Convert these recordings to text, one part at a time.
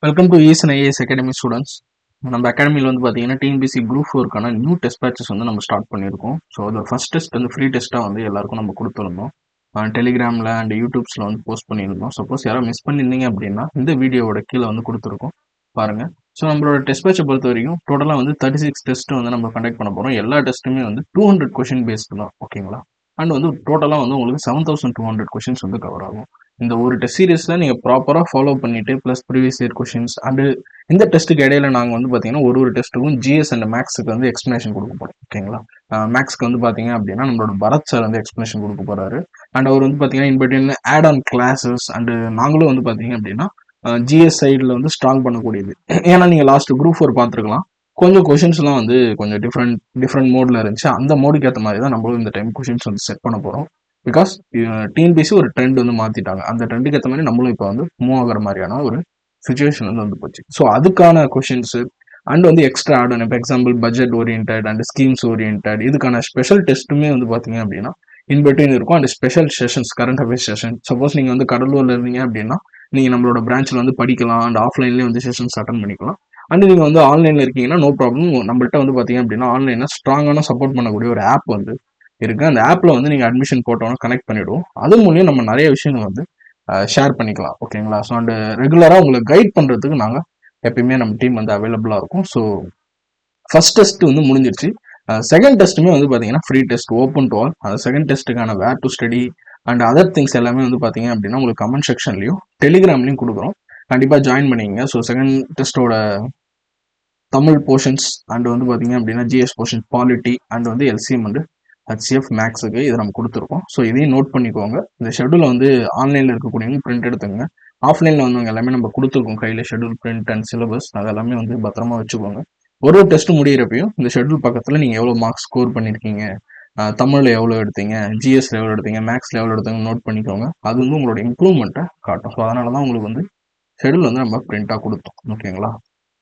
Welcome to Ease and IAS academy students. நம்ம அகாடமியில் வந்து பார்த்தீங்கன்னா டிஎன்பிசி குரூப் 4க்கான நியூ டெஸ்ட் பேட்சஸ் வந்து நம்ம ஸ்டார்ட் பண்ணியிருக்கோம். ஸோ அதோட ஃபர்ஸ்ட் டெஸ்ட் வந்து ஃப்ரீ டெஸ்ட்டாக வந்து எல்லாருக்கும் நம்ம கொடுத்துருந்தோம். டெலிகிராமில் அண்ட் யூடியூப்ஸில் வந்து போஸ்ட் பண்ணியிருந்தோம். சப்போஸ் யாராவது மிஸ் பண்ணியிருந்தீங்க அப்படின்னா இந்த வீடியோவோட கீழே வந்து கொடுத்துருக்கோம் பாருங்கள். ஸோ நம்மளோட டெஸ்ட் பேட்சை பொறுத்த வரைக்கும் டோட்டலாக வந்து 36 டெஸ்ட் வந்து நம்ம கண்டக்ட் பண்ண போகிறோம். எல்லா டெஸ்ட்டுமே வந்து 200 கொஷின் பேஸ்டு தான், ஓகேங்களா? அண்ட் வந்து டோட்டலாக வந்து உங்களுக்கு 7200 கொஷின்ஸ் வந்து கவர் ஆகும். இந்த ஒரு டெஸ்ட் சீரீஸில் நீங்கள் ப்ராப்பராக ஃபாலோ பண்ணிட்டு plus previous year questions and இந்த டெஸ்ட்டுக்கு இடையில நாங்கள் வந்து பார்த்தீங்கன்னா ஒரு டெஸ்ட்டுக்கும் ஜிஎஸ் அண்ட் மேக்ஸுக்கு வந்து எக்ஸ்ப்ளனேஷன் கொடுக்க போகிறோம், ஓகேங்களா? மேக்ஸ்க்கு வந்து பார்த்தீங்க அப்படின்னா நம்மளோட பரத் சார் வந்து எக்ஸ்ப்ளனேஷன் கொடுக்க போகிறாரு. அண்ட் அவர் வந்து பார்த்தீங்கன்னா in between add on classes and நாங்களும் வந்து பார்த்தீங்க அப்படின்னா ஜிஎஸ் சைடில் வந்து ஸ்ட்ராங் பண்ணக்கூடியது. ஏன்னா நீங்கள் லாஸ்ட் குரூப் 4 பார்த்துருக்கலாம், கொஞ்சம் கொஷின்ஸ்லாம் வந்து கொஞ்சம் டிஃப்ரெண்ட் மோடில் இருந்துச்சு. அந்த மோடுக்கு ஏற்ற மாதிரி தான் நம்மளும் இந்த டைம் கொஷின்ஸ் வந்து செட் பண்ண போகிறோம். பிகாஸ் டிஎன்பிசி ஒரு ட்ரெண்ட் வந்து மாற்றிட்டாங்க. அந்த ட்ரெண்டுக்கு ஏற்ற மாதிரி நம்மளும் இப்போ வந்து மூவ் ஆகிற மாதிரியான ஒரு சுச்சுவேஷன் வந்து போச்சு. ஸோ அதுக்கான கொஷின்ஸ் அண்ட் வந்து எக்ஸ்ட்ரா ஆட் ஆன், இப்போ example budget orient and schemes orient இதுக்கான ஸ்பெஷல் டெஸ்ட்டுமே வந்து பார்த்தீங்க அப்படின்னா இன்பிட்வீன் இருக்கும். And special sessions, current affairs session. Suppose நீங்கள் வந்து கடலூரில் இருந்தீங்க அப்படின்னா நீங்கள் நம்மளோட பிரான்ச்சில் வந்து படிக்கலாம். அண்ட் ஆஃப்லைன்லேயே வந்து செஷன்ஸ் அட்டன் பண்ணிக்கலாம். அண்ட் நீங்கள் வந்து ஆன்லைனில் இருக்கீங்கன்னா நோ ப்ராப்ளம். நம்மள்ட்ட வந்து பார்த்தீங்க அப்படின்னா ஆன்லைனில் ஸ்ட்ராங்கான சப்போர்ட் பண்ணக்கூடிய ஒரு ஆப் வந்து இருக்குது. அந்த ஆப்பில் வந்து நீங்கள் அட்மிஷன் போட்டோன்னா கனெக்ட் பண்ணிவிடுவோம். அது மூலியம் நம்ம நிறைய விஷயங்கள் வந்து ஷேர் பண்ணிக்கலாம், ஓகேங்களா? ஸோ அண்ட் ரெகுலராக உங்களை கைட் பண்ணுறதுக்கு நாங்கள் எப்பயுமே நம்ம டீம் வந்து அவைலபிளாக இருக்கும். ஸோ ஃபர்ஸ்ட் டெஸ்ட் வந்து முடிஞ்சிருச்சு. செகண்ட் டெஸ்ட்டுமே வந்து பார்த்தீங்கன்னா free test, open to all. அந்த செகண்ட் டெஸ்ட்டுக்கான where to study and other things எல்லாமே வந்து பார்த்தீங்க அப்படின்னா உங்களுக்கு கமெண்ட் செக்ஷன்லையும் டெலிகிராம்லையும் கொடுக்குறோம். கண்டிப்பாக ஜாயின் பண்ணிங்க. ஸோ செகண்ட் டெஸ்ட்டோட தமிழ் போர்ஷன்ஸ் அண்ட் வந்து பார்த்தீங்க அப்படின்னா ஜிஎஸ் போர்ஷன்ஸ், பாலிட்டி அண்ட் வந்து எல்சிஎம் அண்ட் ஹெச்சிஎஃப் மேக்ஸுக்கு இதை நம்ம கொடுத்துருக்கோம். ஸோ இதையும் நோட் பண்ணிக்கோங்க. இந்த ஷெடியூல் வந்து ஆன்லைனில் இருக்கக்கூடியவங்க பிரிண்ட் எடுத்துங்க. ஆஃப்லைனில் வந்தவங்க எல்லாமே நம்ம கொடுத்துருக்கோம் கையில் ஷெடியூல், பிரிண்ட் அண்ட் சிலபஸ். அதெல்லாமே வந்து பத்திரமா வச்சுக்கோங்க. ஒரு டெஸ்ட் முடியிறப்பையும் இந்த ஷெடியூல் பக்கத்தில் நீங்கள் எவ்வளோ மார்க்ஸ் ஸ்கோர் பண்ணியிருக்கீங்க, தமிழில் எவ்வளோ எடுத்தீங்க, ஜிஎஸ்ல எவ்வளோ எடுத்தீங்க, மேக்ஸில் எவ்வளோ எடுத்தீங்க நோட் பண்ணிக்கோங்க. அது வந்து உங்களோட இம்ப்ரூவ்மெண்ட்டை காட்டும். ஸோ அதனால தான் உங்களுக்கு வந்து ஷெடியூல் வந்து நம்ம பிரிண்ட்டாக கொடுத்தோம், ஓகேங்களா?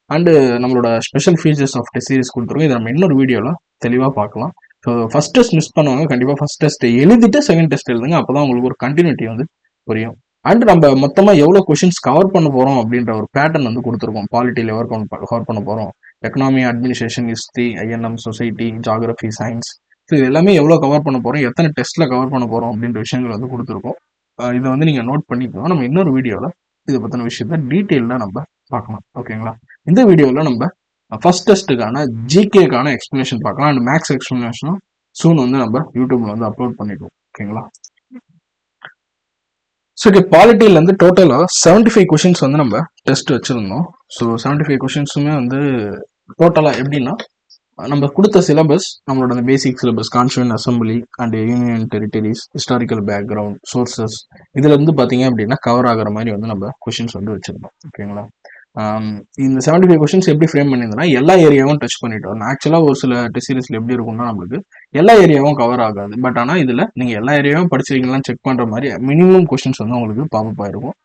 அண்டு நம்மளோட special features of test series கொடுத்துருக்கோம். இதை நம்ம இன்னொரு வீடியோவில் தெளிவாக பார்க்கலாம். ஸோ ஃபர்ஸ்ட் டெஸ்ட் மிஸ் பண்ணுவாங்க, கண்டிப்பாக ஃபர்ஸ்ட் டெஸ்ட் எழுதிட்டு செகண்ட் டெஸ்ட் எழுதுங்க. அப்போ தான் உங்களுக்கு ஒரு கண்டினியூட்டி வந்து புரியும். அண்ட் நம்ம மொத்தமாக எவ்வளோ கொஷின்ஸ் கவர் பண்ண போகிறோம் அப்படின்ற ஒரு பேட்டர்ன் வந்து கொடுத்துருக்கோம். பாலிட்டியில் கவர் பண்ண போகிறோம், economy, administration, history, INM, society, geography, science. So இது எல்லாமே எவ்வளோ கவர் பண்ண போகிறோம், எத்தனை டெஸ்ட்டில் கவர் பண்ண போகிறோம் அப்படின்ற விஷயங்கள் வந்து கொடுத்துருக்கோம். இதை வந்து நீங்கள் நோட் பண்ணிக்கோங்க. நம்ம இன்னொரு வீடியோவில் இதை பற்றின விஷயத்த டீட்டெயிலாக நம்ம பார்க்கலாம், ஓகேங்களா? இந்த வீடியோவில் நம்ம ஃபர்ஸ்ட் டெஸ்ட்டுக்கான ஜிகேக்கான எக்ஸ்பிளனேஷன் பார்க்கலாம். அண்ட் மேக்ஸ் எக்ஸ்பிளனேஷனும் சூன் வந்து நம்ம யூடியூப்ல வந்து அப்லோட் பண்ணிடுவோம், ஓகேங்களா? ஸோ ஓகே, பாலிட்டியிலேருந்து டோட்டலாக 75 கொஷின்ஸ் வந்து நம்ம டெஸ்ட் வச்சுருந்தோம். ஸோ 75 கொஷின்ஸுமே வந்து டோட்டலாக எப்படின்னா நம்ம கொடுத்த சிலபஸ், நம்மளோட அந்த basic syllabus, constituent assembly and union territories, historical background, sources, இதுல இருந்து பார்த்தீங்க அப்படின்னா கவர் ஆகிற மாதிரி வந்து நம்ம கொஷின்ஸ் வந்து வச்சிருந்தோம், ஓகேங்களா? இந்த 75 கொஷின்ஸ் எப்படி ஃப்ரேம் பண்ணியிருந்தோம்னா எல்லா ஏரியாவும் டச் பண்ணிட்டு வரணும். ஆக்சுவலாக ஒரு சில டெஸ்ட் சீரிஸ்ல எப்படி இருக்கும்னா நம்மளுக்கு எல்லா ஏரியாவும் கவர் ஆகாது. பட் ஆனால் இதில் நீங்கள் எல்லா ஏரியாவும் படிச்சிருக்கீங்களான்னு செக் பண்ணுற மாதிரி மினிமம் கொஷின்ஸ் வந்து உங்களுக்கு பாப்பப் ஆயிருக்கும்.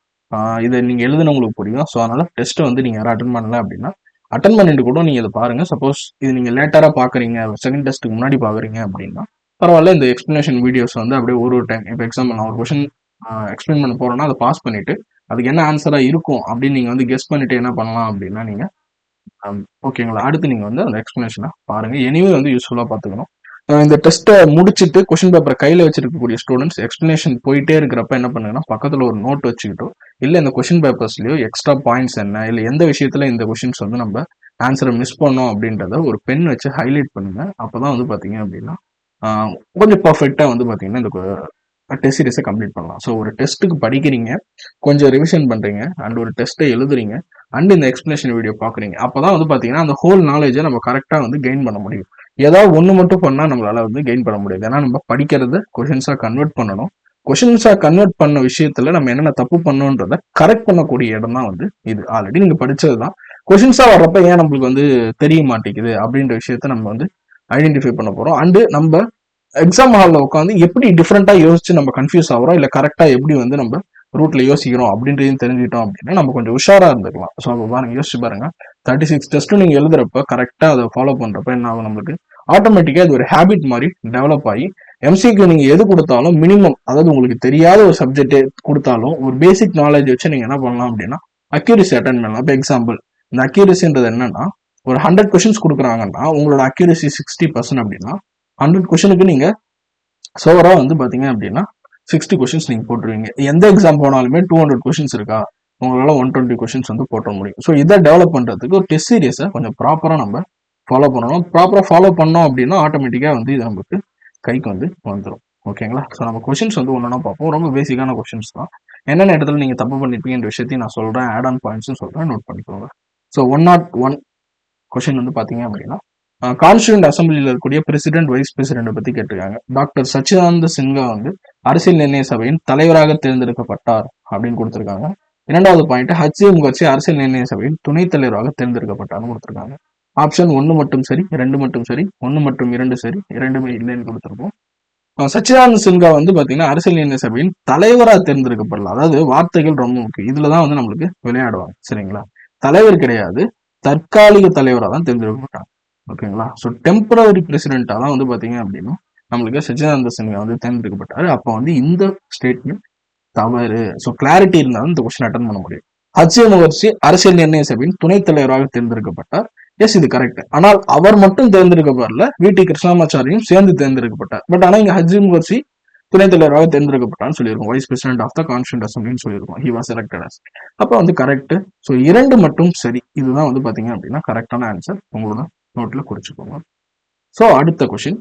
இதை நீங்கள் எழுதுன உங்களுக்கு புரியும். ஸோ அதனால டெஸ்ட்டை வந்து நீங்கள் யாரும் அட்டன் பண்ணல அப்படின்னா அட்டன் பண்ணிட்டு கூட நீங்கள் இதை பாருங்கள். சப்போஸ் இது நீங்கள் லேட்டராக பார்க்குறீங்க, செகண்ட் டெஸ்ட்டுக்கு முன்னாடி பார்க்குறீங்க அப்படின்னா பரவாயில்ல. இந்த எக்ஸ்பிளனேஷன் வீடியோஸ் வந்து அப்படியே ஒரு டைம், இப்போ எக்ஸாம்பிள் நான் ஒரு கொஷின் எக்ஸ்பிளைன் பண்ண போகிறேன்னா அதை பாஸ் பண்ணிவிட்டு அதுக்கு என்ன ஆன்சராக இருக்கும் அப்படின்னு நீங்கள் வந்து கெஸ் பண்ணிட்டு என்ன பண்ணலாம் அப்படின்னா நீங்கள் ஓகேங்களா, அடுத்து நீங்கள் வந்து அந்த எக்ஸ்பிளனேஷனை பாருங்கள். எனிவே வந்து யூஸ்ஃபுல்லாக பார்த்துக்கணும். இந்த டெஸ்ட்டை முடிச்சுட்டு கொஷின் பேப்பரை கையில் வச்சிருக்கக்கூடிய ஸ்டூடெண்ட்ஸ் எக்ஸ்பிளனேஷன் போயிட்டே இருக்கிறப்ப என்ன பண்ணுங்கன்னா பக்கத்தில் ஒரு நோட் வச்சுக்கிட்டோ இல்லை இந்த கொஷின் பேப்பர்ஸ்லையோ எக்ஸ்ட்ரா பாயிண்ட்ஸ் என்ன, இல்லை எந்த விஷயத்தில் இந்த கொஷின்ஸ் வந்து நம்ம ஆன்சரை மிஸ் பண்ணோம் அப்படின்றத ஒரு பென் வச்சு ஹைலைட் பண்ணுங்க. அப்போ தான் வந்து பார்த்தீங்க அப்படின்னா கொஞ்சம் பர்ஃபெக்டாக வந்து பார்த்தீங்கன்னா இந்த டெஸ்ட் சீரிஸை கம்ப்ளீட் பண்ணலாம். ஸோ ஒரு டெஸ்ட்டுக்கு படிக்கிறீங்க, கொஞ்சம் ரிவிஷன் பண்ணுறீங்க, அண்ட் ஒரு டெஸ்ட்டை எழுதுறீங்க, அண்ட் இந்த எக்ஸ்பிளனேஷன் வீடியோ பார்க்குறீங்க. அப்போ தான் வந்து பார்த்தீங்கன்னா அந்த ஹோல் நாலேஜை நம்ம கரெக்டாக வந்து கெயின் பண்ண முடியும். ஏதாவது ஒன்று மட்டும் பண்ணால் நம்மளால வந்து கெயின் பண்ண முடியாது. ஏன்னா நம்ம படிக்கிறத கொஷின்ஸாக கன்வெர்ட் பண்ணணும். கொஷின்ஸாக கன்வெர்ட் பண்ண விஷயத்துல நம்ம என்னென்ன தப்பு பண்ணோன்றதை கரெக்ட் பண்ணக்கூடிய இடம் தான் வந்து இது. ஆல்ரெடி நீங்கள் படித்தது தான். கொஷின்ஸாக வர்றப்ப ஏன் நம்மளுக்கு வந்து தெரிய மாட்டேங்குது அப்படின்ற விஷயத்த நம்ம வந்து ஐடென்டிஃபை பண்ண போகிறோம். அண்டு நம்ம எக்ஸாம் ஹாலில் உட்காந்து எப்படி டிஃப்ரெண்ட்டாக யோசிச்சு நம்ம கன்ஃபியூஸ் ஆகிறோம், இல்லை கரெக்டாக எப்படி வந்து நம்ம ரூட்ல யோசிக்கிறோம் அப்படின்றதையும் தெரிஞ்சுக்கிட்டோம் அப்படின்னா நம்ம கொஞ்சம் உஷாரா இருந்துக்கலாம். ஸோ அப்போ பாருங்க, யோசிச்சு பாருங்க, 36 டெஸ்ட்டும் நீங்க எழுதுறப்ப கரெக்டா அதை ஃபாலோ பண்றப்ப என்ன ஆகும், நம்மளுக்கு ஆட்டோமேட்டிக்கா இது ஒரு ஹேபிட் மாதிரி டெவலப் ஆகி எம்சிக்கு நீங்க எது கொடுத்தாலும் மினிமம், அதாவது உங்களுக்கு தெரியாத ஒரு சப்ஜெக்ட் கொடுத்தாலும் ஒரு பேசிக் நாலேஜ் வச்சு நீங்க என்ன பண்ணலாம் அப்படின்னா அக்யூரசி அட்டன் பண்ணலாம். இப்போ எக்ஸாம்பிள், இந்த அக்யூரசின்றது என்னன்னா, ஒரு 100 கொஸ்டின்ஸ் கொடுக்குறாங்கன்னா உங்களோட அக்யூரசி 60% அப்படின்னா 100 கொஸ்டினுக்கு நீங்க சோவரா வந்து பாத்தீங்க அப்படின்னா 60 கொஸ்டின்ஸ் நீங்க போட்டுருவீங்க. எந்த எக்ஸாம் போனாலுமே 200 கொஸ்டின்ஸ் இருக்கா, உங்களால 120 கொஸ்டின்ஸ் வந்து போட்ட முடியும். ஸோ இதை டெவலப் பண்றதுக்கு ஒரு டெஸ்ட் சீரியஸை கொஞ்சம் ப்ராப்பரா நம்ம ஃபாலோ பண்ணணும். ப்ராப்பரா ஃபாலோ பண்ணோம் அப்படின்னா ஆட்டோமேட்டிக்கா வந்து இது நமக்கு கைக்கு வந்து வந்துடும். ஓகேங்களா? ஸோ நம்ம கொஸ்டின்ஸ் வந்து ஒன்றா பார்ப்போம். ரொம்ப பேசிக்கான கொஸ்டின்ஸ் தான். என்னென்ன இடத்துல நீங்க தப்பு பண்ணிருப்பீங்கன்ற விஷயத்தையும் நான் சொல்றேன், ஆட் ஆன் பாயிண்ட்ஸும் சொல்றேன், நோட் பண்ணிக்கோங்க. ஸோ 101 கொஸ்டின் வந்து பாத்தீங்க அப்படின்னா, கான்ஸ்டியூண்ட் அசம்பிளியில் இருக்கக்கூடிய பிரசிடென்ட் வைஸ் பிரசிடென்ட் பத்தி கேட்டிருக்காங்க. டாக்டர் சச்சிதானந்த சின்ஹா வந்து அரசியல் நிர்ணய சபையின் தலைவராக தேர்ந்தெடுக்கப்பட்டார் அப்படின்னு கொடுத்திருக்காங்க. இரண்டாவது பாயிண்ட், ஹச்சி முகர்ஜி அரசியல் நிர்ணய சபையின் துணைத் தலைவராக தேர்ந்தெடுக்கப்பட்டார்னு கொடுத்திருக்காங்க. ஆப்ஷன் 1 மட்டும் சரி, 2 மட்டும் சரி, 1 மற்றும் 2 சரி, இரண்டுமே இல்லைன்னு கொடுத்திருக்கோம். சச்சிதானந்த சின்ஹா வந்து பாத்தீங்கன்னா அரசியல் நிர்ணய சபையின் தலைவராக தேர்ந்தெடுக்கப்படல. அதாவது வார்த்தைகள் ரொம்ப முக்கியம். இதுலதான் வந்து நம்மளுக்கு விளையாடுவாங்க. சரிங்களா? தலைவர் கிடையாது, தற்காலிக தலைவராக தான் தேர்ந்தெடுக்கப்பட்டாங்க. ஓகேங்களா? ஸோ டெம்பரரி பிரசிடென்டா தான் வந்து பாத்தீங்க அப்படின்னா நம்மளுக்கு சச்சிதானந்த சின்ஹா வந்து தேர்ந்தெடுக்கப்பட்டாரு. அப்போ வந்து இந்த ஸ்டேட்மெண்ட் தவறு. ஸோ கிளாரிட்டி இருந்தாலும் இந்த கொஸ்டின் அட்டன் பண்ண முடியும். ஹச்சி முகர்ஜி அரசியல் நிர்ணய சபையின் துணைத் தலைவராக தேர்ந்தெடுக்கப்பட்டார். எஸ், இது கரெக்ட். ஆனால் அவர் மட்டும் தேர்ந்தெடுக்கப்படல, வி.டி. கிருஷ்ணமாச்சாரியும் சேர்ந்து தேர்ந்தெடுக்கப்பட்டார். பட் ஆனா இங்க ஹச்சி முகர்ஜி துணைத் தலைவராக தேர்ந்தெடுக்கப்பட்டான்னு சொல்லியிருக்கோம். Vice president of the constituent அசம்பிளின்னு சொல்லியிருக்கோம். He was elected as. அப்ப வந்து கரெக்ட். ஸோ 2 மட்டும் சரி. இதுதான் வந்து பாத்தீங்க அப்படின்னா கரெக்டான ஆன்சர். உங்களோட நோட்ல குறிச்சுக்கோங்க. ஸோ அடுத்த கொஸ்டின்,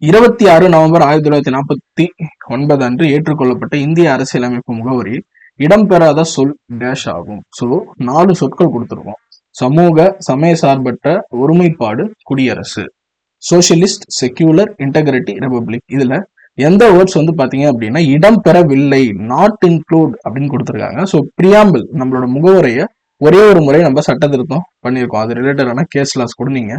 26 நவம்பர் 1949 அன்று ஏற்றுக்கொள்ளப்பட்ட இந்திய அரசியலமைப்பு முகவரியில் இடம்பெறாத சொல் டேஷ் ஆகும். ஸோ 4 சொற்கள் கொடுத்துருக்கோம். சமூக சமய சார்பற்ற ஒருமைப்பாடு குடியரசு, சோசியலிஸ்ட் செக்யூலர் இன்டெகிரிட்டி ரிபப்ளிக். இதுல எந்த வேர்ட்ஸ் வந்து பாத்தீங்க அப்படின்னா இடம்பெறவில்லை, நாட் இன்க்ளூட் அப்படின்னு கொடுத்துருக்காங்க. ஸோ பிரியாம்பிள் நம்மளோட முகவரைய ஒரே ஒரு முறை நம்ம சட்ட திருத்தம் பண்ணியிருக்கோம். அது ரிலேட்டடான கேஸ் லாஸ் கூட நீங்க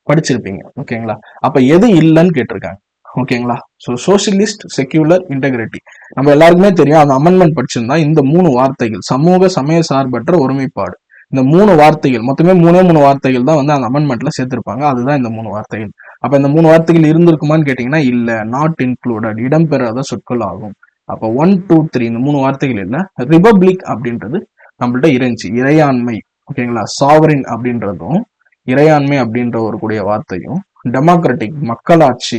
படிச்சிருப்பீங்க. ஓகேங்களா? அப்ப எது இல்லைன்னு கேட்டிருக்காங்க. ஓகேங்களா? ஸோ சோசியலிஸ்ட் செக்யூலர் இன்டெகிரிட்டி நம்ம எல்லாருக்குமே தெரியும். அந்த அமெண்ட்மெண்ட் படிச்சிருந்தா இந்த 3 வார்த்தைகள், சமூக சமய சார்பற்ற ஒருமைப்பாடு, இந்த 3 வார்த்தைகள் மொத்தமே 3 வார்த்தைகள் தான் வந்து அந்த அமெண்ட்மெண்ட்ல சேர்த்திருப்பாங்க. அதுதான் இந்த 3 வார்த்தைகள். அப்ப இந்த 3 வார்த்தைகள் இருந்திருக்குமான்னு கேட்டீங்கன்னா இல்ல, நாட் இன்க்ளூடட், இடம்பெறாத சொற்கள் ஆகும். அப்ப 1, 2, 3 இந்த 3 வார்த்தைகள் இல்ல. ரிபப்ளிக் அப்படின்றது நம்மள்ட்ட இருந்துச்சு, இறையாண்மை. ஓகேங்களா? சாவரின் அப்படின்றதும் இறையாண்மை அப்படின்ற ஒரு கூடிய வார்த்தையும், டெமோக்ராட்டிக் மக்களாட்சி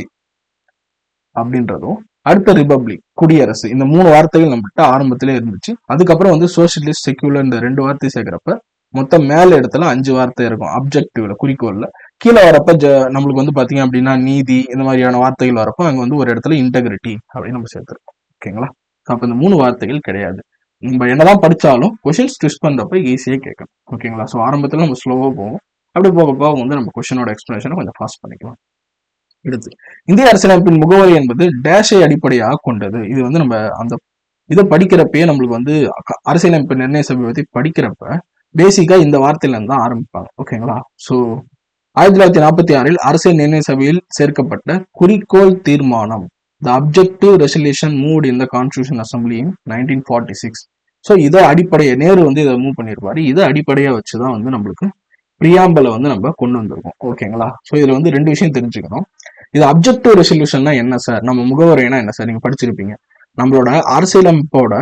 அப்படின்றதும், அடுத்த ரிபப்ளிக் குடியரசு, இந்த 3 வார்த்தைகள் நம்மகிட்ட ஆரம்பத்திலே இருந்துச்சு. அதுக்கப்புறம் வந்து சோசியலிஸ்ட் செக்யூலர் இந்த 2 வார்த்தை சேர்க்கிறப்ப மொத்தம் மேல இடத்துல 5 வார்த்தை இருக்கும். அப்ஜெக்டிவ்ல குறிக்கோள்ல கீழே வரப்ப நம்மளுக்கு வந்து பாத்தீங்க அப்படின்னா நீதி இந்த மாதிரியான வார்த்தைகள் வரப்போ அங்க வந்து ஒரு இடத்துல இன்டெகிரிட்டி அப்படின்னு நம்ம சேர்த்திருக்கோம். ஓகேங்களா? அப்ப இந்த 3 வார்த்தைகள் கிடையாது. நம்ம என்னதான் படிச்சாலும் கொஸ்டின்ஸ் ட்விஸ்ட் பண்றப்ப ஈஸியா கேட்கணும். ஓகேங்களா? ஸோ ஆரம்பத்துல நம்ம ஸ்லோவா போவோம், அப்படி போக போக வந்து நம்ம கொஸ்டினோட எக்ஸ்பிளனேஷனை கொஞ்சம் ஃபாஸ்ட் பண்ணிக்கலாம். அடுத்து, இந்திய அரசியலமைப்பின் முகவரி என்பது டேஷை அடிப்படையாக கொண்டது. இது வந்து நம்ம அந்த இதை படிக்கிறப்பயே நம்மளுக்கு வந்து அரசியலமைப்பு நிர்ணய சபை பத்தி படிக்கிறப்ப பேசிக்கா இந்த வார்த்தையில இருந்து தான் ஆரம்பிப்பாங்க. ஓகேங்களா? ஸோ 1946 அரசியல் நிர்ணய சபையில் சேர்க்கப்பட்ட குறிக்கோள் தீர்மானம், the objective resolution moved in the constitution assembly in 1946. So இதை அடிப்படையை நேரு வந்து இதை மூவ் பண்ணியிருப்பாரு. இதை அடிப்படையா வச்சுதான் வந்து நம்மளுக்கு பிரியாம்பலை வந்து நம்ம கொண்டு வந்திருக்கோம். ஓகேங்களா? ஸோ இதுல வந்து 2 விஷயம் தெரிஞ்சுக்கணும். இது அப்ஜெக்டிவ் ரெசல்யூஷன்னா என்ன சார், நம்ம முகவரைனா என்ன சார், நீங்க படிச்சிருப்பீங்க. நம்மளோட அரசியலமைப்போட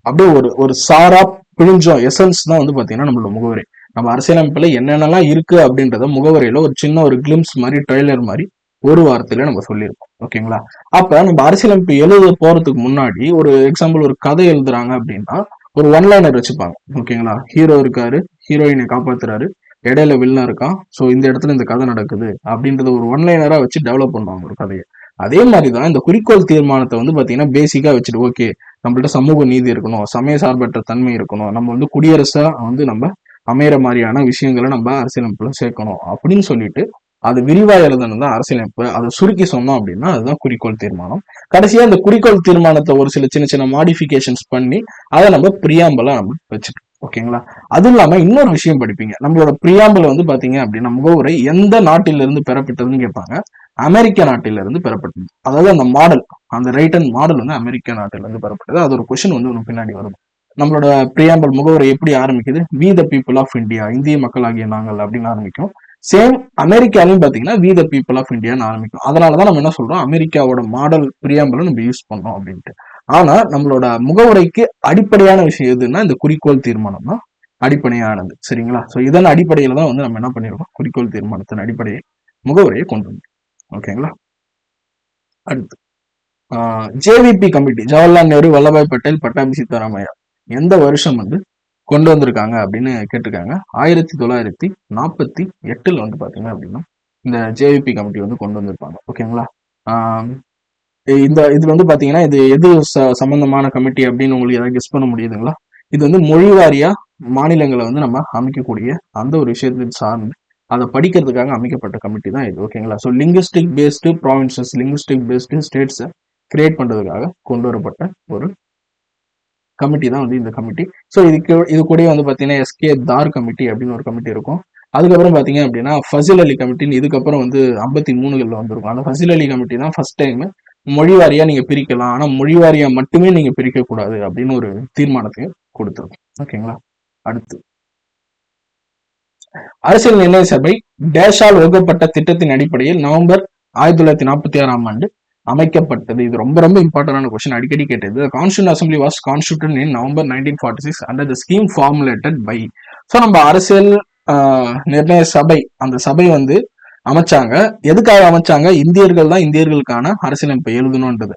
அப்படியே ஒரு சாரா பிழிஞ்சோம் எசன்ஸ் தான் வந்து பாத்தீங்கன்னா நம்மளோட முகவரி. நம்ம அரசியலமைப்புல என்னென்னலாம் இருக்கு அப்படின்றத முகவரியில ஒரு சின்ன ஒரு கிளிம்ஸ் மாதிரி, ட்ரெய்லர் மாதிரி ஒரு வாரத்துல நம்ம சொல்லியிருப்போம். ஓகேங்களா? அப்ப நம்ம அரசியலமைப்பு எழுத போறதுக்கு முன்னாடி ஒரு எக்ஸாம்பிள் ஒரு கதை எழுதுறாங்க அப்படின்னா ஒரு ஒன்லைனர் வச்சுப்பாங்க. ஓகேங்களா? ஹீரோ இருக்காரு, ஹீரோயினை காப்பாத்துறாரு, இடையில வில்லன் இருக்கான், ஸோ இந்த இடத்துல இந்த கதை நடக்குது அப்படின்றத ஒரு ஒன்லைனரா வச்சு டெவலப் பண்ணுவாங்க ஒரு கதையை. அதே மாதிரிதான் இந்த குறிக்கோள் தீர்மானத்தை வந்து பாத்தீங்கன்னா பேசிக்கா வச்சுட்டு, ஓகே நம்மள்ட்ட சமூக நீதி இருக்கணும், சமய சார்பற்ற தன்மை இருக்கணும், நம்ம வந்து குடியரசா வந்து நம்ம அமையற மாதிரியான விஷயங்களை நம்ம அரசியலமைப்புல சேர்க்கணும் அப்படின்னு சொல்லிட்டு அது விரிவா எழுதணும் தான் அரசியலமைப்பு. அதை சுருக்கி சொன்னோம் அப்படின்னா அதுதான் குறிக்கோள் தீர்மானம். கடைசியா இந்த குறிக்கோள் தீர்மானத்தை ஒரு சில சின்ன சின்ன மாடிஃபிகேஷன்ஸ் பண்ணி அதை நம்ம பிரியாம்பலா நம்ம வச்சுக்கணும். ஓகேங்களா? அது இல்லாம இன்னொரு விஷயம் படிப்பீங்க. நம்மளோட பிரியாம்பல் வந்து பாத்தீங்க அப்படின்னா முகவுரை எந்த நாட்டிலிருந்து பெறப்பட்டதுன்னு கேட்பாங்க. அமெரிக்க நாட்டிலிருந்து பெறப்பட்டது. அதாவது அந்த மாடல், அந்த ரைட் அண்ட் மாடல் வந்து அமெரிக்க நாட்டிலிருந்து பெறப்பட்டது. அது ஒரு கொஸ்டின் வந்து பின்னாடி வரும். நம்மளோட பிரியாம்பல் முகவுரை எப்படி ஆரம்பிக்குது, we the people of India, இந்திய மக்களாகிய நாங்கள் அப்படின்னு ஆரம்பிக்கும். சேம் அமெரிக்காலையும் பாத்தீங்கன்னா வி த பீப்புள் ஆஃப் இந்தியான்னு ஆரம்பிக்கும். அதனாலதான் நம்ம என்ன சொல்றோம், அமெரிக்காவோட மாடல் பிரியாம்பலை நம்ம யூஸ் பண்ணோம் அப்படின்ட்டு. ஆனா நம்மளோட முகவுரைக்கு அடிப்படையான விஷயம் எதுன்னா இந்த குறிக்கோள் தீர்மானம் தான் அடிப்படையானது. சரிங்களா? ஸோ இதன் அடிப்படையில தான் வந்து நம்ம என்ன பண்ணிருக்கோம், குறிக்கோள் தீர்மானத்தின் அடிப்படையில் முகவுரையை கொண்டு வந்தோம். ஓகேங்களா? அடுத்து ஜேவிபி கமிட்டி, ஜவஹர்லால் நேரு, வல்லபாய் பட்டேல், பட்டாபி சீதாராமையா எந்த வருஷம் வந்து கொண்டு வந்திருக்காங்க அப்படின்னு கேட்டிருக்காங்க. 1948 வந்து பாத்தீங்க அப்படின்னா இந்த ஜேவிபி கமிட்டி வந்து கொண்டு வந்திருப்பாங்க. ஓகேங்களா? ஆஹ் இந்த இது வந்து பாத்தீங்கன்னா இது எது சம்பந்தமான கமிட்டி அப்படின்னு உங்களுக்கு ஏதாவது கெஸ் பண்ண முடியுதுங்களா? இது வந்து மொழி வாரியா மாநிலங்களை வந்து நம்ம அமைக்கக்கூடிய அந்த ஒரு விஷயத்தை சார்ந்து அதை படிக்கிறதுக்காக அமைக்கப்பட்ட கமிட்டி தான் இது. ஓகேங்களா? So linguistic based provinces, linguistic based ஸ்டேட்ஸை கிரியேட் பண்றதுக்காக கொண்டு வரப்பட்ட ஒரு கமிட்டி தான் வந்து இந்த கமிட்டி. ஸோ இது கூட வந்து பாத்தீங்கன்னா எஸ்கே தார் கமிட்டி அப்படின்னு ஒரு கமிட்டி இருக்கும். அதுக்கப்புறம் பாத்தீங்க அப்படின்னா ஃபசில் அலி கமிட்டின்னு இதுக்கப்புறம் வந்து 53 வந்திருக்கும். அந்த ஃபசில் அலி கமிட்டி தான் ஃபர்ஸ்ட் டைம் மொழி வாரியா நீங்க பிரிக்கலாம், ஆனா மொழி வாரியா மட்டுமே நீங்க பிரிக்க கூடாது அப்படின்னு ஒரு தீர்மானத்தையும் கொடுத்துருக்கும். ஓகேங்களா? அடுத்து அரசியல் நிர்ணய சபை டேஷால் வகுக்கப்பட்ட திட்டத்தின் அடிப்படையில் நவம்பர் 1946 அமைக்கப்பட்டது. இது ரொம்ப ரொம்ப இம்பார்ட்டன்டான கொஸ்டின், அடிக்கடி கேட்டது. Constitution assembly was constituted in November 1946 under the scheme formulated by. So நம்ம அரசியல் நிர்ணய சபை, அந்த சபை வந்து அமைச்சாங்க. எதுக்காக அமைச்சாங்க? இந்தியர்கள் தான் இந்தியர்களுக்கான அரசியலமைப்பை எழுதணும்ன்றது.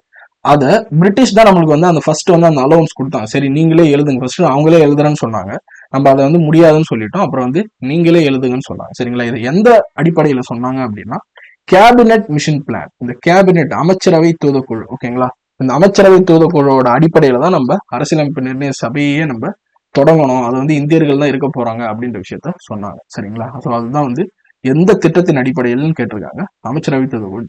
அதை பிரிட்டிஷ் தான் நம்மளுக்கு வந்து அந்த ஃபர்ஸ்ட் வந்து அந்த அலோவன்ஸ் கொடுத்தாங்க. சரி நீங்களே எழுதுங்க, ஃபர்ஸ்ட் அவங்களே எழுதுறேன்னு சொன்னாங்க. நம்ம அதை வந்து முடியாதுன்னு சொல்லிட்டோம். அப்புறம் வந்து நீங்களே எழுதுங்கன்னு சொன்னாங்க. சரிங்களா? இது எந்த அடிப்படையில சொன்னாங்க அப்படின்னா கேபினெட் மிஷன் பிளான், இந்த கேபினெட் அமைச்சரவை தூதுக்குழு. ஓகேங்களா? இந்த அமைச்சரவை தூதுக்குழுவோட அடிப்படையில தான் நம்ம அரசியலமைப்பு நிர்ணய சபையே நம்ம தொடங்கணும். அது வந்து இந்தியர்கள் தான் இருக்க போறாங்க அப்படின்ற விஷயத்த சொன்னாங்க. சரிங்களா? ஸோ அதுதான் வந்து எந்த திட்டத்தின் அடிப்படையில் கேட்டிருக்காங்க, அமைச்சரவை தூதுக்குழு.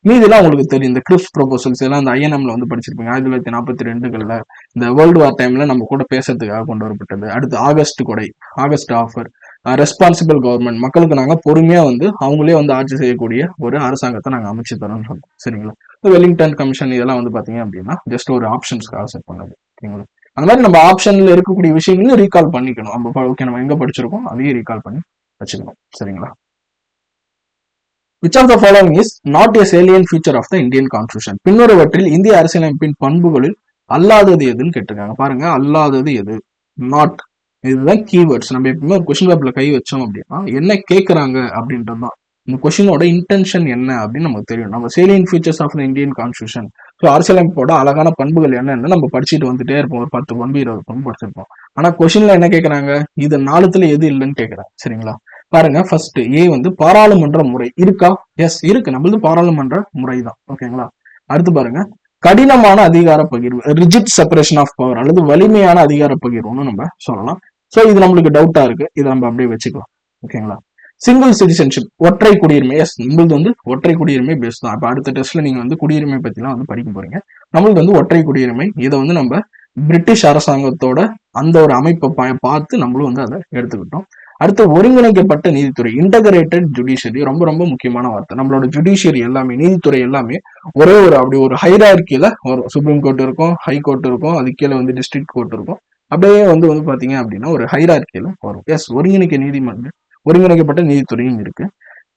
மீதிலாம் உங்களுக்கு தெரியும், இந்த கிரிப்ஸ் ப்ரொபோசல்ஸ் எல்லாம் இந்த ஐஎன்எம்ல வந்து படிச்சிருப்பீங்க. 1942 இந்த வேர்ல்டு வார் டைம்ல நம்ம கூட பேசுறதுக்காக கொண்டு வரப்பட்டது. அடுத்து ஆகஸ்ட் கொடை, ஆகஸ்ட் ஆஃபர், ரெஸ்பான்சிபிள் கவர்மெண்ட், மக்களுக்கு நாங்க பொறுமையா வந்து அவங்களே வந்து ஆட்சி செய்யக்கூடிய ஒரு அரசாங்கத்தை நாங்க அமைச்சு தரோம்னு சொன்னோம். சரிங்களா? வெலிங்டன் கமிஷன் இதெல்லாம் வந்து பாத்தீங்க அப்படின்னா ஜஸ்ட் ஒரு ஆப்ஷன்ஸ்க்காக செட் பண்ணது. ஓகேங்களா? அந்த மாதிரி நம்ம ஆப்ஷன்ல இருக்கக்கூடிய விஷயங்களையும் ரீகால் பண்ணிக்கணும். ஓகே நம்ம எங்க படிச்சிருக்கோம் அதையும் ரீகால் பண்ணி வச்சுக்கணும். சரிங்களா? Which of the following is not a salient feature of the Indian Constitution? பின்வருவற்றில் இந்திய அரசியலமைப்பின் பண்புகளில் அல்லாதது எதுன்னு கேட்டிருக்காங்க. பாருங்க, அல்லாதது எது, நாட், இதுதான் கீவேர்ட்ஸ். நம்ம எப்பவுமே ஒரு கொஸ்டின் பேப்பர்ல கை வச்சோம் அப்படின்னா என்ன கேட்கறாங்க அப்படின்றதுதான் இந்த கொஸ்டினோட இன்டென்ஷன் என்ன அப்படின்னு நமக்கு தெரியும். நம்ம salient features of the Indian constitution, so அரசியலமைப்போட அழகான பண்புகள் என்னன்னு நம்ம படிச்சுட்டு வந்துட்டே இருப்போம். ஒரு 10 பண்பு 20 பண்பு படிச்சிருப்போம். ஆனா கொஸ்டின்ல என்ன கேட்கறாங்க, இது 4த்துல எது இல்லைன்னு கேட்கறாங்க. சரிங்களா? பாருங்க, ஃபர்ஸ்ட் ஏ வந்து பாராளுமன்ற முறை இருக்கா? எஸ் இருக்கு, நம்மளது பாராளுமன்ற முறை தான். ஓகேங்களா? அடுத்து பாருங்க, கடினமான அதிகார பகிர்வு, ரிஜிட் செப்பரேஷன் ஆஃப் பவர் அல்லது வலிமையான அதிகார பகிர்வுன்னு நம்ம சொல்லலாம். ஸோ இது நம்மளுக்கு டவுட்டா இருக்கு, இதை நம்ம அப்படியே வச்சுக்கலாம். ஓகேங்களா? சிங்கிள் சிட்டிசன்ஷிப், ஒற்றை குடியுரிமை. எஸ், நம்மளது வந்து ஒற்றை குடியுரிமை பேஸ் தான். இப்போ அடுத்த டெஸ்ட்ல நீங்க வந்து குடியுரிமை பத்திலாம் வந்து படிக்க போறீங்க. நம்மளுக்கு வந்து ஒற்றை குடியுரிமை. இதை வந்து நம்ம பிரிட்டிஷ் அரசாங்கத்தோட அந்த ஒரு அமைப்பை பார்த்து நம்மளும் வந்து அதை எடுத்துக்கிட்டோம். அடுத்து ஒருங்கிணைக்கப்பட்ட நீதித்துறை, இன்டகிரேட்டட் ஜுடிஷியரி, ரொம்ப ரொம்ப முக்கியமான வார்த்தை. நம்மளோட ஜுடிஷியரி எல்லாமே, நீதித்துறை எல்லாமே ஒரே ஒரு அப்படி ஒரு ஹைரார்கியில வரும். சுப்ரீம் கோர்ட் இருக்கும், ஹை கோர்ட் இருக்கும், அது கீழே வந்து டிஸ்ட்ரிக்ட் கோர்ட் இருக்கும். அப்படியே வந்து பாத்தீங்க அப்படின்னா ஒரு ஹைரார்கியில வரும். எஸ், ஒருங்கிணைக்கப்பட்ட நீதித்துறையும் இருக்கு.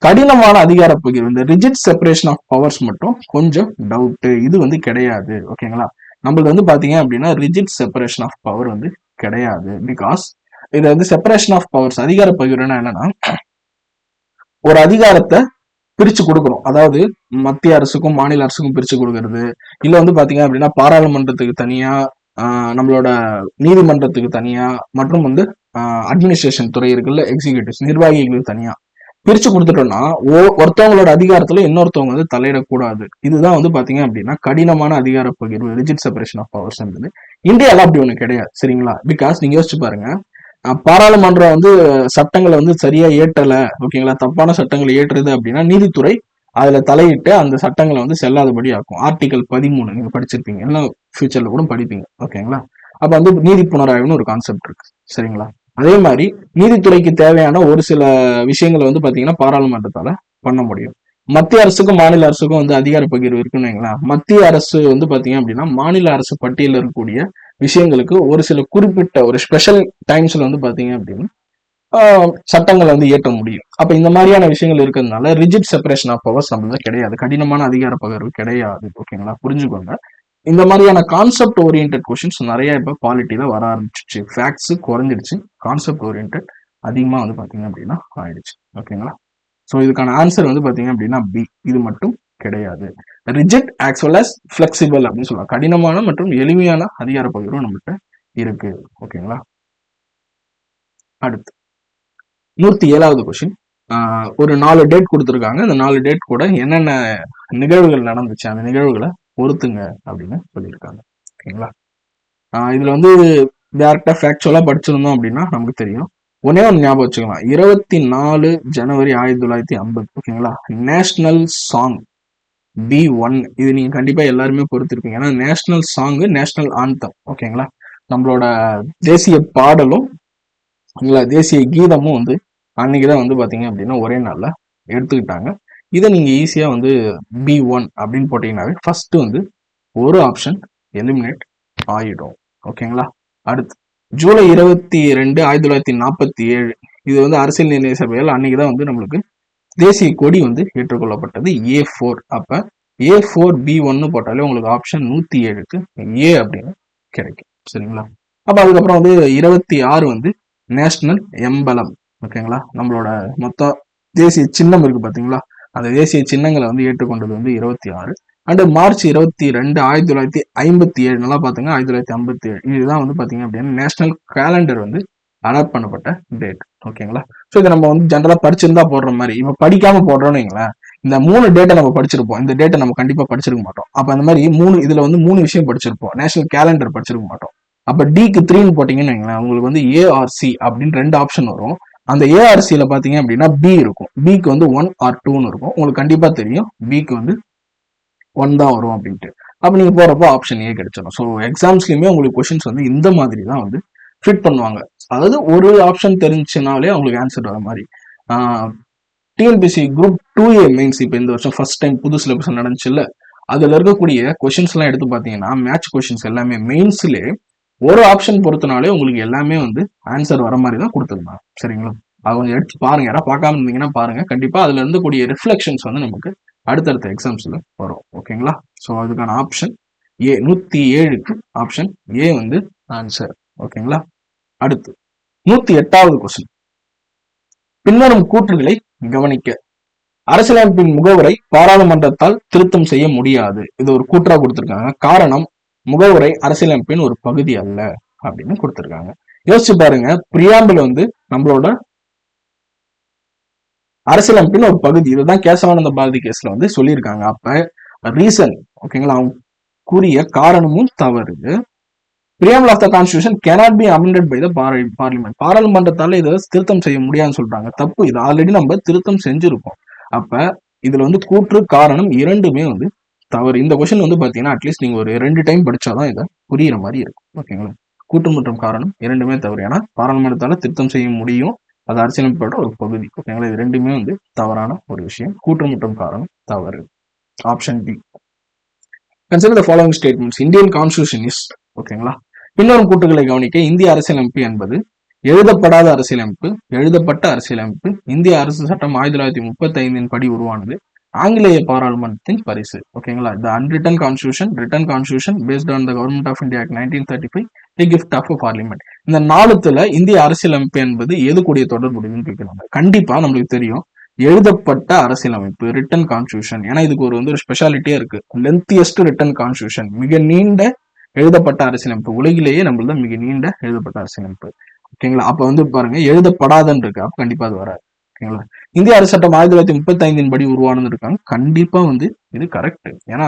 கடினமான அதிகார பகிர்வு, இந்த ரிஜிட் செப்பரேஷன் ஆஃப் பவர்ஸ் மட்டும் கொஞ்சம் டவுட், இது வந்து கிடையாது. ஓகேங்களா? நம்மளுக்கு வந்து பாத்தீங்க அப்படின்னா ரிஜிட் செப்பரேஷன் ஆஃப் பவர் வந்து கிடையாது. பிகாஸ் இது வந்து செப்பரேஷன் ஆஃப் பவர்ஸ், அதிகார பகிர்வுனா என்னன்னா ஒரு அதிகாரத்தை பிரிச்சு கொடுக்கணும். அதாவது மத்திய அரசுக்கும் மாநில அரசுக்கும் பிரிச்சு கொடுக்கறது, இல்ல வந்து பாத்தீங்க அப்படின்னா பாராளுமன்றத்துக்கு தனியா, நம்மளோட நீதிமன்றத்துக்கு தனியா, மற்றும் வந்து அட்மினிஸ்ட்ரேஷன் துறை இருக்குல்ல, எக்ஸிகியூட்டிவ்ஸ் நிர்வாகிகளுக்கு தனியா பிரிச்சு கொடுத்துட்டோம்னா ஒருத்தவங்களோட அதிகாரத்துல இன்னொருத்தவங்க வந்து தலையிடக்கூடாது. இதுதான் வந்து பாத்தீங்க அப்படின்னா கடினமான அதிகார பகிர்வு, ரிஜிட் செப்பரேஷன் ஆஃப் பவர்ஸ். இந்தியால அப்படி ஒண்ணு கிடையாது. சரிங்களா? பிகாஸ் நீங்க யோசிச்சு பாருங்க, பாராளுமன்றம் வந்து சட்டங்களை வந்து சரியா ஏற்றல, ஓகேங்களா, தப்பான சட்டங்களை ஏற்றுறது அப்படின்னா நீதித்துறை அதுல தலையிட்டு அந்த சட்டங்களை வந்து செல்லாதபடி ஆக்கும். ஆர்டிகல் 13 நீங்க படிச்சிருப்பீங்க, எல்லாம் ஃபியூச்சர்ல கூட படிப்பீங்க. ஓகேங்களா? அப்ப வந்து நீதி புனராய்வுன்னு ஒரு கான்செப்ட் இருக்கு. சரிங்களா? அதே மாதிரி நீதித்துறைக்கு தேவையான ஒரு சில விஷயங்களை வந்து பாத்தீங்கன்னா பாராளுமன்றத்தால பண்ண முடியும். மத்திய அரசுக்கும் மாநில அரசுக்கும் வந்து அதிகார பகிர்வு இருக்குன்னு வைங்களேன். மத்திய அரசு வந்து பாத்தீங்க அப்படின்னா மாநில அரசு பட்டியலில் இருக்கக்கூடிய விஷயங்களுக்கு ஒரு சில குறிப்பிட்ட ஒரு ஸ்பெஷல் டைம்ஸ்ல வந்து பாத்தீங்க அப்படின்னா சட்டங்களை வந்து இயற்ற முடியும். அப்ப இந்த மாதிரியான விஷயங்கள் இருக்கிறதுனால ரிஜிட் செப்பரேஷன் ஆஃப் பவர்ஸ் நம்மள கிடையாது, கடினமான அதிகார பகிர்வு கிடையாது. ஓகேங்களா? புரிஞ்சுக்கோங்க. இந்த மாதிரியான கான்செப்ட் ஓரியன்ட் கொஸ்டின்ஸ் நிறைய இப்போ குவாலிட்டியில வர ஆரம்பிச்சிச்சு. ஃபேக்ட்ஸ் குறைஞ்சிடுச்சு, கான்செப்ட் ஓரியன்ட் அதிகமா வந்து பாத்தீங்க அப்படின்னா ஆயிடுச்சு. ஓகேங்களா? ஸோ இதுக்கான ஆன்சர் வந்து பாத்தீங்க அப்படின்னா பி. இது மட்டும் கிடையாது. Rigid as well as flexible அப்படின்னு சொல்லலாம். கடினமான மற்றும் எளிமையான அதிகார பகிர்வு நம்மகிட்ட இருக்கு. ஓகேங்களா? அடுத்து 107வது கொஸ்டின். ஒரு 4 டேட் கொடுத்துருக்காங்க. அந்த 4 டேட் கூட என்னென்ன நிகழ்வுகள் நடந்துச்சு, அந்த நிகழ்வுகளை பொறுத்துங்க அப்படின்னு சொல்லியிருக்காங்க. ஓகேங்களா? இதுல வந்து டேரக்டா ஃபேக்சுவலா படிச்சிருந்தோம் அப்படின்னா நமக்கு தெரியும். ஒன்னே ஒன்று ஞாபகம் வச்சுக்கலாம். 24 ஜனவரி 1950. ஓகேங்களா? National song B1. இது நீங்க கண்டிப்பா எல்லாருமே பொறுத்திருப்பீங்க. ஏன்னா நேஷனல் சாங், நேஷனல் ஆந்தம். ஓகேங்களா? நம்மளோட தேசிய பாடலும் தேசிய கீதமும் வந்து அன்னைக்குதான் வந்து பாத்தீங்க அப்படின்னா ஒரே நாள்ல எடுத்துக்கிட்டாங்க. இதை நீங்க ஈஸியா வந்து B1 அப்படின்னு போட்டீங்கன்னாவே ஃபர்ஸ்ட் வந்து ஒரு ஆப்ஷன் எலிமினேட் ஆயிடும். ஓகேங்களா? அடுத்து ஜூலை 22, 1947. இது வந்து அரசியல் நிர்ணய சபையால் அன்னைக்குதான் வந்து நம்மளுக்கு தேசிய கொடி வந்து ஏற்றுக்கொள்ளப்பட்டது. A4. அப்ப A4B1 போட்டாலே உங்களுக்கு ஆப்ஷன் 107க்கு ஏ அப்படின்னு கிடைக்கும். சரிங்களா? அப்ப அதுக்கப்புறம் வந்து 26 வந்து நேஷனல் எம்பலம். ஓகேங்களா? நம்மளோட மொத்த தேசிய சின்னம் இருக்கு பாத்தீங்களா? அந்த தேசிய சின்னங்களை வந்து ஏற்றுக்கொண்டது வந்து 26. And March 22, 1957. நல்லா பாத்துங்க, 1957. இதுதான் வந்து பாத்தீங்க அப்படின்னா நேஷனல் கேலண்டர் வந்து அடாப்ட் பண்ணப்பட்ட டேட். ஓகேங்களா? ஸோ இதை நம்ம வந்து ஜென்ரலா படிச்சிருந்தா போடுற மாதிரி, இப்ப படிக்காம போடுறோம்னு வைங்களேன், இந்த 3 டேட்டை நம்ம படிச்சிருப்போம். இந்த டேட்டை நம்ம கண்டிப்பா படிச்சிருக்க மாட்டோம். அப்ப அந்த மாதிரி இதுல வந்து 3 விஷயம் படிச்சிருப்போம். நேஷனல் கேலண்டர் படிச்சிருக்க மாட்டோம். அப்ப டிக்கு 3ன்னு போட்டீங்கன்னு வைங்களேன், உங்களுக்கு வந்து ஏஆர்சி அப்படின்னு 2 ஆப்ஷன் வரும். அந்த ஏஆர்சியில பாத்தீங்க அப்படின்னா பி இருக்கும். பிக்கு வந்து 1 ஆர் 2ன்னு இருக்கும். உங்களுக்கு கண்டிப்பா தெரியும் பிக்கு வந்து 1 தான் வரும் அப்படின்ட்டு. அப்ப நீங்க போறப்போ ஆப்ஷன் ஏ கிடைச்சிடும். ஸோ எக்ஸாம்ஸ்லயுமே உங்களுக்கு கொஸ்டின்ஸ் வந்து இந்த மாதிரி தான் வந்து ஃபிட் பண்ணுவாங்க. அதாவது ஒரு ஆப்ஷன் தெரிஞ்சுனாலே அவங்களுக்கு ஆன்சர் வர மாதிரி. டிஎன்பிசி குரூப் 2A மெயின்ஸ் இப்போ இந்த வருஷம் ஃபர்ஸ்ட் டைம் புது சிலபஸ் நடந்துச்சுல்ல, அதுல இருக்கக்கூடிய கொஸ்டின்ஸ் எல்லாம் எடுத்து பாத்தீங்கன்னா மேட்ச் கொஸ்டின்ஸ் எல்லாமே மெயின்ஸ்லேயே ஒரு ஆப்ஷன் பொறுத்தனாலே உங்களுக்கு எல்லாமே வந்து ஆன்சர் வர மாதிரி தான் கொடுத்துருந்தாங்க. சரிங்களா? அது கொஞ்சம் எடுத்து பாருங்க. யாராவது பார்க்காம இருந்தீங்கன்னா பாருங்க. கண்டிப்பா அதுல இருந்தக்கூடிய ரிஃப்ளெக்ஷன்ஸ் வந்து நமக்கு அடுத்தடுத்த எக்ஸாம்ஸ்ல வரும். ஓகேங்களா? ஸோ அதுக்கான ஆப்ஷன் ஏ. 107க்கு ஆப்ஷன் ஏ வந்து ஆன்சர். ஓகேங்களா? அடுத்து 108வது கொஸ்டின். பின்வரும் கூற்றுகளை கவனிக்க. அரசியலமைப்பின் முகவுரை பாராளுமன்றத்தால் திருத்தம் செய்ய முடியாது. இது ஒரு கூற்றா கொடுத்திருக்காங்க. காரணம், முகவுரை அரசியலமைப்பின் ஒரு பகுதி அல்ல அப்படின்னு கொடுத்திருக்காங்க. யோசிச்சு பாருங்க, பிரியாம்பிள் வந்து நம்மளோட அரசியலமைப்பின் ஒரு பகுதி. இதுதான் கேசவானந்த பாரதி கேஸ்ல வந்து சொல்லியிருக்காங்க. அப்ப ரீசன், ஓகேங்களா, அவங்க கூறிய காரணமும் தவறு. Preamble of the constitution cannot be amended by the parliament. பாராளுமன்றத்தால இதை திருத்தம் செய்ய முடியாதுன்னு சொல்றாங்க. தப்பு. இது ஆல்ரெடி நம்ம திருத்தம் செஞ்சிருக்கோம். அப்ப இதுல வந்து கூற்று காரணம் இரண்டுமே வந்து தவறு. இந்த கொஸ்டின் வந்து பாத்தீங்கன்னா அட்லீஸ்ட் நீங்க ஒரு 2 டைம் படிச்சாதான் இதை புரியுற மாதிரி இருக்கும். ஓகேங்களா? கூற்று மற்றும் காரணம் இரண்டுமே தவறு. ஏன்னா பாராளுமன்றத்தால திருத்தம் செய்ய முடியும், அது அரசியலமைப்போட ஒரு பகுதி. ஓகேங்களா? இது ரெண்டுமே வந்து தவறான ஒரு விஷயம். கூற்று மற்றும் காரணம் தவறு. Option B. Consider the following statements. Indian constitution is. ஓகேங்களா? பின்வரும் கூற்றுகளை கவனிக்க. இந்திய அரசியலமைப்பு என்பது எழுதப்படாத அரசியலமைப்பு, எழுதப்பட்ட அரசியலமைப்பு. இந்திய அரசு சட்டம் 1935 படி உருவானது. ஆங்கிலேய பாராளுமன்றத்தின் பரிசு. ஓகேங்களா? The unwritten constitution, written constitution based on the government of India act 1935, the gift of parliament. இந்த 4த்துல இந்திய அரசியலமைப்பு என்பது எது கூடிய தொடர்புடையதுன்னு கேட்கிறாங்க. கண்டிப்பா நம்மளுக்கு தெரியும், எழுதப்பட்ட அரசியலமைப்பு, ரிட்டன் கான்ஸ்டிடியூஷன். ஏன்னா இதுக்கு ஒரு ஸ்பெஷாலிட்டியா இருக்கு. லென்த்தியஸ்ட் ரிட்டன் கான்ஸ்டிடியூஷன், மிக நீண்ட எழுதப்பட்ட அரசியலமைப்பு. உலகிலேயே நம்மளதான் மிக நீண்ட எழுதப்பட்ட அரசியலமைப்பு. ஓகேங்களா? அப்ப வந்து பாருங்க, எழுதப்படாதன்னு இருக்கு. அப்ப கண்டிப்பா அது வராது. ஓகேங்களா? இந்திய அரசு சட்டம் 1935 படி உருவானது இருக்காங்க. கண்டிப்பா வந்து இது கரெக்ட். ஏன்னா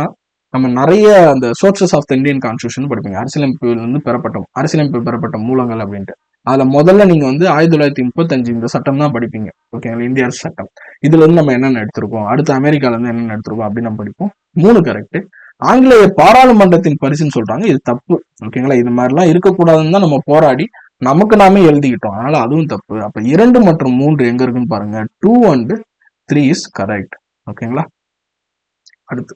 நம்ம நிறைய அந்த sources of the Indian constitution படிப்பீங்க. அரசியலமைப்பு பெறப்பட்ட மூலங்கள் அப்படின்ட்டு. அதுல முதல்ல நீங்க வந்து 1935 இந்த சட்டம் தான் படிப்பீங்க. ஓகேங்களா? இந்திய அரசு சட்டம். இதுல இருந்து நம்ம என்னென்ன எடுத்திருக்கோம், அடுத்து அமெரிக்கால இருந்து என்னென்ன எடுத்திருக்கோம் அப்படின்னு நம்ம படிப்போம். 3 கரெக்ட். ஆங்கிலேய பாராளுமன்றத்தின் பரிசுன்னு சொல்றாங்க. இது தப்பு. ஓகேங்களா? இது மாதிரிலாம் இருக்கக்கூடாதுன்னு தான் நம்ம போராடி நமக்கு நாமே எழுதிக்கிட்டோம். அதனால அதுவும் தப்பு. அப்ப 2 மற்றும் 3 எங்க இருக்குன்னு பாருங்க. 2 and 3 இஸ் கரெக்ட். ஓகேங்களா? அடுத்து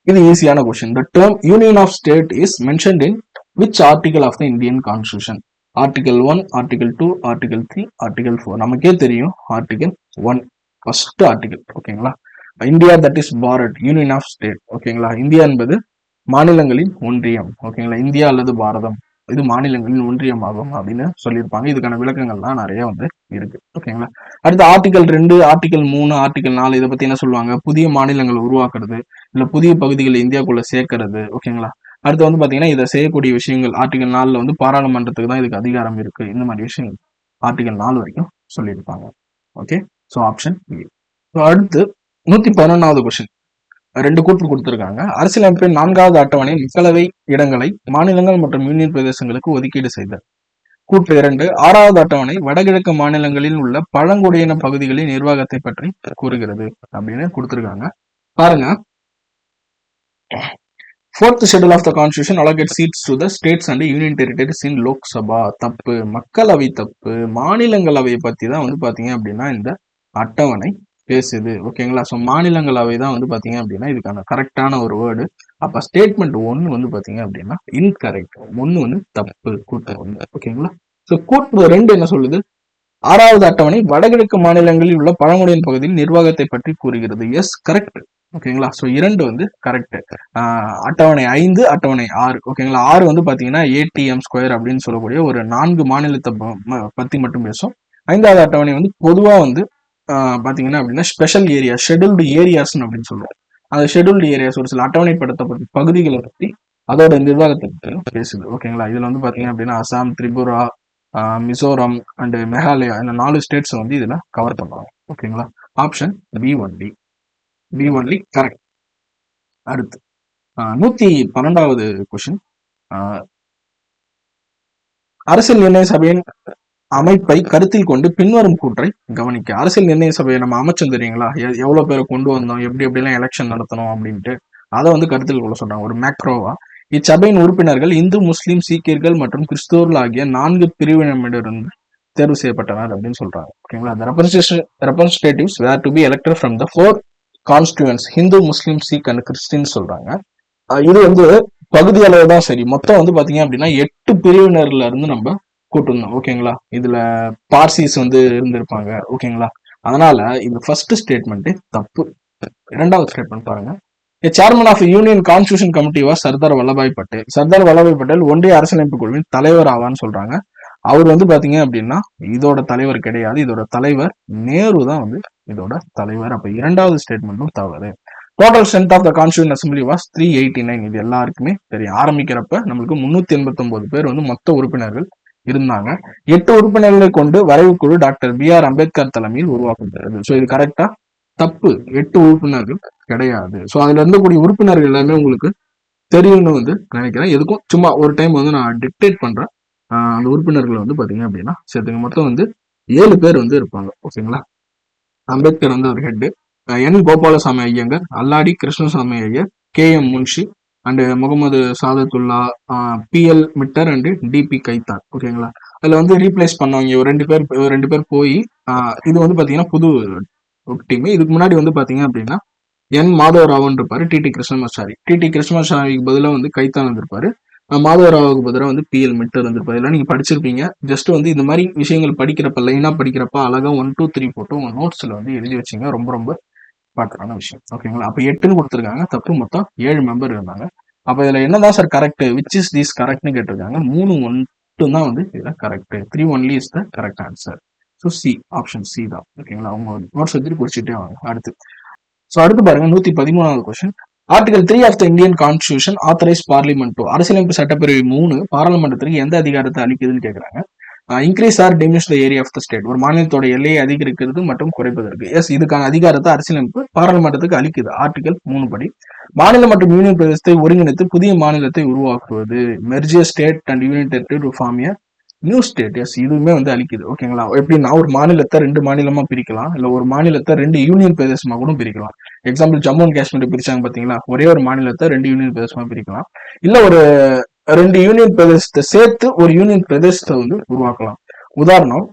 இது ஈஸியான question. The term union of state is mentioned in which article of the Indian Constitution? Article 1, Article 2, Article 3, Article 4. நமக்கே தெரியும் Article 1 ஃபர்ஸ்ட் ஆர்டிகல். ஓகேங்களா? India that is Bharat, union of state. ஓகேங்களா? India என்பது மாநிலங்களின் ஒன்றியம். ஓகேங்களா, இந்தியா அல்லது பாரதம் இது மாநிலங்களின் ஒன்றியம் ஆகும் அப்படின்னு சொல்லியிருப்பாங்க. இதுக்கான விளக்கங்கள்லாம் நிறைய வந்து இருக்கு. ஓகேங்களா, அடுத்து ஆர்டிகல் 2, ஆர்டிகல் 3, ஆர்டிகல் 4 இதை பத்தி என்ன சொல்லுவாங்க, புதிய மாநிலங்கள் உருவாக்குறது இல்ல புதிய பகுதிகளை இந்தியாக்குள்ள சேர்க்கறது. ஓகேங்களா, அடுத்து வந்து பாத்தீங்கன்னா இதை செய்யக்கூடிய விஷயங்கள் ஆர்டிகல் 4ல வந்து பாராளுமன்றத்துக்கு தான் இதுக்கு அதிகாரம் இருக்கு. இந்த மாதிரி விஷயங்கள் ஆர்டிகல் 4 வரைக்கும் சொல்லியிருப்பாங்க. Okay, so option A. அடுத்து 111வது கொஸ்டின். 2 கூற்று கொடுத்திருக்காங்க. அரசியலமைப்பின் 4வது அட்டவணை மக்களவை இடங்களை மாநிலங்கள் மற்றும் யூனியன் பிரதேசங்களுக்கு ஒதுக்கீடு செய்தல். கூற்று 2, 6வது அட்டவணை வடகிழக்கு மாநிலங்களில் உள்ள பழங்குடியின பகுதிகளின் நிர்வாகத்தை பற்றி கூறுகிறது அப்படின்னு கொடுத்திருக்காங்க. பாருங்க, 4th schedule of the constitution allocates seats to the states and union territories in Lok Sabha. தப்பு, மக்களவை தப்பு. மாநிலங்களவையை பத்தி தான் வந்து பாத்தீங்க அப்படின்னா இந்த அட்டவணை பேசுது. ஓகேங்களா, ஸோ மாநிலங்களவை தான் வந்து பாத்தீங்க அப்படின்னா இதுக்கான கரெக்டான ஒரு வேர்டு. அப்ப ஸ்டேட்மெண்ட் 1 வந்து பாத்தீங்க அப்படின்னா இன்கரெக்ட். 1 வந்து தப்பு, கூற்று 1. ஓகேங்களா, ஸோ கூற்று 2 என்ன சொல்லுது, 6வது அட்டவணை வடகிழக்கு மாநிலங்களில் உள்ள பழங்குடியின பகுதியில் நிர்வாகத்தை பற்றி கூறுகிறது. S, correct. ஓகேங்களா, ஸோ 2 வந்து கரெக்ட். அட்டவணை 5, அட்டவணை 6. ஓகேங்களா, 6 வந்து பாத்தீங்கன்னா ஏடிஎம் ஸ்கொயர் அப்படின்னு சொல்லக்கூடிய ஒரு 4 மாநிலத்தை பத்தி மட்டும் பேசும். 5வது அட்டவணை வந்து பொதுவா வந்து பாத்தீங்கன்னா அப்படின்னா ஸ்பெஷல் ஏரியா, ஷெட்யூல்டு ஏரியாஸ் அப்படின்னு சொல்லுவோம். அந்த ஷெட்யூல்டு ஏரியாஸ் ஒரு சில அட்டவணைப்படுத்தப்பட்ட பகுதிகளை பத்தி அதோட நிர்வாகத்தை பற்றி பேசுது. ஓகேங்களா, இதுல வந்து பாத்தீங்க அப்படின்னா அசாம், திரிபுரா, மிசோரம் அண்ட் மேகாலயா இந்த 4 ஸ்டேட்ஸ் வந்து இதுல கவர் பண்ணுவாங்க. ஓகேங்களா, option B only. Be only correct. அடுத்து 112வது கொஸ்டின். அரசியல் நிர்ணய சபையின் அமைப்பை கருத்தில் கொண்டு பின்வரும் கூற்றை கவனிக்க. அரசியல் நிர்ணய சபையை நம்ம அமைச்சோம் தெரியுங்களா, எவ்வளவு பேரை கொண்டு வந்தோம், எப்படி எப்படிலாம் எலெக்ஷன் நடத்தணும் அப்படின்ட்டு அதை வந்து கருத்தில் கொள்ள சொல்றாங்க ஒரு மேக்ரோவா. இச்சபையின் உறுப்பினர்கள் இந்து, முஸ்லீம், சீக்கியர்கள் மற்றும் கிறிஸ்தவர்கள் ஆகிய 4 பிரிவினரிடமிருந்து தேர்வு செய்யப்பட்டனர் அப்படின்னு சொல்றாங்க. ஓகேங்களா, the representatives were to be elected from the 4 constituents Hindu, Muslim, Sikh and Christian சொல்றாங்க. இது வந்து பகுதி அளவு தான் சரி, மொத்தம் வந்து பாத்தீங்க அப்படின்னா 8 பிரிவினர்ல இருந்து நம்ம கூட்டிருந்தோம். ஓகேங்களா, இதுல பார்சிஸ் வந்து இருந்திருப்பாங்க. ஓகேங்களா, அதனால இந்த ஃபர்ஸ்ட் ஸ்டேட்மெண்ட் தப்பு. 2வது ஸ்டேட்மெண்ட் பாருங்க. Chairman of union constitution committee was Sardar Vallabhbhai Patel. Sardar Vallabhbhai Patel ஒன்றிய அரசியலமைப்பு குழுவின் தலைவர் ஆவான்னு சொல்றாங்க. அவர் வந்து பாத்தீங்க அப்படின்னா இதோட தலைவர் கிடையாது, இதோட தலைவர் நேரு தான் வந்து இதோட தலைவர். அப்ப 2வது ஸ்டேட்மெண்ட்டும் தவறு. Total strength of the constitution assembly was 389. இது எல்லாருக்குமே தெரியும். ஆரம்பிக்கிறப்ப நம்மளுக்கு 389 பேர் வந்து மொத்த உறுப்பினர்கள் இருந்தாங்க. 8 உறுப்பினர்களை கொண்டு வரைவு குழு டாக்டர் BR அம்பேத்கர் தலைமையில் உருவாக்கப்பட்டது. ஸோ இது கரெக்டா? தப்பு, 8 உறுப்பினர்கள் கிடையாது. ஸோ அதுல இருந்தக்கூடிய உறுப்பினர்கள் எல்லாமே உங்களுக்கு தெரியும்னு வந்து நினைக்கிறேன். எதுக்கும் சும்மா ஒரு டைம் வந்து நான் டிக்டேட் பண்றேன். அந்த உறுப்பினர்கள் வந்து பாத்தீங்க அப்படின்னா சேர்த்துங்க. மொத்தம் வந்து 7 பேர் வந்து இருப்பாங்க. ஓகேங்களா, அம்பேத்கர் வந்து ஒரு head, N Gopalaswamy Ayyangar, Alladi Krishnaswamy Iyer, KM Munshi and Mohammed Saadulla, PL Mitter and DP Khaitan. ஓகேங்களா, அதுல வந்து ரீப்ளேஸ் பண்ணவங்க ஒரு 2 பேர் போய் இது வந்து பாத்தீங்கன்னா புது டீம். இதுக்கு முன்னாடி வந்து பாத்தீங்க அப்படின்னா N மாதவராவன் இருப்பாரு, TT கிருஷ்ணமாச்சாரிக்கு பதிலாக வந்து கைத்தான் வந்திருப்பாரு, மாதவராவுக்கு பதிலாக வந்து PL மிட்டர் வந்திருப்பாரு. இதெல்லாம் நீங்க படிச்சிருப்பீங்க. ஜஸ்ட் வந்து இந்த மாதிரி விஷயங்கள் படிக்கிறப்ப லைனா படிக்கிறப்ப அழகா 1 2 3 போட்டு உங்க நோட்ஸ்ல வந்து எழுதி வச்சிங்க. ரொம்ப ரொம்ப இம்பார்ட்டன்டான விஷயம். ஓகேங்களா, அப்ப 8ன்னு கொடுத்துருக்காங்க, தப்பு. மொத்தம் 7 மெம்பர் இருந்தாங்க. அப்ப இதுல என்னதான் sir correct, which is this கரெக்ட்னு கேட்டிருக்காங்க. 3 மட்டும் தான் வந்து இதுல correct. 3 only is the correct answer. So C, option C தான். ஓகேங்களா, அவங்க நோட்ஸ் வச்சுட்டு குறிச்சிட்டே வாங்க. அடுத்து பாருங்க 113வது question. Article 3 of the Indian constitution authorise parliament to. அரசியலமைப்பு சட்டப்பிரிவு 3 பாராளுமன்றத்திற்கு எந்த அதிகாரத்தை அளிக்குதுன்னு கேட்கிறாங்க. Increase or diminish the area of the state. ஒரு மாநிலத்தோட எல்லையை அதிகரிக்கிறது மற்றும் குறைப்பதற்கு. எஸ், இதுக்கான அதிகாரத்தை அரசியலமைப்பு பாராளுமன்றத்துக்கு அளிக்குது. ஆர்டிகல் 3 படி மாநிலம் மற்றும் யூனியன் பிரதேசத்தை ஒருங்கிணைத்து புதிய மாநிலத்தை உருவாக்குவது. Merger state and union territory to form a new state. Yes, இதுவுமே வந்து அளிக்குது. ஓகேங்களா, எப்படின்னா ஒரு மாநிலத்தை 2 மாநிலமா பிரிக்கலாம், இல்ல ஒரு மாநிலத்தை 2 யூனியன் பிரதேசமா கூட பிரிக்கலாம். எக்ஸாம்பிள் ஜம்மு அண்ட் காஷ்மீர் பிரிச்சாங்க பாத்தீங்களா, ஒரே ஒரு மாநிலத்தை 2 யூனியன் பிரதேசமா பிரிக்கலாம். இல்ல ஒரு 2 யூனியன் பிரதேசத்தை சேர்த்து ஒரு யூனியன் பிரதேசத்தை வந்து உருவாக்கலாம். உதாரணம்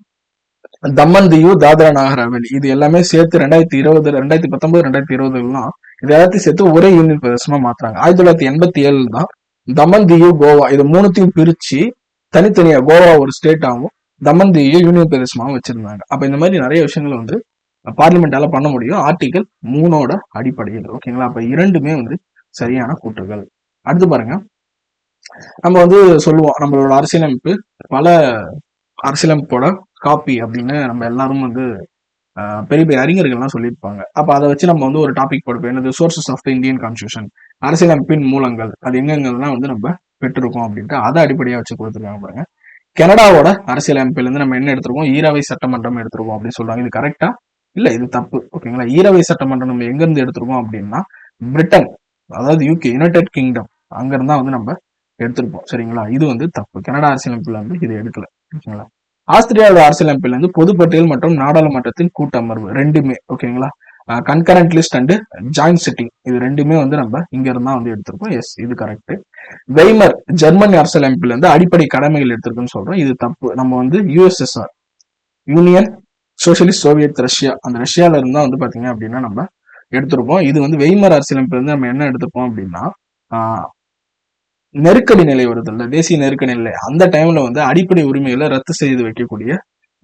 தம்மன், தியூ, தாத்ரா நாகர் ஹவேலி, இது எல்லாமே சேர்த்து 2019, 2020 இது எல்லாத்தையும் சேர்த்து ஒரே யூனியன் பிரதேசமா மாத்துறாங்க. 1987 தான் தமன், தியூ, கோவா இது 3த்தையும் பிரிச்சு தனித்தனியா கோவா ஒரு ஸ்டேட் ஆகும், தமன், தியூ யூனியன் பிரதேசமாவும் வச்சிருந்தாங்க. அப்ப இந்த மாதிரி நிறைய விஷயங்கள் வந்து பார்லிமெண்டால பண்ண முடியும் ஆர்டிகல் 3 அடிப்படையில். ஓகேங்களா, அப்ப 2மே வந்து சரியான கூற்றுகள். அடுத்து பாருங்க, நம்ம வந்து சொல்லுவோம் நம்மளோட அரசியலமைப்பு பல அரசியலமைப்போட காப்பி அப்படின்னு நம்ம எல்லாரும் வந்து பெரிய பெரிய அறிஞர்கள்லாம் சொல்லியிருப்பாங்க. அப்ப அதை வச்சு நம்ம வந்து ஒரு டாபிக் போடுவோம், என்னது sources of the Indian constitution, அரசியலமைப்பின் மூலங்கள், அது எங்கெங்கெல்லாம் வந்து நம்ம பெற்றிருக்கோம் அப்படின்ட்டு அதை அடிப்படையா வச்சு கொடுத்துருக்காங்க பாருங்க. கனடாவோட அரசியலமைப்புல இருந்து நம்ம என்ன எடுத்திருக்கோம், ஈரவை சட்டமன்றம் எடுத்திருக்கோம் அப்படின்னு சொல்றாங்க. இது கரெக்டா? இல்ல, இது தப்பு. ஓகேங்களா? ஈரவை சட்டமன்றம் நம்ம எங்க இருந்து எடுத்திருக்கோம் அப்படின்னா பிரிட்டன், அதாவது யூகே, யுனைடெட் கிங்டம், அங்க இருந்தா வந்து நம்ம எடுத்திருப்போம். சரிங்களா? இது வந்து தப்பு. கனடா அரசியலமைப்புல வந்து இது எடுக்கல. ஓகேங்களா? ஆஸ்திரேலியாவோட அரசியலமைப்புல இருந்து பொதுப்பட்டியல் மற்றும் நாடாளுமன்றத்தின் கூட்டமர்வு ரெண்டுமே, ஓகேங்களா, concurrent list and joint sitting, இது ரெண்டுமே வந்து நம்ம இங்க இருந்தா வந்து எடுத்திருக்கோம். எஸ், இது கரெக்ட். வெய்மர் ஜெர்மனி அரசியலமைப்புல இருந்து அடிப்படை கடமைகள் எடுத்திருக்குன்னு சொல்றோம். இது தப்பு. நம்ம வந்து USSR, union socialist Soviet Russia, அந்த ரஷ்யால இருந்தா வந்து பாத்தீங்க அப்படின்னா நம்ம எடுத்திருக்கோம். இது வந்து வெய்மர் அரசியலமைப்புல இருந்து நம்ம என்ன எடுத்திருப்போம் அப்படின்னா நெருக்கடி நிலை வருது இல்ல, தேசிய நெருக்கடி நிலை, அந்த டைம்ல வந்து அடிப்படை உரிமைகளை ரத்து செய்து வைக்கக்கூடிய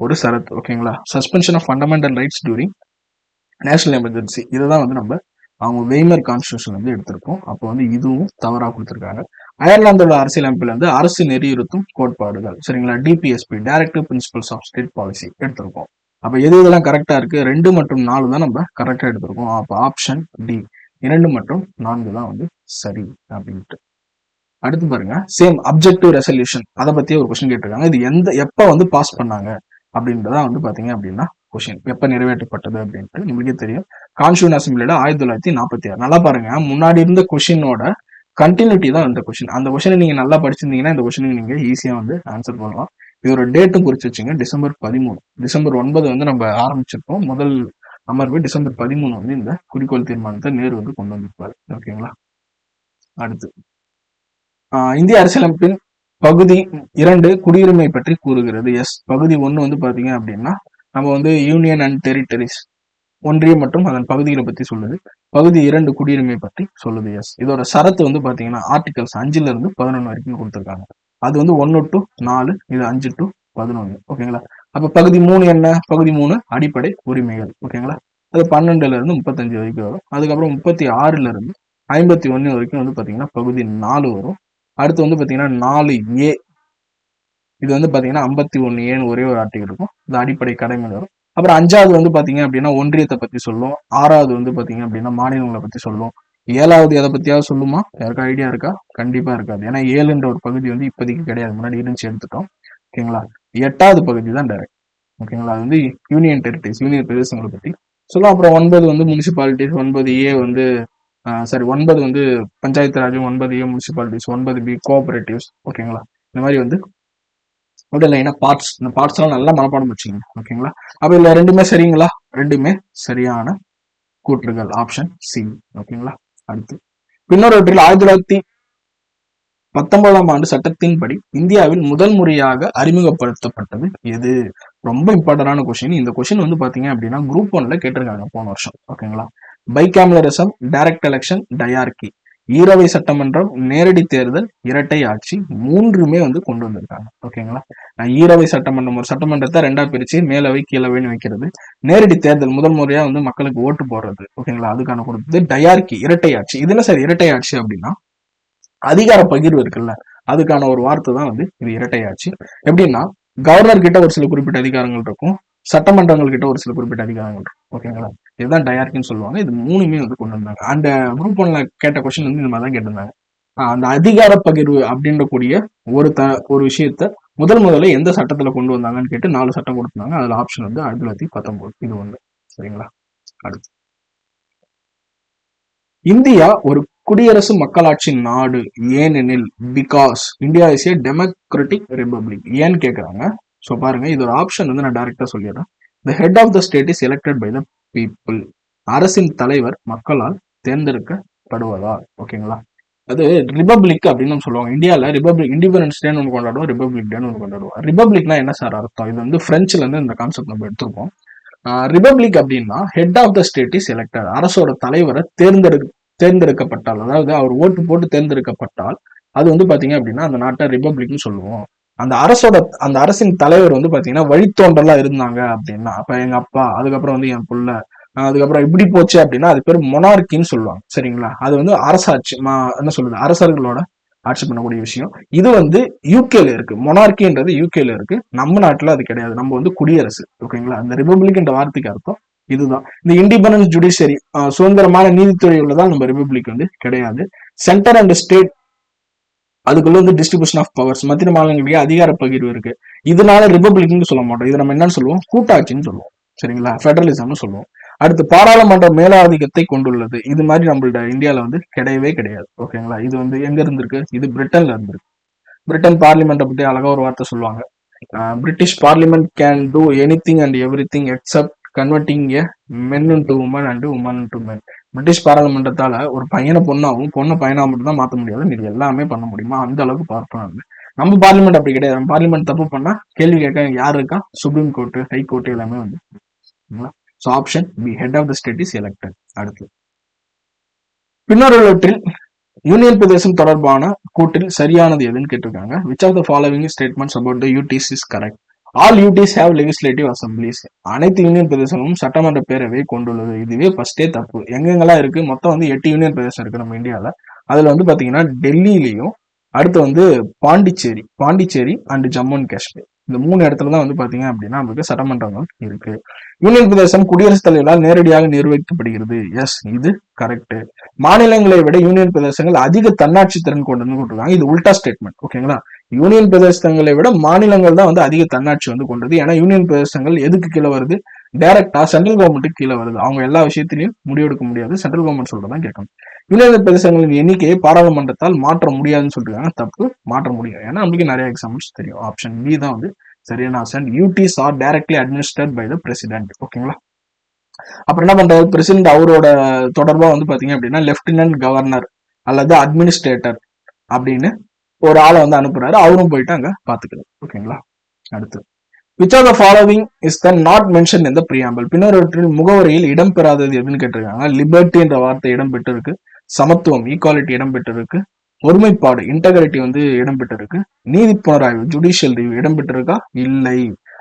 ஒரு சரத்து. ஓகேங்களா? Suspension of fundamental rights during national emergency, இதுதான் வந்து நம்ம அவங்க வெய்மர் கான்ஸ்டியூஷன் வந்து எடுத்திருக்கோம். அப்போ வந்து இதுவும் தவறா கொடுத்திருக்காங்க. அயர்லாந்தோட அரசியலமைப்புல இருந்து அரசு நெறியுறுத்தும் கோட்பாடுகள், சரிங்களா, DPSP, directive principles of state policy எடுத்திருக்கோம். அப்ப எது இதெல்லாம் கரெக்டா இருக்கு? 2 மற்றும் 4 தான் நம்ம கரெக்டா எடுத்திருக்கோம். அப்ப ஆப்ஷன் டி, 2 மற்றும் 4 தான் வந்து சரி அப்படின்ட்டு. அடுத்து பாருங்க, சேம் அப்ஜெக்டிவ் ரெசல்யூஷன், அதை பத்தியே ஒரு கொஸ்டின் கேட்டிருக்காங்க. இது எப்ப வந்து பாஸ் பண்ணாங்க அப்படின்றதா வந்து பாத்தீங்க அப்படின்னா கொஸ்டின், எப்ப நிறைவேற்றப்பட்டது அப்படின்ட்டு நம்மளுக்கே தெரியும். கான்ஸ்டியூஷன் அசம்பிளியோட 1946. நல்லா பாருங்க, முன்னாடி இருந்த கொஸ்டினோட கண்டினியூட்டி தான் இந்த கொஸ்டின். அந்த கொஸ்டினை நீங்க நல்லா படிச்சிருந்தீங்கன்னா இந்த கொஸ்டினுக்கு நீங்க ஈஸியா வந்து ஆன்சர் பண்ணலாம். இதோட டேட்டும் குறிச்சு வச்சுங்க, டிசம்பர் 13. டிசம்பர் 9 வந்து நம்ம ஆரம்பிச்சிருக்கோம். முதல் அமர்வு டிசம்பர் 13 வந்து இந்த குறிக்கோள் தீர்மானத்தை நேரு வந்து கொண்டு வந்திருப்பாரு. ஓகேங்களா? அடுத்து இந்திய அரசியலமைப்பின் பகுதி 2 குடியுரிமை பற்றி கூறுகிறது. எஸ். பகுதி 1 வந்து பாத்தீங்க அப்படின்னா நம்ம வந்து யூனியன் அண்ட் டெரிட்டரிஸ், ஒன்றியம் மற்றும் அதன் பகுதிகளை பத்தி சொல்லுது. பகுதி 2 குடியுரிமை பற்றி சொல்லுது. எஸ். இதோட சரத்து வந்து பாத்தீங்கன்னா ஆர்டிகல்ஸ் 5ல இருந்து 11 வரைக்கும் கொடுத்திருக்காங்க. அது வந்து 1 to 4, இது 5 to 11. ஓகேங்களா? அப்ப பகுதி 3 என்ன? பகுதி 3 அடிப்படை உரிமைகள். ஓகேங்களா? அது 12ல இருந்து 35 வரைக்கும் வரும். அதுக்கப்புறம் 36ல இருந்து 51 வரைக்கும் வந்து பாத்தீங்கன்னா பகுதி 4 வரும். அடுத்து வந்து பாத்தீங்கன்னா 4A, இது வந்து பாத்தீங்கன்னா 51A ஒரே ஒரு ஆர்டிகல் இருக்கும். இது அடிப்படை கடமை வரும். அப்புறம் 5வது வந்து பாத்தீங்க அப்படின்னா ஒன்றியத்தை பத்தி சொல்லும். 6வது வந்து பாத்தீங்க அப்படின்னா மாநிலங்களை பத்தி சொல்லும். 7வது எதை பத்தியாவது சொல்லுமா? யாருக்கா ஐடியா இருக்கா? கண்டிப்பா இருக்காது. ஏன்னா 7ன்ற ஒரு பகுதி வந்து இப்போதைக்கு கிடையாது, முன்னாடி இருந்துச்சு, எடுத்துட்டோம். ஓகேங்களா? 8வது பகுதி தான் டைரக்ட். ஓகேங்களா? அது வந்து யூனியன் டெரிட்டரிஸ், யூனியன் பிரதேசங்களை பத்தி சொல்லும். அப்புறம் 9 வந்து முனிசிபாலிட்டிஸ், 9A வந்து 9 வந்து panchayat Raj, 9A municipalities, 9B cooperatives. ஓகேங்களா? இந்த மாதிரி வந்து லைனா பார்ட்ஸ், இந்த பார்ட்ஸ் எல்லாம் நல்லா மனப்பாடம் வச்சுங்க. ஓகேங்களா? அப்ப இல்ல ரெண்டுமே சரிங்களா? ரெண்டுமே சரியான கூற்றுகள், ஆப்ஷன் சி. ஓகேங்களா? அடுத்து பின்னொருவற்றில் 1919ஆம் ஆண்டு சட்டத்தின்படி இந்தியாவில் முதல் முறையாக அறிமுகப்படுத்தப்பட்டது எது? ரொம்ப இம்பார்ட்டன்டான கொஸ்டின். இந்த கொஸ்டின் வந்து பாத்தீங்க அப்படின்னா குரூப் 1ல கேட்டிருக்காங்க போன வருஷம். ஓகேங்களா? பைகாமலரிசம், டைரக்ட் எலெக்ஷன், டயார்கி, ஈரவை சட்டமன்றம், நேரடி தேர்தல், இரட்டை ஆட்சி, மூன்றுமே வந்து கொண்டு வந்திருக்காங்க. ஓகேங்களா? ஈரவை சட்டமன்றம் ஒரு சட்டமன்றத்தை 2ஆ பிரிச்சு மேலவை கீழவைன்னு வைக்கிறது. நேரடி தேர்தல் முதல் முறையா வந்து மக்களுக்கு ஓட்டு போடுறது. ஓகேங்களா? அதுக்கான கொடுத்தது. டயார்கி இரட்டை ஆட்சி. இதுல சார் இரட்டை ஆட்சி அப்படின்னா அதிகார பகிர்வு இருக்குல்ல, அதுக்கான ஒரு வார்த்தை தான் வந்து இது இரட்டை ஆட்சி. எப்படின்னா கவர்னர் கிட்ட ஒரு சில குறிப்பிட்ட அதிகாரங்கள் இருக்கும், சட்டமன்றங்கள் கிட்ட ஒரு சில குறிப்பிட்ட அதிகாரங்கள் இருக்கும். ஓகேங்களா? இதுதான் டயார்கின்னு சொல்லுவாங்க. இது மூணுமே வந்து கொண்டு வந்தாங்க. அந்த குரூப் 1ல கேட்ட கொஸ்டின் வந்து இந்த மாதிரி தான் கேட்டிருந்தாங்க. அந்த அதிகார பகிர்வு அப்படின்ற கூடிய ஒரு விஷயத்த முதல்ல எந்த சட்டத்துல கொண்டு வந்தாங்கன்னு கேட்டு 4 சட்டம் கொடுத்தாங்க. அதுல ஆப்ஷன் வந்து 1919. இது ஒண்ணு. சரிங்களா? அடுத்து இந்தியா ஒரு குடியரசு மக்களாட்சி நாடு ஏனெனில் because India is a democratic republic. ஏன்னு கேக்குறாங்க. சோ பாருங்க, இது ஒரு ஆப்ஷன் வந்து நான் டைரக்டா சொல்லிடுறேன். The head of the state is elected by the people. அரசின் தலைவர் மக்களால் தேர்ந்தெடுக்கப்படுவதால். ஓகேங்களா? அது ரிபப்ளிக் அப்படின்னு நம்ம சொல்லுவாங்க. இந்தியாவில் ரிபப்ளிக், இண்டிபெண்டன்ஸ் டேன்னு ஒன்று கொண்டாடுவோம், ரிபப்ளிக் டேன்னு ஒன்று கொண்டாடுவோம். ரிபப்ளிக்னா என்ன சார் அர்த்தம்? இது வந்து பிரெஞ்சுல இருந்து இந்த கான்செப்ட் நம்ம எடுத்திருக்கோம். ரிபப்ளிக் அப்படின்னா head of the state is elected, அரசோட தலைவரை தேர்ந்தெடுக்கப்பட்டால், அதாவது அவர் ஓட்டு போட்டு தேர்ந்தெடுக்கப்பட்டால் அது வந்து பாத்தீங்க அப்படின்னா அந்த நாட்டை ரிபப்ளிக்னு சொல்லுவோம். அந்த அரசின் தலைவர் வந்து பாத்தீங்கன்னா வழித்தோன்றலா இருந்தாங்க அப்படின்னா, அப்ப எங்க அப்பா, அதுக்கப்புறம் வந்து என் புள்ள, அதுக்கப்புறம் இப்படி போச்சு அப்படின்னா அது பேர் மொனார்கின்னு சொல்லுவாங்க. சரிங்களா? அது வந்து அரசாட்சி, என்ன சொல்றது, அரசர்களோட ஆட்சி பண்ணக்கூடிய விஷயம். இது வந்து யூகேல இருக்கு. மொனார்கின்றது யூகேல இருக்கு. நம்ம நாட்டுல அது கிடையாது. நம்ம வந்து குடியரசு. ஓகேங்களா? அந்த ரிபப்ளிக் என்ற வார்த்தைக்கு அர்த்தம் இதுதான். இந்த இண்டிபெண்டன்ஸ் ஜுடிஷியரி, சுதந்திரமான நீதித்துறை உள்ளதான் நம்ம ரிபப்ளிக் வந்து கிடையாது. சென்டர் அண்ட் ஸ்டேட், அதுக்குள்ள வந்து டிஸ்ட்ரிபியூஷன் ஆஃப் பவர்ஸ், மத்திய மாநிலங்களுடைய அதிகார பகிர்வு இருக்கு. இதனால ரிபப்ளிக்னு சொல்ல மாட்டோம். இது நம்ம என்னன்னு சொல்லுவோம், கூட்டாட்சின்னு சொல்லுவோம். சரிங்களா? ஃபெடரலிசம்னு சொல்லுவோம். அடுத்து பாராளுமன்ற மேலாதிக்கத்தை கொண்டுள்ளது. இது மாதிரி நம்மள்ட்ட இந்தியாவில வந்து கிடையவே கிடையாது. ஓகேங்களா? இது வந்து எங்க இருந்திருக்கு, இது பிரிட்டன்ல இருந்திருக்கு. பிரிட்டன் பார்லிமெண்ட்டை பத்தி அழகா ஒரு வார்த்தை சொல்லுவாங்க. British parliament can do anything and everything except converting a men into woman and woman into men. British பாராளுமன்றத்தால ஒரு பையனை பொண்ணாவும் பொண்ணை பையனா மட்டும் தான் மாற்ற முடியாது, இது எல்லாமே பண்ண முடியுமா, அந்த அளவுக்கு பார்ப்பாங்க. நம்ம பார்லிமெண்ட் அப்படி கிடையாது. நம்ம பார்லிமெண்ட் தப்பு பண்ணா கேள்வி கேட்க யார் இருக்கா, சுப்ரீம் கோர்ட், ஹை கோர்ட் எல்லாமே வந்து. So option B, head of the state is elected. அடுத்து பின்வருவற்றில் யூனியன் பிரதேசம் தொடர்பான கூற்றில் சரியானது எதுன்னு கேட்டிருக்காங்க. Which of the following statements about the UTs is correct? All UTs have legislative assemblies. அனைத்து யூனியன் பிரதேசங்களும் சட்டமன்ற பேரவை கொண்டுள்ளது. இதுவே ஃபர்ஸ்டே தப்பு. எங்கெங்கெல்லாம் இருக்கு, மொத்தம் வந்து 8 யூனியன் பிரதேசம் இருக்கு நம்ம இந்தியாவில். அதுல வந்து பாத்தீங்கன்னா டெல்லியிலையும், அடுத்து வந்து பாண்டிச்சேரி அண்ட் ஜம்மு அண்ட் காஷ்மீர், இந்த 3 இடத்துல தான் வந்து பாத்தீங்க அப்படின்னா நமக்கு சட்டமன்றங்கள் இருக்கு. யூனியன் பிரதேசம் குடியரசுத் தலைவரால் நேரடியாக நிர்வகிக்கப்படுகிறது. எஸ், இது கரெக்ட். மாநிலங்களை விட யூனியன் பிரதேசங்கள் அதிக தன்னாட்சி திறன் கொண்டு கொடுத்துருக்காங்க. இது உல்டா ஸ்டேட்மெண்ட். ஓகேங்களா? யூனியன் பிரதேசங்களை விட மாநிலங்கள் தான் வந்து அதிக தன்னாட்சி வந்து கொண்டது. ஏன்னா யூனியன் பிரதேசங்கள் எதுக்கு கீழே வருது, டைரக்டா சென்ட்ரல் கவர்மெண்ட்டுக்கு கீழே வருது. அவங்க எல்லா விஷயத்திலையும் முடிவெடுக்க முடியாது, சென்ட்ரல் கவர்மெண்ட் சொல்றதான் கேட்கணும். யூனியன் பிரதேசங்களின் எண்ணிக்கையை பாராளுமன்றத்தால் மாற்ற முடியாதுன்னு சொல்றாங்க. தப்பு, மாற்ற முடியும். ஏன்னா நம்மளுக்கு நிறைய எக்ஸாம்பிள்ஸ் தெரியும். ஆப்ஷன் பி தான் வந்து சரியான option. UTs are directly administered by the president. ஓகேங்களா? அப்புறம் என்ன பண்றாரு பிரசிடென்ட், அவரோட தொடர்பா வந்து பாத்தீங்க அப்படின்னா லெப்டினன்ட் கவர்னர் அல்லது அட்மினிஸ்ட்ரேட்டர் அப்படின்னு ஒரு ஆளை வந்து அனுப்புறாரு. அவரும் போயிட்டு அங்க பாத்துக்கிறாரு. ஓகேங்களா? அடுத்து which are the following is the not mention in the preamble? பின்னொருவற்றில் முகவரியில் இடம்பெறாதது எதுன்னு கேட்டிருக்காங்க. லிபர்ட்டி என்ற வார்த்தை இடம்பெற்று இருக்கு. சமத்துவம், ஈக்வாலிட்டி இடம்பெற்று இருக்கு. ஒருமைப்பாடு, இன்டெகிரிட்டி வந்து இடம்பெற்று இருக்கு. நீதி புனராய்வு, ஜுடிஷியல் ரிவ்யூ இடம்பெற்றிருக்கா? இல்லை.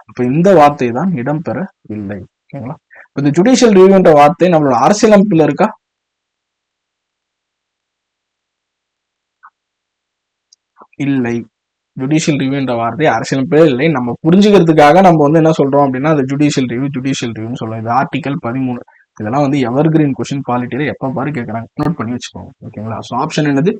அப்ப இந்த வார்த்தை தான் இடம்பெற இல்லை. ஓகேங்களா? இந்த ஜுடிஷியல் ரிவ்யூன்ற வார்த்தை நம்மளோட அரசியலமைப்புல இருக்கா? இல்லை. ஜுடிஷியல் ரிவ்யூன்ற வார்த்தை அரசியலமைப்பே இல்லை. நம்ம புரிஞ்சுக்கிறதுக்காக நம்ம வந்து என்ன சொல்றோம் அப்படின்னா அது ஜுடிஷியல் ரிவ்யூன்னு சொல்லுவோம். இது ஆர்டிகல் 13. இதெல்லாம் வந்து எவர் கிரீன் கொஸ்டின் பாலிட்டியில எப்ப பாரு கேட்கறாங்க. நோட் பண்ணி வச்சுக்கோங்க. ஓகேங்களா? ஸோ ஆப்ஷன் என்னது?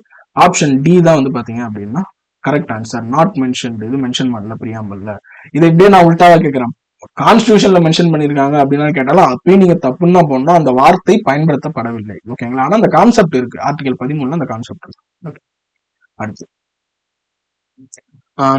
ஆப்ஷன் டி தான் வந்து பாத்தீங்க அப்படின்னா கரெக்ட் ஆன்சர். நாட் மென்ஷன், இது மென்ஷன் பண்ணல பிரியாம்பல்ல. இதை இப்படியே நான் உள்டாவா கேட்கிறேன். கான்ஸ்டியூஷன்ல மென்ஷன் பண்ணிருக்காங்க அப்படின்னு கேட்டாலும் அப்பயும் நீங்க தப்புன்னு தான் போடணும். அந்த வார்த்தை பயன்படுத்தப்படவில்லை. ஓகேங்களா? ஆனா அந்த கான்செப்ட் இருக்கு. ஆர்டிகல் 13 அந்த கான்செப்ட் இருக்கு. அடுத்து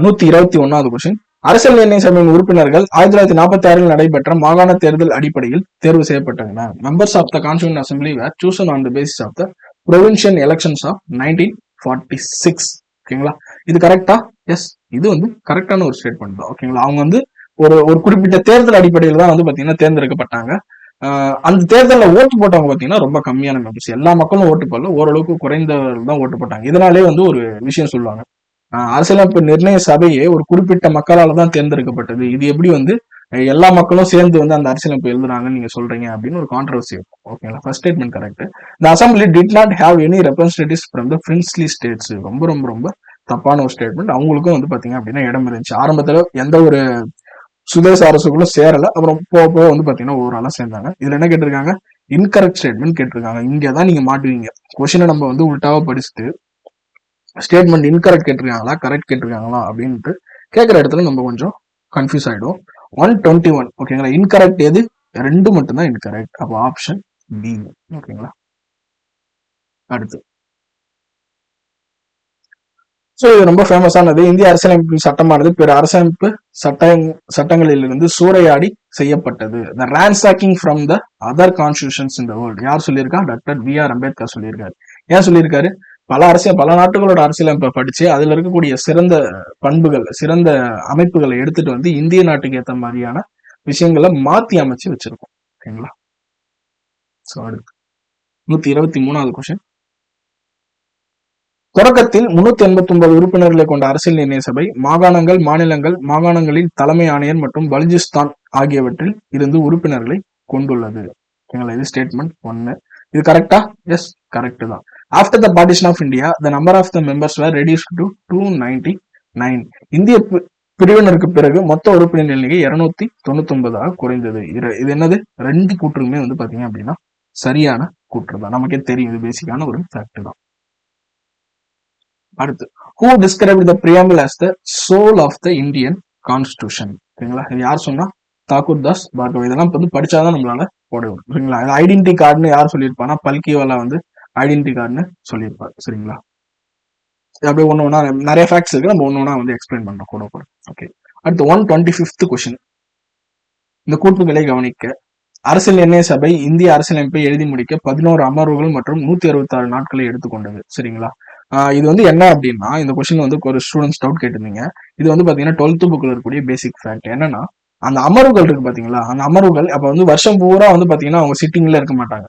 121வது கொஸ்டின். அரசியல் நிர்ணய சபையின் உறுப்பினர்கள் 1946 நடைபெற்ற மாகாண தேர்தல் அடிப்படையில் தேர்வு செய்யப்பட்டனர். Members of the constituent assembly were chosen on the basis of the provincial elections of 1946. ஓகேங்களா? இது கரெக்டா? எஸ், இது வந்து கரெக்டான ஒரு ஸ்டேட்மெண்ட் தான். ஓகேங்களா? அவங்க வந்து ஒரு குறிப்பிட்ட தேர்தல் அடிப்படையில் தான் வந்து பாத்தீங்கன்னா தேர்ந்தெடுக்கப்பட்டாங்க. அந்த தேர்தலில் ஓட்டு போட்டவங்க பாத்தீங்கன்னா ரொம்ப கம்மியான மெம்பர்ஸ். எல்லா மக்களும் ஓட்டு போடல, ஓரளவுக்கு குறைந்தவர்கள் தான் ஓட்டு போட்டாங்க. இதனாலே வந்து ஒரு விஷயம் சொல்லுவாங்க, அரசியலமைப்பு நிர்ணய சபையே ஒரு குறிப்பிட்ட மக்களால தான் தேர்ந்தெடுக்கப்பட்டது. இது எப்படி வந்து எல்லா மக்களும் சேர்ந்து வந்து அந்த அரசியலமைப்பு எழுதுறாங்கன்னு நீங்க சொல்றீங்க அப்படின்னு ஒரு கான்ட்ரவர்சி இருக்கும். ஓகேங்களா? First statement correct. The assembly did not have any representatives from the princely states. ரொம்ப ரொம்ப ரொம்ப தப்பான ஒரு ஸ்டேட்மெண்ட். அவங்களுக்கும் வந்து பாத்தீங்க அப்படின்னா இடம் இருந்துச்சு. ஆரம்பத்துல எந்த ஒரு சுதேச அரசுகளும் சேரல. அப்புறம் போக போக வந்து பாத்தீங்கன்னா ஒரு ஆளா சேர்ந்தாங்க. இதுல என்ன கேட்டிருக்காங்க? இன்கரெக்ட் ஸ்டேட்மெண்ட் கேட்டிருக்காங்க. இங்கதான் நீங்க மாட்டுவீங்க. கொஸ்டினை நம்ம வந்து உல்டாவா படிச்சுட்டு ஸ்டேட்மெண்ட் இன்கரெக்ட் கேட்டிருக்காங்களா கரெக்ட் கேட்டிருக்காங்களா அப்படின்ட்டு கேட்கிற இடத்துல நம்ம கொஞ்சம் கன்ஃபியூஸ் ஆயிடும். 121. ஓகேங்களா? இன்கரெக்ட் எது? 2 மட்டும்தான் இன்கரெக்ட். அப்போ ஆப்ஷன் பி. ஓகேங்களா? அடுத்து ஸோ இது ரொம்ப ஃபேமஸானது. இந்திய அரசியலமைப்பு சட்டமானது பிற அரசமைப்பு சட்டங்களிலிருந்து சூறையாடி செய்யப்பட்டது. The ransacking from the other constitutions in the world. யார் சொல்லியிருக்கா? Doctor B.R. அம்பேத்கர் சொல்லியிருக்காரு. ஏன் சொல்லியிருக்காரு? பல நாட்டுகளோட அரசியலமைப்பை படிச்சு அதுல இருக்கக்கூடிய சிறந்த பண்புகள், சிறந்த அமைப்புகளை எடுத்துட்டு வந்து இந்திய நாட்டுக்கு ஏற்ற மாதிரியான விஷயங்களை மாத்தி அமைச்சு வச்சிருக்கோம். ஓகேங்களா? ஸோ அடுத்து 123வது கொஸ்டின். தொடக்கத்தில் 389 உறுப்பினர்களை கொண்ட அரசியல் நிர்ணய சபை மாகாணங்கள், மாநிலங்கள், மாகாணங்களின் தலைமை ஆணையர் மற்றும் பலுஜிஸ்தான் ஆகியவற்றில் இருந்து உறுப்பினர்களை கொண்டுள்ளது. ஓகேங்களா, இது ஸ்டேட்மெண்ட் 1. இது கரெக்டா? எஸ், கரெக்ட் தான். After the partition of India the number of the members were reduced to 299. இந்திய பிரிவினருக்கு பிறகு மொத்த உறுப்பினர் எண்ணிக்கை 299 குறைந்தது. இது என்னது? ரெண்டு கூற்றுமே வந்து பாத்தீங்க அப்படின்னா சரியான கூற்று தான். நமக்கே தெரியும், இது பேசிக்கான ஒரு ஃபேக்ட் தான். அடுத்து, who describe the preamble as the soul of the Indian constitution. ஓகேங்களா, இது யார் சொன்னா? தாக்கூர் தாஸ் பார்கவ். இதெல்லாம் வந்து படிச்சாதான் நம்மளால போட வரும். சரிங்களா, ஐடென்டி கார்டுன்னு யார் சொல்லியிருப்பானா? பல்கிவாலா வந்து ஐடென்டி கார்டுன்னு சொல்லியிருப்பாரு. சரிங்களா, அப்படியே ஒன்று ஒன்றா நிறைய ஃபேக்ட்ஸ் இருக்கு, நம்ம ஒன்று ஒன்றா வந்து எக்ஸ்பிளைன் பண்றோம் கூட கூட. ஓகே, அடுத்து 125th கொஸ்டின். இந்த கூற்றுகளை கவனிக்க. அரசியல் நிர்ணய சபை இந்திய அரசியலமைப்பை எழுதி முடிக்க 11 அமர்வுகள் மற்றும் 166 நாட்களை எடுத்துக்கொண்டது. சரிங்களா, இது வந்து என்ன அப்படின்னா, இந்த கொஸ்டின் வந்து ஒரு ஸ்டூடெண்ட்ஸ் டவுட் கேட்டிருந்தீங்க. இது வந்து பாத்தீங்கன்னா 12th புக்ல இருக்கக்கூடிய பேசிக் ஃபேக்ட். என்னன்னா, அந்த அமர்வுகள் இருக்கு பாத்தீங்களா, அந்த அமர்வுகள் அப்ப வந்து வருஷம் பூரா வந்து பாத்தீங்கன்னா அவங்க சிட்டிங்ல இருக்க மாட்டாங்க.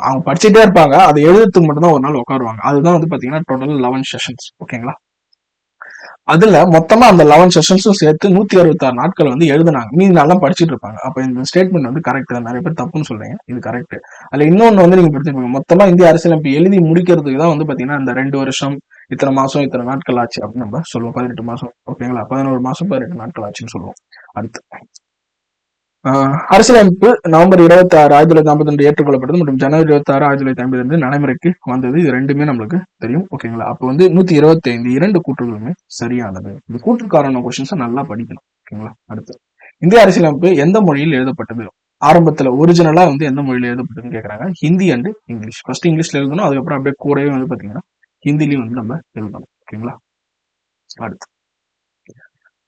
அவங்க படிச்சுட்டே இருப்பாங்க, அதை எழுதுறதுக்கு மட்டும் தான் ஒரு நாள் உட்காருவாங்க. அதுதான் வந்து பாத்தீங்கன்னா டோட்டல் 11 செஷன்ஸ். ஓகேங்களா, அதுல மொத்தமா அந்த 11 செஷன்ஸும் சேர்த்து 166 நாட்கள் வந்து எழுதுனாங்க. மீதி நாள்லாம் படிச்சுட்டு இருப்பாங்க. அப்ப இந்த ஸ்டேட்மெண்ட் வந்து கரெக்ட் தான். நிறைய பேர் தப்புன்னு சொல்றீங்க, இது கரெக்ட். அதுல இன்னொன்னு வந்து நீங்க படிச்சிருப்பீங்க, மொத்தமா இந்திய அரசியலமைப்பு எழுதி முடிக்கிறதுக்கு தான் வந்து பாத்தீங்கன்னா இந்த 2 வருஷம் இத்தனை மாசம் இத்தனை நாட்கள் ஆச்சு அப்படின்னு நம்ம சொல்லுவோம். 18 மாசம். ஓகேங்களா, 11 மாசம் 18 நாட்கள் ஆச்சுன்னு சொல்லுவோம். அடுத்து, அரசியலமைப்பு நவம்பர் 26 1942 ஏற்றுக்கொள்ளப்பட்டது மற்றும் ஜனவரி 26 1952 நடைமுறைக்கு வந்தது. இது ரெண்டுமே நம்மளுக்கு தெரியும். ஓகேங்களா, அப்போ வந்து 125 இரண்டு கூற்றுகளுமே சரியானது. இந்த கூற்றுக்காரன கொஸ்டின்ஸ் நல்லா படிக்கணும். ஓகேங்களா, அடுத்து, இந்திய அரசியலமைப்பு எந்த மொழியில் எழுதப்பட்டது? ஆரம்பத்துல ஒரிஜினலா வந்து எந்த மொழியில எழுதப்பட்டதுன்னு கேக்குறாங்க. Hindi and English. ஃபர்ஸ்ட் இங்கிலீஷ்ல எழுதணும், அதுக்கப்புறம் அப்படியே கூடவே வந்து பாத்தீங்கன்னா ஹிந்திலையும் வந்து நம்ம எழுதணும். ஓகேங்களா, அடுத்து,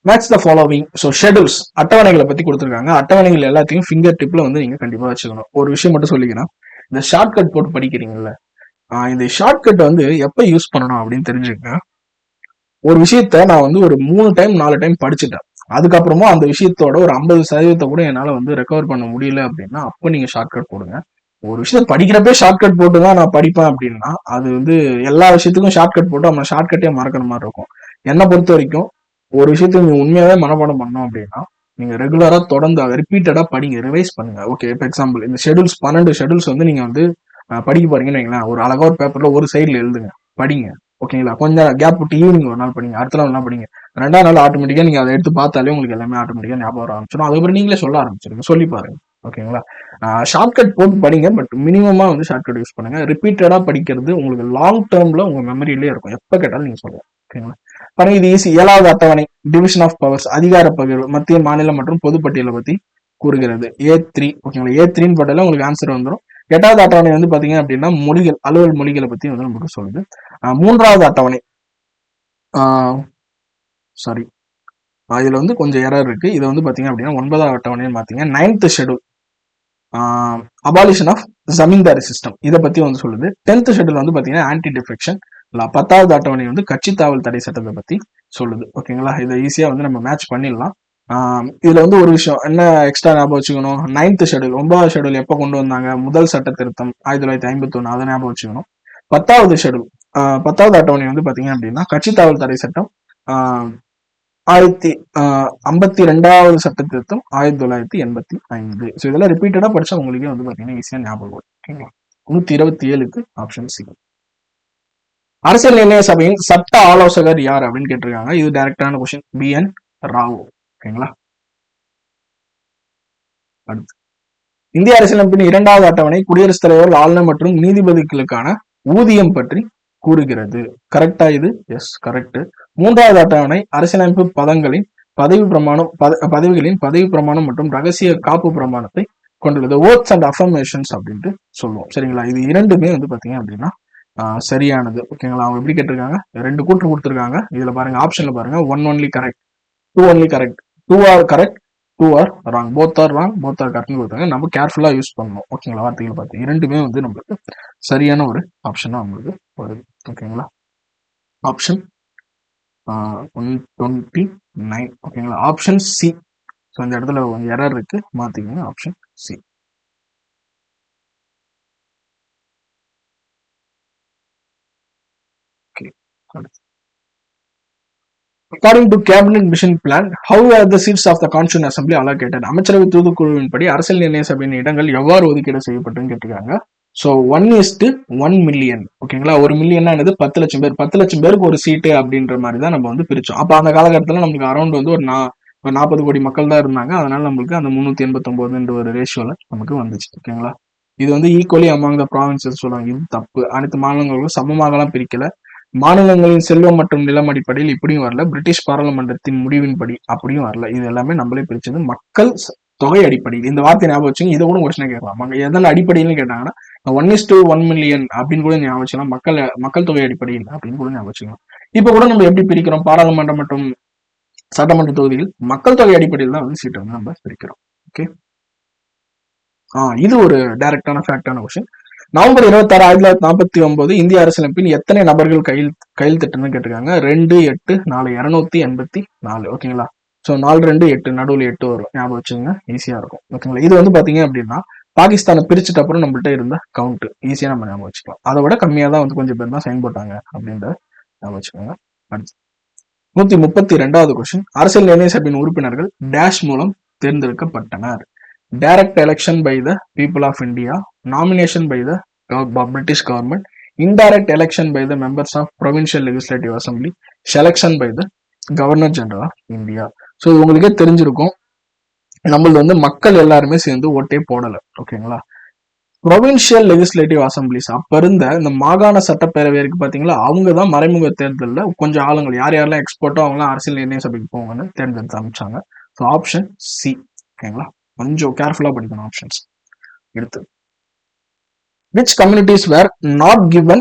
match the following. So schedules, அட்டவணைகளை பத்தி கொடுத்துருக்காங்க. அட்டவணைகள் எல்லாத்தையும் ஃபிங்கர் டிப்ல வந்து நீங்க கண்டிப்பா வச்சுக்கணும். ஒரு விஷயம் மட்டும் சொல்லிக்கிறேன், இந்த ஷார்ட்கட் போட்டு படிக்கிறீங்கல்ல, இந்த ஷார்ட்கட் வந்து எப்ப யூஸ் பண்ணணும் அப்படின்னு தெரிஞ்சுக்கங்க. ஒரு விஷயத்த நான் வந்து ஒரு 3 டைம் 4 டைம் படிச்சுட்டேன், அதுக்கப்புறமா அந்த விஷயத்தோட ஒரு 50% கூட என்னால வந்து ரெக்கவர் பண்ண முடியல அப்படின்னா அப்ப நீங்க ஷார்ட்கட் போடுங்க. ஒரு விஷயத்த படிக்கிறப்பே ஷார்ட்கட் போட்டு தான் நான் படிப்பேன் அப்படின்னா அது வந்து எல்லா விஷயத்துக்கும் ஷார்ட்கட் போட்டு நம்ம ஷார்ட்கட்டே மறக்கிற மாதிரி இருக்கும். என்னை பொறுத்த வரைக்கும் ஒரு விஷயத்த நீங்க உண்மையாவே மனப்பாடம் பண்ணோம் அப்படின்னா நீங்க ரெகுலரா தொடர்ந்து அதை ரிப்பீட்டடா படிங்க, ரிவைஸ் பண்ணுங்க. ஓகே, இப்போ எக்ஸாம்பிள் இந்த ஷெடியூல்ஸ் 12 ஷெடியூல்ஸ் வந்து நீங்க வந்து படிக்க போறீங்கன்னு வைங்களேன், ஒரு அழகா ஒரு பேப்பர்ல ஒரு சைட்ல எழுதுங்க, படிங்க. ஓகேங்களா, கொஞ்சம் கேப் விட்டு ஈவினிங் ஒரு நாள் படிங்க, அடுத்த நாள் படிங்க. 2வது நாள் ஆட்டோமேட்டிக்கா நீங்க அதை எடுத்து பார்த்தாலே உங்களுக்கு எல்லாமே ஆட்டோமேட்டிக்கா ஞாபகம் வர ஆரம்பிச்சிடும். அதுக்கப்புறம் நீங்களே சொல்ல ஆரம்பிச்சிருங்க, சொல்லி பாருங்க. ஓகேங்களா, ஷார்ட்கட் போட்டு படிங்க, பட் மினிமமா வந்து ஷார்ட்கட் யூஸ் பண்ணுங்க. ரிப்பீட்டடா படிக்கிறது உங்களுக்கு லாங் டேர்ம்ல உங்க மெமரியிலே இருக்கும், எப்ப கேட்டாலும் நீங்க சொல்லலாம். ஓகேங்களா, பாருங்க, இது ஈஸி. 7வது அட்டவணை டிவிஷன் ஆஃப் பவர்ஸ், அதிகார பகிர்வு, மத்திய மாநில மற்றும் பொதுப்பட்டியலை பத்தி கூறுகிறது. A3. ஓகேங்களா, A3ன்னு போட்டாலே உங்களுக்கு ஆன்சர் வந்துடும். 8வது அட்டவணை வந்து பாத்தீங்க அப்படின்னா மொழிகள், அலுவல் மொழிகளை பத்தி வந்து நமக்கு சொல்லுது. 3வது அட்டவணை, சாரி, இதுல வந்து கொஞ்சம் எரர் இருக்கு. இது வந்து பாத்தீங்க அப்படின்னா 9வது அட்டவணைன்னு பாத்தீங்க. 9th schedule abolition of zamindari system, இதை பத்தி வந்து சொல்லுது. 10th ஷெடியூல் வந்து பாத்தீங்கன்னா ஆன்டி டிஃபெக்ஷன். 10வது அட்டவணை வந்து கட்சி தாவல் தடை சட்டத்தை பத்தி சொல்லுது. ஓகேங்களா, இதை ஈஸியா வந்து நம்ம மேட்ச் பண்ணிடலாம். இதுல வந்து ஒரு விஷயம் என்ன எக்ஸ்ட்ரா ஞாபகம் வச்சுக்கணும், 9th ஷெடியூல் 9வது ஷெடியூல் எப்ப கொண்டு வந்தாங்க? முதல் சட்ட திருத்தம் 1951, அதை ஞாபகம் வச்சுக்கணும். 10வது ஷெடியூல் 10வது அட்டவணை வந்து பாத்தீங்க அப்படின்னா கட்சி தாவல் தடை சட்டம் 1952வது சட்ட திருத்தம் 1985. ஸோ இதெல்லாம் ரிப்பீட்டடா படிச்சா உங்களுக்கே வந்து பாத்தீங்கன்னா ஈஸியா ஞாபகம் வரும். ஓகேங்களா, 127க்கு ஆப்ஷன் சி. அரசியல் நிர்ணய சபையின் சட்ட ஆலோசகர் யார் அப்படின்னு கேட்டிருக்காங்க. இது டைரக்டான கொஸ்டின், BN ராவ். ஓகேங்களா, அடுத்து, இந்திய அரசியலமைப்பின் 2வது அட்டவணை குடியரசுத் தலைவர், ஆளுநர் மற்றும் நீதிபதிகளுக்கான ஊதியம் பற்றி கூறுகிறது. கரெக்டா இது? Yes, correct. 3வது அட்டவணை அரசியலமைப்பு பதங்களின் பதவி பிரமாணம், பதவிகளின் பதவி பிரமாணம் மற்றும் ரகசிய காப்பு பிரமாணத்தை கொண்டுள்ளது. ஓட்ஸ் அண்ட் அஃபர்மேஷன்ஸ் அப்படின்ட்டு சொல்லுவோம். சரிங்களா, இது இரண்டுமே வந்து பாத்தீங்க அப்படின்னா சரியானது. ஓகேங்களா, அவங்க எப்படி கேட்டிருக்காங்க, 2 கூற்று கொடுத்துருக்காங்க. இதுல பாருங்க, ஆப்ஷன்ல பாருங்க, 1 only correct, 2 only correct, 2 are correct, 2 are wrong, both are wrong, both are கரெக்ட்னு கொடுத்தாங்க. நம்ம கேர்ஃபுல்லா யூஸ் பண்ணணும். ஓகேங்களா, வார்த்தைகளை பார்த்து இரண்டுமே வந்து நம்மளுக்கு சரியான ஒரு ஆப்ஷனா நம்மளுக்கு வருது. ஓகேங்களா, ஆப்ஷன் 129. ஓகேங்களா, ஆப்ஷன் சி. ஸோ இந்த இடத்துல கொஞ்சம் எரர் இருக்கு, மாத்திக்கோங்க. Option C. Okay, according to cabinet mission plan, how are the seats of the constituent assembly allocated? அமைச்சரவை தூதுக்குழுவின்படி அரசியல் நிர்ணய சபையின் இடங்கள் எவ்வாறு ஒதுக்கீடு செய்யப்பட்டுன்னு கேட்டிருக்காங்க. So 1:1 million. ஓகேங்களா, 1 மில்லியன்னா என்னது, 10 லட்சம் பேர். 10 லட்சம் பேருக்கு ஒரு சீட்டு அப்படின்ற மாதிரி தான் நம்ம வந்து பிரிச்சோம். அப்போ அந்த காலகட்டத்தில் நமக்கு அரௌண்ட் வந்து ஒரு 40 கோடி மக்கள் தான் இருந்தாங்க. அதனால நம்மளுக்கு அந்த 389 ஒரு ரேஷியோல நமக்கு வந்துச்சு. ஓகேங்களா, இது வந்து ஈக்குவலி அமாங் த ப்ராவின்சஸ் சொல்லுவாங்க. இது தப்பு. அனைத்து மாநிலங்களுக்கும் சமமாகலாம் பிரிக்கல. மாநிலங்களின் செல்வம் மற்றும் நிலம் அடிப்படையில் இப்படியும் வரல. பிரிட்டிஷ் பாராளுமன்றத்தின் முடிவின்படி அப்படியும் வரல. இது எல்லாமே நம்மளே பிரிச்சது மக்கள் தொகை அடிப்படையில். இந்த வார்த்தை ஞாபகம் வச்சுங்க. இதை கூட கொஸ்டின் கேட்கலாம். எதன் அடிப்படையில் கேட்டாங்கன்னா 1:1 மில்லியன் அப்படின்னு கூட ஞாபகம் வச்சுக்கலாம். மக்கள் தொகை அடிப்படையில் அப்படின்னு கூட ஞாபகம் வச்சுக்கலாம். இப்ப கூட நம்ம எப்படி பிரிக்கிறோம்? பாராளுமன்றம் மற்றும் சட்டமன்ற தொகுதிகள் மக்கள் தொகை அடிப்படையில் தான் வந்து சீட்டை வந்து நம்ம பிரிக்கிறோம். ஓகே, இது ஒரு டைரக்டான ஃபேக்டான கொஸ்டின். நவம்பர் 26, 1949 இந்திய அரசியலமைப்பில் எத்தனை நபர்கள் கையெழுத்திட்டுன்னு கேட்டிருக்காங்க. 2, 8, 4, 284. ஓகேங்களா, ஸோ 4, 2, 8 நடுவில் 8 வரும். ஞாபகம் வச்சுங்க, ஈஸியா இருக்கும். ஓகேங்களா, இது வந்து பாத்தீங்க அப்படின்னா பாகிஸ்தானை பிரிச்சுட்டு அப்புறம் நம்மள்ட்ட இருந்த கவுண்ட் ஈஸியா நம்ம ஞாபகம் வச்சுக்கலாம். அதை விட கம்மியா தான் வந்து கொஞ்சம் பேர் தான் சைன் போட்டாங்க அப்படின்ற ஞாபகம் வச்சுக்கோங்க. அடுத்து 132வது கொஸ்டின். அரசியல் நிர்ணய சபையின் உறுப்பினர்கள் டேஷ் மூலம் தேர்ந்தெடுக்கப்பட்டனர். Direct election by the people of India, nomination by the British government, indirect election by the members of provincial legislative assembly, selection by the governor general of India. So இது உங்களுக்கே தெரிஞ்சிருக்கும், நம்மளது வந்து மக்கள் எல்லாருமே சேர்ந்து ஓட்டே போடல. ஓகேங்களா, ப்ரொவின்ஷியல் லெஜிஸ்லேட்டிவ் அசம்பிளிஸ் அப்ப இருந்த இந்த மாகாண சட்டப்பேரவை இருக்கு பாத்தீங்களா, அவங்க தான் மறைமுக தேர்தலில் கொஞ்சம் ஆளுங்கள் யார் யாரெல்லாம் எக்ஸ்போர்ட்டோ அவங்களாம் அரசியல் நிர்ணய சபைக்கு போவாங்கன்னு தேர்ந்தெடுத்து அமைச்சாங்க. So option C. ஓகேங்களா, கொஞ்சம் கேர்ஃபுல்லா படிக்கணும் ஆப்ஷன்ஸ். எடுத்து which communities were not given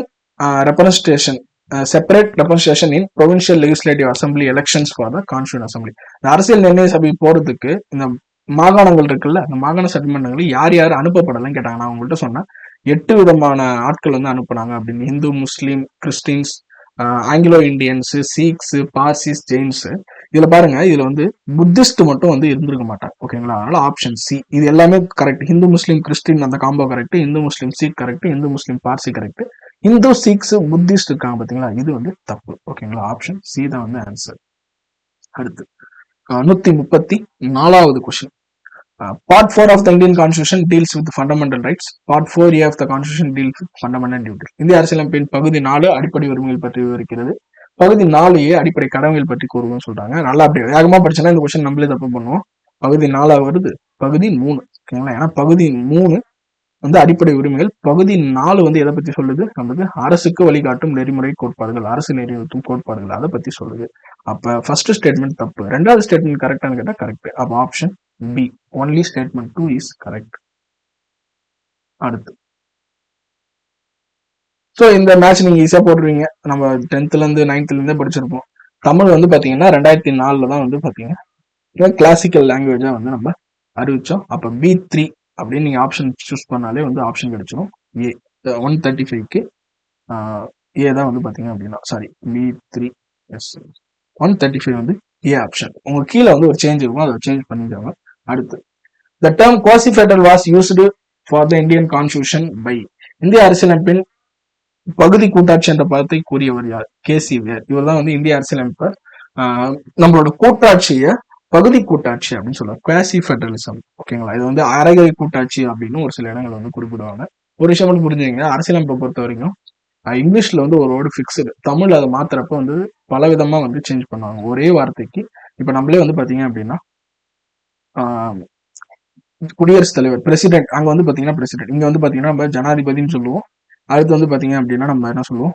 representation, separate representation in provincial legislative assembly elections for the constituent assembly? இந்த அரசியல் நிர்ணய சபை போறதுக்கு இந்த மாகாணங்கள் இருக்குல்ல, இந்த மாகாண சட்டமன்றங்கள் யார் யார் அனுப்பப்படலன்னு கேட்டாங்க. நான் உங்கள்கிட்ட சொன்னேன் 8 விதமான ஆட்கள் வந்து அனுப்புனாங்க அப்படின்னு. Hindu, Muslim, Christians, Anglo Indians, Sikhs, Parsis, Jains. இதுல பாருங்க, இதுல வந்து புத்திஸ்ட் மட்டும் வந்து இருந்திருக்க மாட்டாங்க. ஓகேங்களா, அதனால ஆப்ஷன் சி. இது எல்லாமே கரெக்ட். இந்து, முஸ்லீம், கிறிஸ்டின் அந்த combo correct. Hindu, Muslim, Sikh correct. Hindu, Muslim, Parsi correct. Hindu, Sikhs, Buddhist இருக்காங்க பாத்தீங்களா, இது வந்து தப்பு. ஓகேங்களா, ஆப்ஷன் சி தான் வந்து ஆன்சர். அடுத்து 134வது question. Part 4 of the Indian Constitution deals with fundamental rights. Part 4A of the Constitution deals with fundamental duties. இந்திய அரசியலமைப்பின் பகுதி 4 அடிப்படை உரிமைகள் பற்றி விவரிக்கிறது. பகுதி 4A அடிப்படை கடமைகள் பற்றி கூறுவோம்னு சொல்றாங்க. நல்லா அப்படி வேகமா படிச்சோன்னா இந்த கொஸ்டின் நம்மளே தப்பு பண்ணுவோம். பகுதி 4 வருது, பகுதி 3. ஓகேங்களா, ஏன்னா பகுதி 3 வந்து அடிப்படை உரிமைகள், பகுதி 4 வந்து எதை பத்தி சொல்லுது, நமக்கு அரசுக்கு வழிகாட்டும் நெறிமுறை கோட்பாடுகள், அரசு நெறிமுறை கோட்பாடுகள் அதை பத்தி சொல்லுது. அப்ப ஃபர்ஸ்ட் ஸ்டேட்மெண்ட் தப்பு, ரெண்டாவது ஸ்டேட்மெண்ட் கரெக்டானு கேட்டா கரெக்ட். அப்ப option B, only statement 2 is correct. அடுத்து ஸோ இந்த மேட்ச் நீங்க ஈஸியா போட்டுருவீங்க. நம்ம 10th இருந்து 9th இருந்தே படிச்சிருப்போம். தமிழ் வந்து பாத்தீங்கன்னா 2004 தான் வந்து பாத்தீங்கன்னா கிளாசிக்கல் லாங்குவேஜா வந்து நம்ம அறிவிச்சோம். அப்ப B3 அப்படின்னு நீங்க ஆப்ஷன் சூஸ் பண்ணாலே வந்து ஆப்ஷன் கிடைச்சிடும். ஏ 135க்கு ஏ தான் வந்து பாத்தீங்க அப்படின்னா, சாரி B3 எஸ் 135 வந்து ஏ ஆப்ஷன். உங்க கீழே வந்து ஒரு சேஞ்ச் இருக்கும், அதை சேஞ்ச் பண்ணிடுவாங்க. அடுத்து the term quasi-federal was used for the Indian Constitution by இந்திய அரசியலமைப்பின் பகுதி கூட்டாட்சி என்ற பதத்தை கூறியவர் யார்? கேசி வேர். இவர் தான் வந்து இந்திய அரசியலமைப்பை நம்மளோட கூட்டாட்சியை பகுதி கூட்டாட்சி அப்படின்னு சொல்லுவாங்க, குவாசி ஃபெடரலிசம். ஓகேங்களா, இது வந்து அரைகை கூட்டாட்சி அப்படின்னு ஒரு சில இடங்கள் வந்து குறிப்பிடுவாங்க. ஒரு விஷயம் மட்டும் புரிஞ்சுங்க, அரசியலமைப்பை பொறுத்த வரைக்கும் இங்கிலீஷ்ல வந்து ஒரு வேர்டு ஃபிக்ஸ்டு, தமிழ் அதை மாத்துறப்ப வந்து பல விதமா வந்து சேஞ்ச் பண்ணுவாங்க ஒரே வார்த்தைக்கு. இப்ப நம்மளே வந்து பாத்தீங்க அப்படின்னா குடியரசுத் தலைவர் பிரசிடென்ட், அங்க வந்து பாத்தீங்கன்னா பிரசிடென்ட், இங்க வந்து பாத்தீங்கன்னா நம்ம ஜனாதிபதினு சொல்லுவோம். அடுத்து வந்து பாத்தீங்க அப்படின்னா நம்ம என்ன சொல்லுவோம்,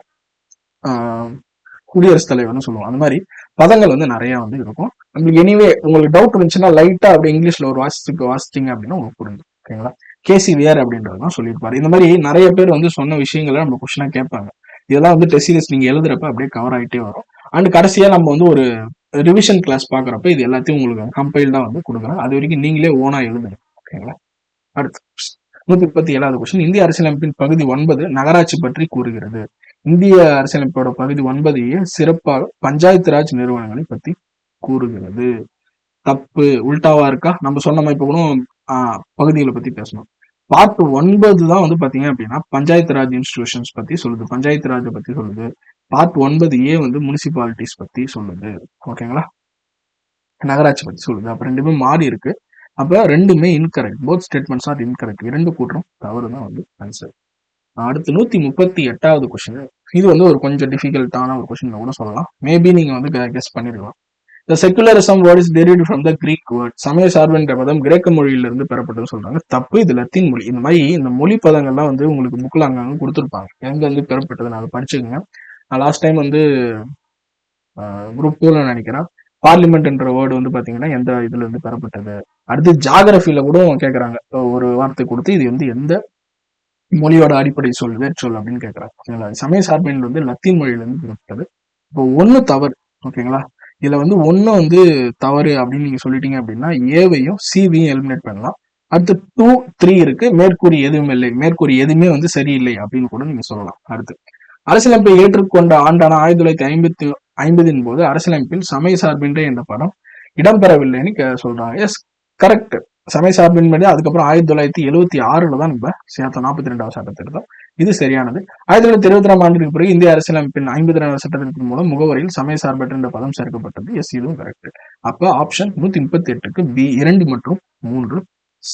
குடியரசுத் தலைவர்னு சொல்லுவோம். அந்த மாதிரி பதங்கள் வந்து நிறைய வந்து இருக்கும். நம்மளுக்கு எனிவே உங்களுக்கு டவுட் இருந்துச்சுன்னா லைட்டா அப்படி இங்கிலீஷ்ல ஒரு வாசிச்சிங்க அப்படின்னா உங்களுக்கு புரிஞ்சு. ஓகேங்களா, கேசி வேர் அப்படின்றதுதான் சொல்லியிருப்பாரு. இந்த மாதிரி நிறைய பேர் வந்து சொன்ன விஷயங்களை நம்ம கொஸ்டினா கேட்பாங்க. இதெல்லாம் வந்து டெஸ்ட் சீரிஸ் நீங்க எழுதுறப்ப அப்படியே கவர் ஆகிட்டே வரும். அண்ட் கடைசியா நம்ம வந்து ஒரு ரிவிஷன் கிளாஸ் பாக்குறப்ப இது எல்லாத்தையும் உங்களுக்கு கம்பைல்டா வந்து கொடுக்குறேன். அது வரைக்கும் நீங்களே ஓனா எழுதுங்க. ஓகேங்களா, அடுத்து 137வது கொஸ்டின். இந்திய அரசியலமைப்பின் பகுதி 9 நகராட்சி பற்றி கூறுகிறது. இந்திய அரசியலமைப்போட பகுதி 9 சிறப்பாக பஞ்சாயத்து ராஜ் நிறுவனங்களை பத்தி கூறுகிறது. தப்பு, உல்டாவா இருக்கா? நம்ம சொன்ன மாதிரி இப்ப கூட பகுதிகளை பத்தி பேசணும். பார்ட் 9 தான் வந்து பாத்தீங்க அப்படின்னா பஞ்சாயத்து ராஜ் இன்ஸ்டிடியூஷன்ஸ் பத்தி சொல்லுது, பஞ்சாயத்து ராஜை பத்தி சொல்லுது. பார்ட் 9A வந்து முனிசிபாலிட்டிஸ் பத்தி சொல்லுது. ஓகேங்களா, நகராட்சி பத்தி சொல்லுது. அப்ப ரெண்டுமே மாறி இருக்கு. அப்ப ரெண்டுமே incorrect. Both statements are incorrect. இரண்டு கூற்றம் தவறு தான் வந்து ஆன்சர். அடுத்து 138வது கொஸ்டின். இது வந்து ஒரு கொஞ்சம் டிஃபிகல்ட்டான ஒரு கொஸ்டின் கூட சொல்லலாம். மேபி நீங்க வந்து கெஸ் பண்ணிருக்கலாம். The secularism word is derived from the Greek word. சமய சார்புன்ற பதம் கிரேக்க மொழியிலிருந்து பெறப்பட்டதுன்னு சொல்றாங்க. தப்பு. இது லத்தீன் மொழி. இந்த மாதிரி இந்த மொழி பதங்கள்லாம் வந்து உங்களுக்கு புக்ல அங்கங்க கொடுத்துருப்பாங்க. எங்க இருந்து பெறப்பட்டது அதை படிச்சுக்கோங்க. நான் லாஸ்ட் டைம் வந்து குரூப் 2ல நினைக்கிறேன், பார்லிமெண்ட் என்ற வேர்டு வந்து பாத்தீங்கன்னா எந்த இதுல இருந்து பெறப்பட்டது. அடுத்து ஜாகிரபில கூட கேட்கறாங்க, ஒரு வார்த்தை கொடுத்து இது வந்து எந்த மொழியோட அடிப்படை சொல், வேர்ச்சொல் அப்படின்னு கேட்கறாங்க. ஓகேங்களா, சமய சார்பின் வந்து லத்தீன் மொழியிலிருந்து பெறப்பட்டது. இப்போ ஒண்ணு தவறு. ஓகேங்களா, இதுல வந்து ஒண்ணு வந்து தவறு அப்படின்னு நீங்க சொல்லிட்டீங்க அப்படின்னா ஏவையும் சிவையும் எலிமினேட் பண்ணலாம். அடுத்து 2, 3 இருக்கு. மேற்கூறி எதுவும் இல்லை, மேற்கூறி எதுவுமே வந்து சரியில்லை அப்படின்னு கூட நீங்க சொல்லலாம். அடுத்து அரசியலமைப்பை ஏற்றுக்கொண்ட ஆண்டான 1950 போது அரசியலமைப்பில் சமய சார்பின்ற என்ற படம் இடம்பெறவில்லைன்னு சொல்றாங்க. Yes, correct. சமய சார்பின்படி அதுக்கப்புறம் 1976 தான் நம்ம சேர்த்தோம் 42வது சட்ட திருத்தம். இது சரியானது. 1922ஆம் ஆண்டுக்கு பிறகு இந்திய அரசியலமைப்பின் 52வது சட்டத்தின் மூலம் முகவரியில் சமய சார்பற்ற என்ற பதம் சேர்க்கப்பட்டது. எஸ், இதுவும் கரெக்ட். அப்ப ஆப்ஷன் 138க்கு பி 2 மற்றும் 3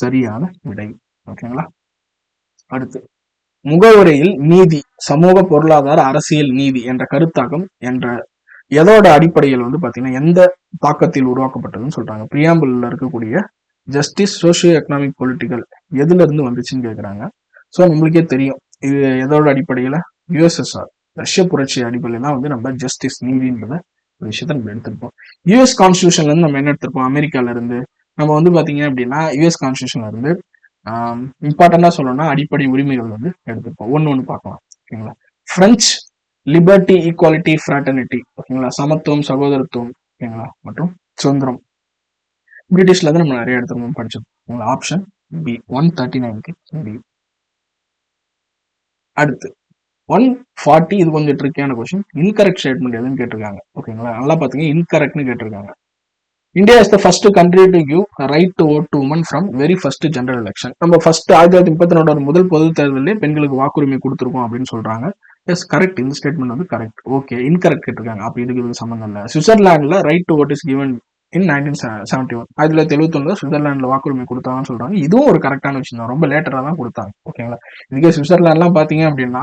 சரியான விடை. ஓகேங்களா, அடுத்து முகவுரையில் நீதி, சமூக பொருளாதார அரசியல் நீதி என்ற கருத்தாக்கம் என்ற எதோட அடிப்படையில் வந்து பாத்தீங்கன்னா எந்த தாக்கத்தில் உருவாக்கப்பட்டதுன்னு சொல்றாங்க. பிரியாம்பிள்ல இருக்கக்கூடிய ஜஸ்டிஸ், சோசியோ எக்கனாமிக், பொலிட்டிக்கல் எதுல இருந்து வந்துச்சுன்னு கேக்குறாங்க. ஸோ நம்மளுக்கே தெரியும் இது எதோட அடிப்படையில, யுஎஸ்எஸ்ஆர் ரஷ்ய புரட்சி அடிப்படையில தான் வந்து நம்ம ஜஸ்டிஸ், நீதின்றத ஒரு விஷயத்த நம்ம எடுத்திருப்போம். யுஎஸ் கான்ஸ்டியூஷன்ல இருந்து நம்ம என்ன எடுத்திருப்போம், அமெரிக்கால இருந்து நம்ம வந்து பாத்தீங்க அப்படின்னா யுஎஸ் கான்ஸ்டியூஷன்ல இருந்து இம்பார்ட்டண்டா சொல்லணும்னா அடிப்படை உரிமைகள் வந்து எடுத்துப்போம். ஒன்னு பார்க்கலாம். ஓகேங்களா, பிரெஞ்சு லிபர்ட்டி, ஈக்குவாலிட்டி, ஃப்ராட்டர்னிட்டி. ஓகேங்களா, சமத்துவம், சகோதரத்துவம். ஓகேங்களா, மற்றும் சுதந்திரம். பிரிட்டிஷ்ல இருந்து நம்ம நிறைய எடுத்துருக்கோம் படிச்சிருக்கோம். ஆப்ஷன் பி 139க்கு பி. அடுத்து 140. இது கொஞ்சம் ட்ரிக்கியான கொஸ்டின். இன்கரெக்ட் ஸ்டேட்மெண்ட் எதுன்னு கேட்டிருக்காங்க. ஓகேங்களா, நல்லா பாத்தீங்க, இன்கரெக்ட்னு கேட்டிருக்காங்க. India is the first country to give right to vote to women from very first general election. நம்ம ஃபர்ஸ்ட் 1932 முதல் பொது தேர்தலே பெண்களுக்கு வாக்குரிமை கொடுத்துருக்கோம் அப்படின்னு சொல்றாங்க. Yes, correct. இந்த ஸ்டேட்மெண்ட் வந்து கரெக்ட். ஓகே, இன்கரெக்ட் கேட்டிருக்காங்க. அப்ப இதுக்கு சம்பந்தம் இல்லை. சுவிட்சர்லாந்துல right to vote is given in 1971. 1971 சுவிட்சர்லாந்துல வாக்குரிமை கொடுத்தாங்கன்னு சொல்றாங்க. இதுவும் ஒரு கரெக்டான விஷயம் தான். ரொம்ப லேட்டரா தான் கொடுத்தாங்க. ஓகேங்களா, இதுக்கே சுவிட்சர்லாந்துலாம் பாத்தீங்க அப்படின்னா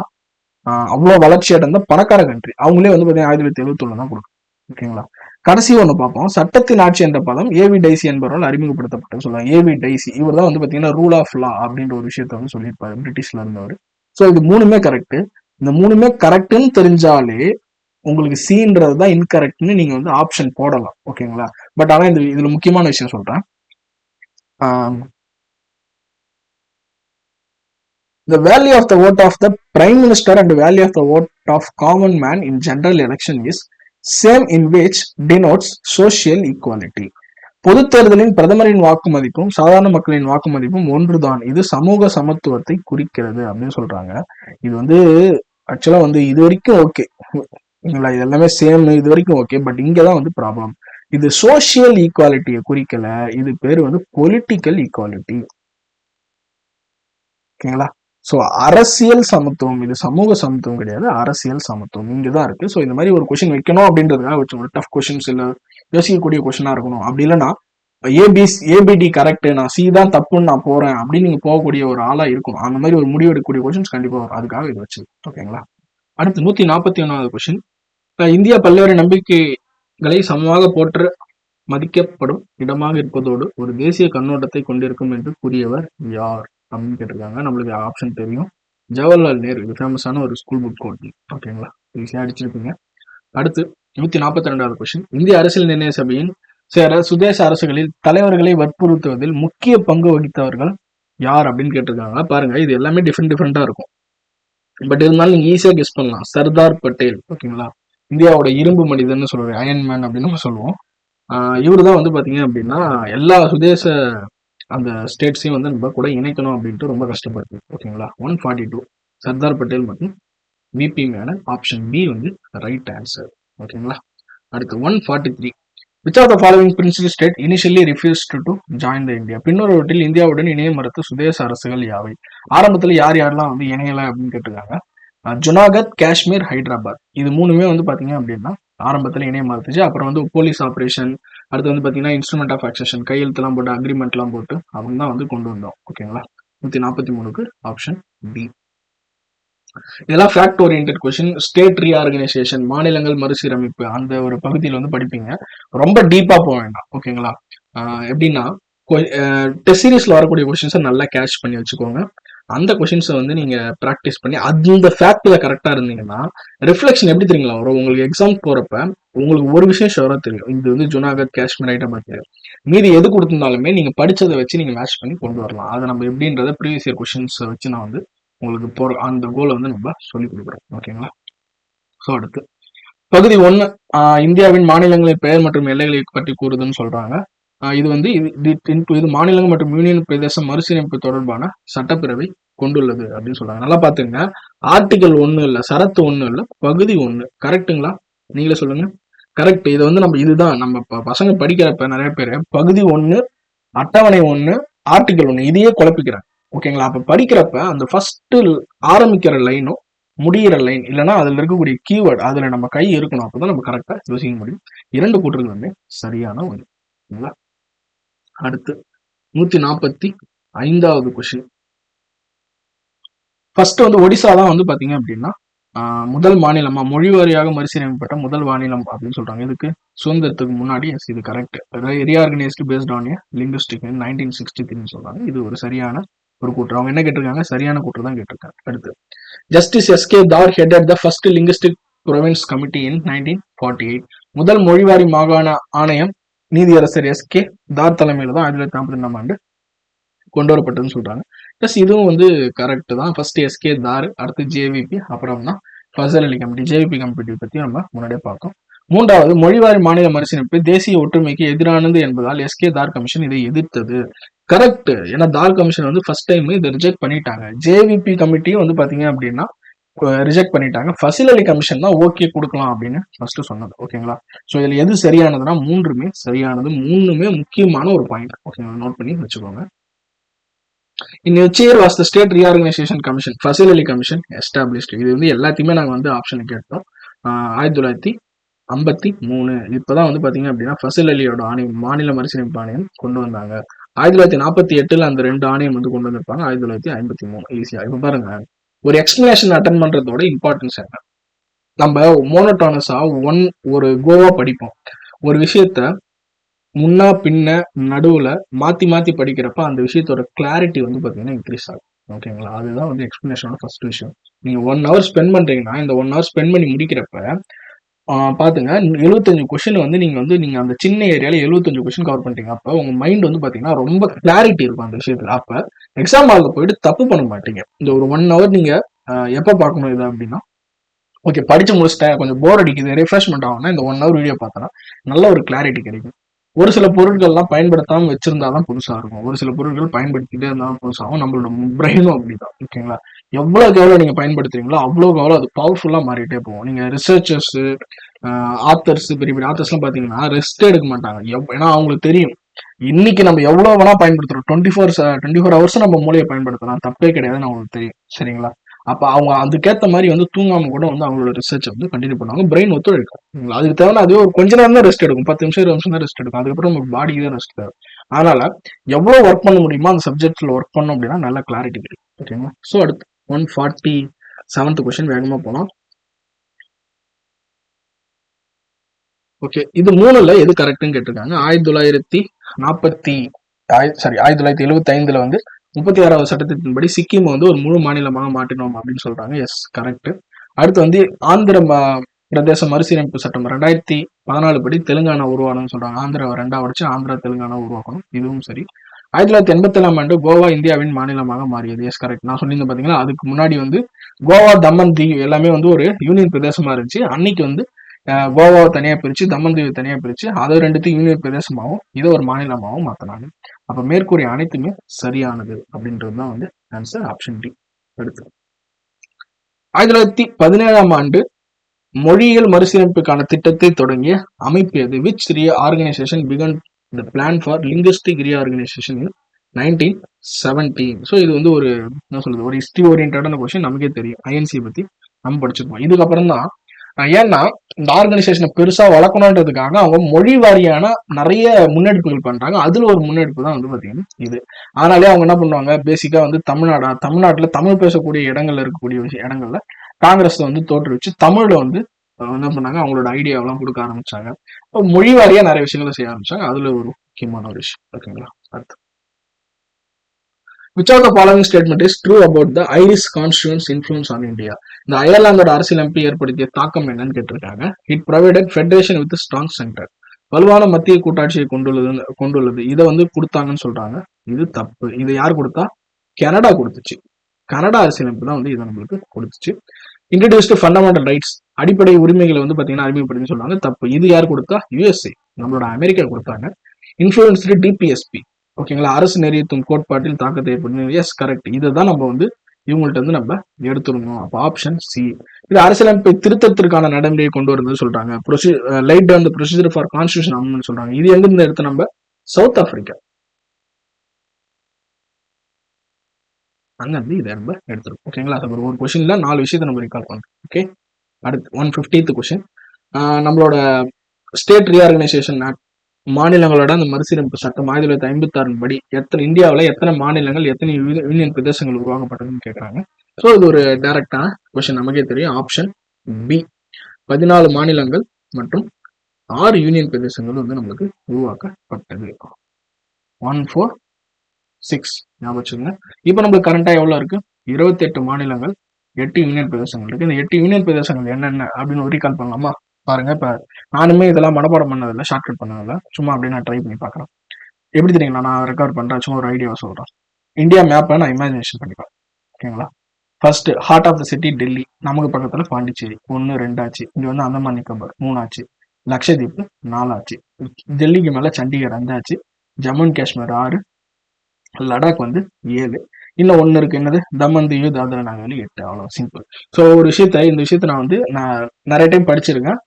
அவ்வளவு வளர்ச்சி அடைந்த பணக்கார கண்ட்ரி. அவங்களே வந்து பாத்தீங்கன்னா 1971 தான் கொடுக்கும். ஓகேங்களா, கடைசி ஒண்ணு பார்ப்போம். சட்டத்தின் ஆட்சி என்ற பதம் ஏவி டைசி என்பவரால் அறிமுகப்படுத்தப்பட்டது சொல்லுவாங்க. ஏவி டைசி இவர் தான் வந்து பாத்தீங்கன்னா ரூல் ஆஃப் லா அப்படின்ற ஒரு விஷயத்த வந்து சொல்லியிருப்பாரு, பிரிட்டிஷ்ல இருந்தவர். சோ இது மூணுமே கரெக்ட். இந்த மூணுமே கரெக்ட்னு தெரிஞ்சாலே உங்களுக்கு சீன்றது தான் இன்கரெக்ட்னு நீங்க வந்து ஆப்ஷன் போடலாம். ஓகேங்களா, பட் ஆனா இதுல முக்கியமான விஷயம் சொல்றேன். The value of the vote of the prime minister and the value of the vote of common man in general election is same in which denotes social equality. பொது தேர்தலின் பிரதமரின் வாக்கு மதிப்பும் சாதாரண மக்களின் வாக்கு மதிப்பும் ஒன்றுதான். இது சமூக சமத்துவத்தை குறிக்கிறது அப்படின்னு சொல்றாங்க. இது வந்து ஆக்சுவலா வந்து இது வரைக்கும் ஓகே, இது எல்லாமே சேம், இது வரைக்கும் ஓகே. பட் இங்கதான் வந்து ப்ராப்ளம். இது சோசியல் ஈக்குவாலிட்டியை குறிக்கல, இது பேரு வந்து பொலிட்டிக்கல் ஈக்குவாலிட்டி. ஓகேங்களா, ஸோ அரசியல் சமத்துவம், இது சமூக சமத்துவம் கிடையாது, அரசியல் சமத்துவம் இங்கதான் இருக்கு. ஸோ இந்த மாதிரி ஒரு கொஸ்டின் வைக்கணும் அப்படின்றதுக்காக வச்சு ஒரு டஃப் கொஸ்டின்ஸ் இல்ல யோசிக்கக்கூடிய கொஸ்டினா இருக்கணும். அப்படி இல்லைன்னா ஏபிடி கரெக்ட், நான் சி தான் தப்புன்னு நான் போறேன் அப்படின்னு நீங்க போகக்கூடிய ஒரு ஆளா இருக்கும். அந்த மாதிரி ஒரு முடிவு எடுக்கக்கூடிய கொஸ்டின்ஸ் கண்டிப்பா வரும். அதுக்காக இது வச்சு. ஓகேங்களா, அடுத்து 141வது கொஸ்டின். இந்தியா பல்வேறு நம்பிக்கைகளை சமமாக போற்ற மதிக்கப்படும் இடமாக இருப்பதோடு ஒரு தேசிய கண்ணோட்டத்தை கொண்டிருக்கும் என்று கூறியவர் யார் அப்படின்னு கேட்டிருக்காங்க. நம்மளுக்கு ஆப்ஷன் தெரியும், ஜவஹர்லால் நேரு. இது ஃபேமஸான ஒரு ஸ்கூல் புக் கோட். ஓகேங்களா, ஈஸியா அடிச்சிருப்பீங்க. அடுத்து 142வது கொஸ்டின். இந்திய அரசியல் நிர்ணய சபையின் சேர சுதேச அரசுகளில் தலைவர்களை வற்புறுத்துவதில் முக்கிய பங்கு வகித்தவர்கள் யார் அப்படின்னு கேட்டிருக்காங்க. பாருங்க, இது எல்லாமே டிஃப்ரெண்டா இருக்கும். பட் இருந்தாலும் நீங்க ஈஸியா கெஸ் பண்ணலாம். சர்தார் பட்டேல். ஓகேங்களா, இந்தியாவோட இரும்பு மனிதன் சொல்லுவோம், அயன்மேன் அப்படின்னு நம்ம சொல்லுவோம். இவரு தான் வந்து பாத்தீங்க அப்படின்னா எல்லா சுதேச அந்த ஸ்டேட்ஸையும் வந்து நம்ம கூட இணைக்கணும் அப்படின்ட்டு ரொம்ப கஷ்டப்படுது. ஓகேங்களா, 142 சர்தார் பட்டேல் மற்றும் விபி மேனன். ஆப்ஷன் பி வந்து ரைட் ஆன்சர். ஓகேங்களா, அடுத்து 143. Which of the following principal state initially refused to join the India? பின்னொருவற்றில் இந்தியாவுடன் இணைய மறுத்த சுதேச அரசுகள் யாவை? ஆரம்பத்துல யார் யாரெல்லாம் வந்து இணையல அப்படின்னு கேட்டிருக்காங்க. ஜுனாகத், காஷ்மீர், ஹைதராபாத், இது மூணுமே வந்து பாத்தீங்க அப்படின்னா ஆரம்பத்துல இணைய மறுத்துச்சு. அப்புறம் வந்து போலீஸ் ஆபரேஷன், அடுத்து வந்து பாத்தீங்கன்னா இன்ஸ்ட்ருமெண்ட் ஆஃப் அக்சஷன், கையெழுத்துலாம் போட்டு அக்ரிமெண்ட் எல்லாம் போட்டு அவங்க தான் வந்து கொண்டு வந்தோம். ஓகேங்களா? 143க்கு ஆப்ஷன் பி. இதெல்லாம் fact oriented question. State reorganisation, மாநிலங்கள் மறுசீரமைப்பு, அந்த ஒரு பகுதியில் வந்து படிப்பீங்க. ரொம்ப டீப்பா போக வேண்டாம். ஓகேங்களா? எப்படின்னா டெஸ்ட் சீரீஸ்ல வரக்கூடிய கொஸ்டின்ஸை நல்லா கேட்ச் பண்ணி வச்சுக்கோங்க. அந்த கொஸ்டின்ஸை வந்து நீங்க ப்ராக்டிஸ் பண்ணி அந்த ஃபேக்ட்ல கரெக்டா இருந்தீங்கன்னா ரிஃப்ளெக்ஷன் எப்படி தெரியுங்களா வரும்? உங்களுக்கு எக்ஸாம் போறப்ப உங்களுக்கு ஒரு விஷயம் ஷுவரா தெரியும், இது வந்து ஜுனாகத், காஷ்மீர், ஹைதராபாத் தெரியும். மீதி எது கொடுத்திருந்தாலுமே நீங்க படிச்சதை வச்சு நீங்க மேட்ச் பண்ணி கொண்டு வரலாம். அதை நம்ம எப்படின்றத ப்ரீவியஸ் இயர் கொஸ்டின்ஸ் வச்சு நான் வந்து உங்களுக்கு போற அந்த கோலை வந்து நம்ம சொல்லி கொடுக்குறோம். ஓகேங்களா? ஸோ அடுத்து பகுதி 1, இந்தியாவின் மாநிலங்களின் பெயர் மற்றும் எல்லைகளை பற்றி கூறுதுன்னு சொல்றாங்க. இது வந்து இது மாநிலங்கள் மற்றும் யூனியன் பிரதேசம் மறுசீரமைப்பு தொடர்பான சட்டப்பேரவை கொண்டுள்ளது அப்படின்னு சொல்றாங்க. நல்லா பாத்துங்க, ஆர்டிகல் 1 இல்ல, சரத்து 1 இல்ல, பகுதி 1. கரெக்டுங்களா? நீங்களே சொல்லுங்க. கரெக்ட். இது வந்து நம்ம இதுதான் நம்ம பசங்க படிக்கிறப்ப நிறைய பேர் பகுதி 1, அட்டவணை 1, ஆர்டிகல் 1 இதையே குழப்பிக்கிறாங்க. ஓகேங்களா? அப்ப படிக்கிறப்ப அந்த ஃபர்ஸ்ட் ஆரம்பிக்கிற லைனும் முடிகிற லைன் இல்லைன்னா அதுல இருக்கக்கூடிய கீவேர்டு அதுல நம்ம கை இருக்கணும். அப்பதான் நம்ம கரெக்டா யோசிக்க முடியும். 2 கூற்றுகள் வந்து சரியான ஒன்று. ஓகேங்களா? அடுத்து 145வது கொஸ்டின். ஃபர்ஸ்ட் வந்து ஒடிசா தான் வந்து பாத்தீங்க அப்படின்னா முதல் மாநிலமா மொழி வாரியாக மறுசீரமைக்கப்பட்ட முதல் மாநிலம் அப்படின்னு சொல்றாங்க. இதுக்கு சுதந்திரத்துக்கு முன்னாடி இது கரெக்ட். ரீஆர்கனைஸ்டு பேஸ்ட் ஆன் லிங்குஸ்டிக் 1963 சொல்றாங்க. இது ஒரு சரியான ஒரு கூற்று. அவங்க என்ன கேட்டிருக்காங்க? சரியான கூற்று தான் கேட்டிருக்காங்க. அடுத்து ஜஸ்டிஸ் எஸ்கே தார் headed the first linguistic province committee in 1948. முதல் மொழிவாரி மாகாண ஆணையம் நீதியரசர் எஸ்கே தார் தலைமையில தான் 1952 ஆண்டு கொண்டு வரப்பட்டதுன்னு சொல்றாங்க. பிளஸ் இதுவும் வந்து கரெக்ட் தான். ஃபர்ஸ்ட் எஸ்கே தார், அடுத்து ஜேவிபி, அப்புறம் தான் ஃபசல் அலி கமிட்டி. ஜேவிபி கமிட்டி பத்தி நம்ம முன்னாடியே பார்த்தோம். 3வது மொழிவாரி மாநில மறுசீரமைப்பு தேசிய ஒற்றுமைக்கு எதிரானது என்பதால் எஸ்கே தார் கமிஷன் இதை எதிர்த்தது. கரெக்ட். ஏன்னா தார் கமிஷன் வந்து ஃபர்ஸ்ட் டைம் இதை ரிஜெக்ட் பண்ணிட்டாங்க. ஜேவிபி கமிட்டியும் வந்து பாத்தீங்க அப்படின்னா ரிஜெக்ட் பண்ணிட்டாங்க. ஃபசில் அலி கமிஷன் தான் ஓகே கொடுக்கலாம் அப்படின்னு ஃபர்ஸ்ட் சொன்னது. ஓகேங்களா? ஸோ இதுல எது சரியானதுன்னா 3மே சரியானது. 3மே முக்கியமான ஒரு பாயிண்ட். ஓகேங்களா? நோட் பண்ணி வச்சுக்கோங்க. In which year was the State Reorganization Commission, Fasil Ali Commission, established? இது வந்து எல்லாத்தையுமே நாங்கள் வந்து ஆப்ஷன் கேட்டோம். 1953. இப்போதான் வந்து பார்த்தீங்க அப்படின்னா ஃபசில் அலியோட ஆணையம், மாநில மறுசீரமைப்பு ஆணையம் கொண்டு வந்தாங்க. 1948 அந்த 2 ஆணையம் வந்து கொண்டு வந்திருப்பாங்க. 1953 ஈஸியா. இப்போ பாருங்க, ஒரு எக்ஸ்பிளனேஷன் அட்டன் பண்றதோட இம்பார்ட்டன்ஸ் என்ன? நம்ம மோனோட்டானஸா ஒரு கோவா படிப்போம். ஒரு விஷயத்த முன்னா பின்ன நடுவுல மாத்தி மாத்தி படிக்கிறப்ப அந்த விஷயத்தோட கிளாரிட்டி வந்து பாத்தீங்கன்னா இன்க்ரீஸ் ஆகும். ஓகேங்களா? அதுதான் வந்து எக்ஸ்பிளனேஷனோட ஃபர்ஸ்ட் விஷயம். நீங்க 1 hour ஸ்பெண்ட் பண்றீங்கன்னா இந்த 1 hour ஸ்பெண்ட் பண்ணி முடிக்கிறப்ப பாத்துங்க 75 கொஸ்டின் வந்து நீங்க அந்த சின்ன ஏரியால 75 கொஸ்டின் கவர் பண்ணிட்டீங்க. அப்ப உங்க மைண்ட் வந்து பாத்தீங்கன்னா ரொம்ப கிளாரிட்டி இருக்கும் அந்த விஷயத்துல. அப்ப எக்ஸாம் ஹாலுக்கு போயிட்டு தப்பு பண்ண மாட்டீங்க. இந்த ஒரு 1 hour நீங்க எப்ப பார்க்கணும் இது அப்படின்னா, ஓகே படிச்சு முடிச்சிட்டேன், கொஞ்சம் போர் அடிக்குது, ரிஃப்ரெஷ்மெண்ட் ஆகும்னா இந்த 1 hour வீடியோ பார்த்தோன்னா நல்ல ஒரு கிளாரிட்டி கிடைக்கும். ஒரு சில பொருட்கள்லாம் பயன்படுத்தாம வச்சிருந்தாதான் புதுசா இருக்கும். ஒரு சில பொருட்கள் பயன்படுத்திட்டே இருந்தாலும் புதுசாகும். நம்மளோட பிரெயினும் அப்படிதான். ஓகேங்களா? எவ்வளவுக்கு எவ்வளவு நீங்க பயன்படுத்துறீங்களோ அவ்வளவுக்கு எவ்வளவு அது பவர்ஃபுல்லா மாறிட்டே போகும். நீங்க ரிசர்ச்சர்ஸ், ஆத்தர்ஸ், பெரிய பெரிய ஆத்தர்ஸ் எல்லாம் பாத்தீங்கன்னா ரெஸ்ட் எடுக்க மாட்டாங்க. ஏன்னா அவங்களுக்கு தெரியும் இன்னைக்கு நம்ம எவ்வளவு வேணா பயன்படுத்துறோம். 24 ஹவர்ஸ் நம்ம மூளையை பயன்படுத்தலாம், தப்பே கிடையாதுன்னு அவங்களுக்கு தெரியும். சரிங்களா? அப்ப அவங்க அதுக்கேற்ற மாதிரி வந்து தூங்காம கூட வந்து அவங்களோட ரிசர்ச் வந்து கண்டினியூ பண்ணுவாங்க. பிரெயின் ஒத்துழைக்கும். அதுக்கு தேவை அதுவே ஒரு கொஞ்ச நேரம் தான் ரெஸ்ட் எடுக்கும். 10 நிமிஷம் 20 நிமிஷம் தான் ரெஸ்ட் எடுக்கும். அதுக்கப்புறம் நமக்கு பாடிக்கு தான் ரெஸ்ட் தேவை. அதனால எவ்வளவு ஒர்க் பண்ண முடியுமோ அந்த சப்ஜெக்ட்ல ஒர்க் பண்ணோம் அப்படின்னா நல்ல கிளாரிட்டி கிடைக்கும். ஓகேங்களா? ஸோ அடுத்து 147th கொஸ்டின் வேகமா போலாம். ஓகே, இது 3ல எது கரெக்ட்னு கேட்டிருக்காங்க. 1975 வந்து 36வது சட்டத்தின்படி சிக்கிம் வந்து ஒரு முழு மாநிலமாக மாற்றினோம் அப்படின்னு சொல்றாங்க. Yes, correct. அடுத்து வந்து ஆந்திர பிரதேச மறுசீரமைப்பு சட்டம் 2014 படி தெலுங்கானா உருவானு சொல்றாங்க. ஆந்திராவை 2ஆ உடைச்சு ஆந்திரா தெலுங்கானா உருவாக்கணும். இதுவும் சரி. 1987 ஆண்டு கோவா இந்தியாவின் மாநிலமாக மாறியது. Yes, correct. நான் சொல்லியிருந்தேன் பாத்தீங்களா, அதுக்கு முன்னாடி வந்து கோவா, தமன், தீவ் எல்லாமே வந்து ஒரு யூனியன் பிரதேசமா இருந்துச்சு. அன்னைக்கு வந்து கோவாவை தனியா பிரிச்சு, தமன் தீவு தனியா பிரிச்சு, அதை 2த்தையும் யூனியன் பிரதேசமாகவும் இதை ஒரு மாநிலமாகவும் மாத்தினாங்க. அப்ப மேற்கூறிய அனைத்துமே சரியானது அப்படின்றதுதான் வந்து ஆன்சர், ஆப்ஷன் டி. அடுத்து 1917 ஆண்டு மொழியியல் மறுசீரமைப்புக்கான திட்டத்தை தொடங்கிய அமைப்பு எது? Which organisation begin the plan for linguistic reorganisation in 1917? So இது வந்து ஒரு என்ன சொல்றது, ஒரு ஹிஸ்டரி ஓரியன்டான கொஸ்டின். நமக்கே தெரியும் ஐஎன்சி பத்தி நம்ம படிச்சிருப்போம். இதுக்கப்புறம் தான் ஏன்னா இந்த ஆர்கனைசேஷனை பெருசா வளர்க்கணுன்றதுக்காக அவங்க மொழி வாரியான நிறைய முன்னெடுப்புகள் பண்றாங்க. அதுல ஒரு முன்னெடுப்பு தான் வந்து பாத்தீங்கன்னா இது. அதனாலே அவங்க என்ன பண்ணுவாங்க, பேசிக்கா வந்து தமிழ்நாட்டுல தமிழ் பேசக்கூடிய இடங்கள்ல இருக்கக்கூடிய இடங்கள்ல காங்கிரஸ் வந்து தோற்றுவிச்சு தமிழ்ல வந்து என்ன பண்ணாங்க, அவங்களோட ஐடியாவெல்லாம் கொடுக்க ஆரம்பிச்சாங்க. மொழி வாரியா நிறைய விஷயங்களை செய்ய ஆரம்பிச்சாங்க. அதுல ஒரு முக்கியமான ஒரு விஷயம். ஓகேங்களா? அடுத்து, which of the following statement is true about the Irish constitution's influence on India? இந்த அயர்லாந்தோட அரசியலமைப்பு ஏற்படுத்திய தாக்கம் என்னன்னு கேட்டிருக்காங்க. It provided federation with strong centre. வலுவான மத்திய கூட்டாட்சியை கொண்டுள்ளது. இதை வந்து கொடுத்தாங்கன்னு சொல்றாங்க. இது தப்பு. இது யார் கொடுத்தா? கனடா கொடுத்துச்சு. கனடா அரசியலமைப்பு தான் வந்து இதை நம்மளுக்கு கொடுத்துச்சு. இன்ட்ரடியூஸ்டு ஃபண்டமெண்டல் ரைட்ஸ், அடிப்படை உரிமைகளை வந்து பாத்தீங்கன்னா அறிமுகப்படுத்தி சொல்றாங்க. தப்பு. இது யார் கொடுத்தா? யுஎஸ்ஏ, நம்மளோட அமெரிக்கா கொடுத்தாங்க. இன்ஃபுளுன்ஸ்டு டிபிஎஸ்பி, ஓகேங்களா, அரசு நெறியத்தும் கோட்பாட்டில் தாக்கத்தை ஏற்படுத்தும். Yes, correct. இதை தான் நம்ம வந்து இவங்கள்ட்ட வந்து நம்ம எடுத்துடணும். அப்போ ஆப்ஷன் சி. இது அரசியலமைப்பை திருத்தத்திற்கான நடைமுறையை கொண்டு வரது சொல்றாங்க. Laid down the procedure for constitution amendment சொல்றாங்க. இது எங்க இருந்து எடுத்து? நம்ம சவுத் ஆப்பிரிக்கா, அங்க இருந்து இதை நம்ம எடுத்துருக்கோம். ஓகேங்களா? அது ஒரு கொஸ்டின்ல 4 விஷயத்தை நம்ம ரிகால் பண்றோம். ஓகே, அடுத்து 150th கொஸ்டின். நம்மளோட ஸ்டேட் ரீஆர்கனைசேஷன் ஆக்ட், மாநிலங்களோட அந்த மறுசீரமைப்பு சட்டம் 1956 படி இந்தியாவில் எத்தனை மாநிலங்கள், எத்தனை யூனியன் பிரதேசங்கள் உருவாக்கப்பட்டதுன்னு கேட்கறாங்க. ஸோ இது ஒரு டைரக்டான கொஸ்டின், நமக்கே தெரியும். ஆப்ஷன் பி, 14 மாநிலங்கள் மற்றும் 6 யூனியன் பிரதேசங்கள் வந்து நம்மளுக்கு உருவாக்கப்பட்டது. 146 ஞாபகம் வச்சுங்க. இப்போ நம்மளுக்கு கரண்டா எவ்வளவு இருக்கு? 28 மாநிலங்கள், 8 யூனியன் பிரதேசங்கள் இருக்கு. இந்த 8 யூனியன் பிரதேசங்கள் என்னென்ன அப்படின்னு ஒரு ரீகால் பண்ணலாமா? பாருங்க, இப்ப நானுமே இதெல்லாம் மனப்பாடம் பண்ணதில்லை, ஷார்ட்கட் பண்ணதில்லை, சும்மா அப்படியே நான் ட்ரை பண்ணி பார்க்குறேன். எப்படி தெரியுங்களா? நான் ரெக்கார்ட் பண்றேன், சும்மா ஒரு ஐடியாவை சொல்றேன். இந்தியா மேப்பை நான் இமேஜினேஷன் பண்ணிப்பேன். ஓகேங்களா? First heart of the city Delhi, நமக்கு பக்கத்துல பாண்டிச்சேரி 1, 2 ஆச்சு. இங்க வந்து அந்தமான் நிக்கோபார் 3 ஆச்சு. லட்சதீப் 4 ஆச்சு. டெல்லிக்கு மேல சண்டிகர் 5 ஆச்சு. ஜம்மு அண்ட் காஷ்மீர் 6, லடாக் வந்து 7, இன்னும் 1 இருக்கு. என்னது? தமன் தியூ தாத்ரா நகர் ஹவேலி 8. அவ்வளவு சிம்பிள். ஸோ இந்த விஷயத்த நான் வந்து நிறைய டைம் படிச்சிருக்கேன்.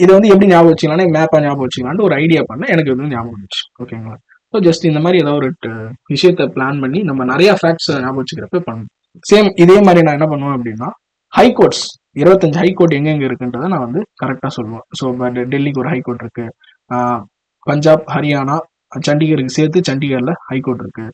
இதை வந்து எப்படி ஞாபகம் வச்சுக்கலாம், மேப்பா ஞாபகம் வச்சுக்கலான்னு ஒரு ஐடியா பண்ண எனக்கு வந்து ஞாபகம் வந்துச்சு. ஓகேங்களா? ஸோ ஜஸ்ட் இந்த மாதிரி ஏதாவது ஒரு விஷயத்த பிளான் பண்ணி நம்ம நிறைய ஃபேக்ட்ஸ் ஞாபகம் வச்சுக்கிறப்ப பண்ணணும். சேம் இதே மாதிரி நான் என்ன பண்ணுவேன் அப்படின்னா, ஹைகோர்ட்ஸ் 25 ஹைகோர்ட் எங்கெங்க இருக்குன்றதை நான் வந்து கரெக்டா சொல்லுவேன். ஸோ டெல்லிக்கு ஒரு ஹைகோர்ட் இருக்கு, பஞ்சாப், ஹரியானா, சண்டிகருக்கு சேர்த்து சண்டிகர்ல ஹைகோர்ட் இருக்கு.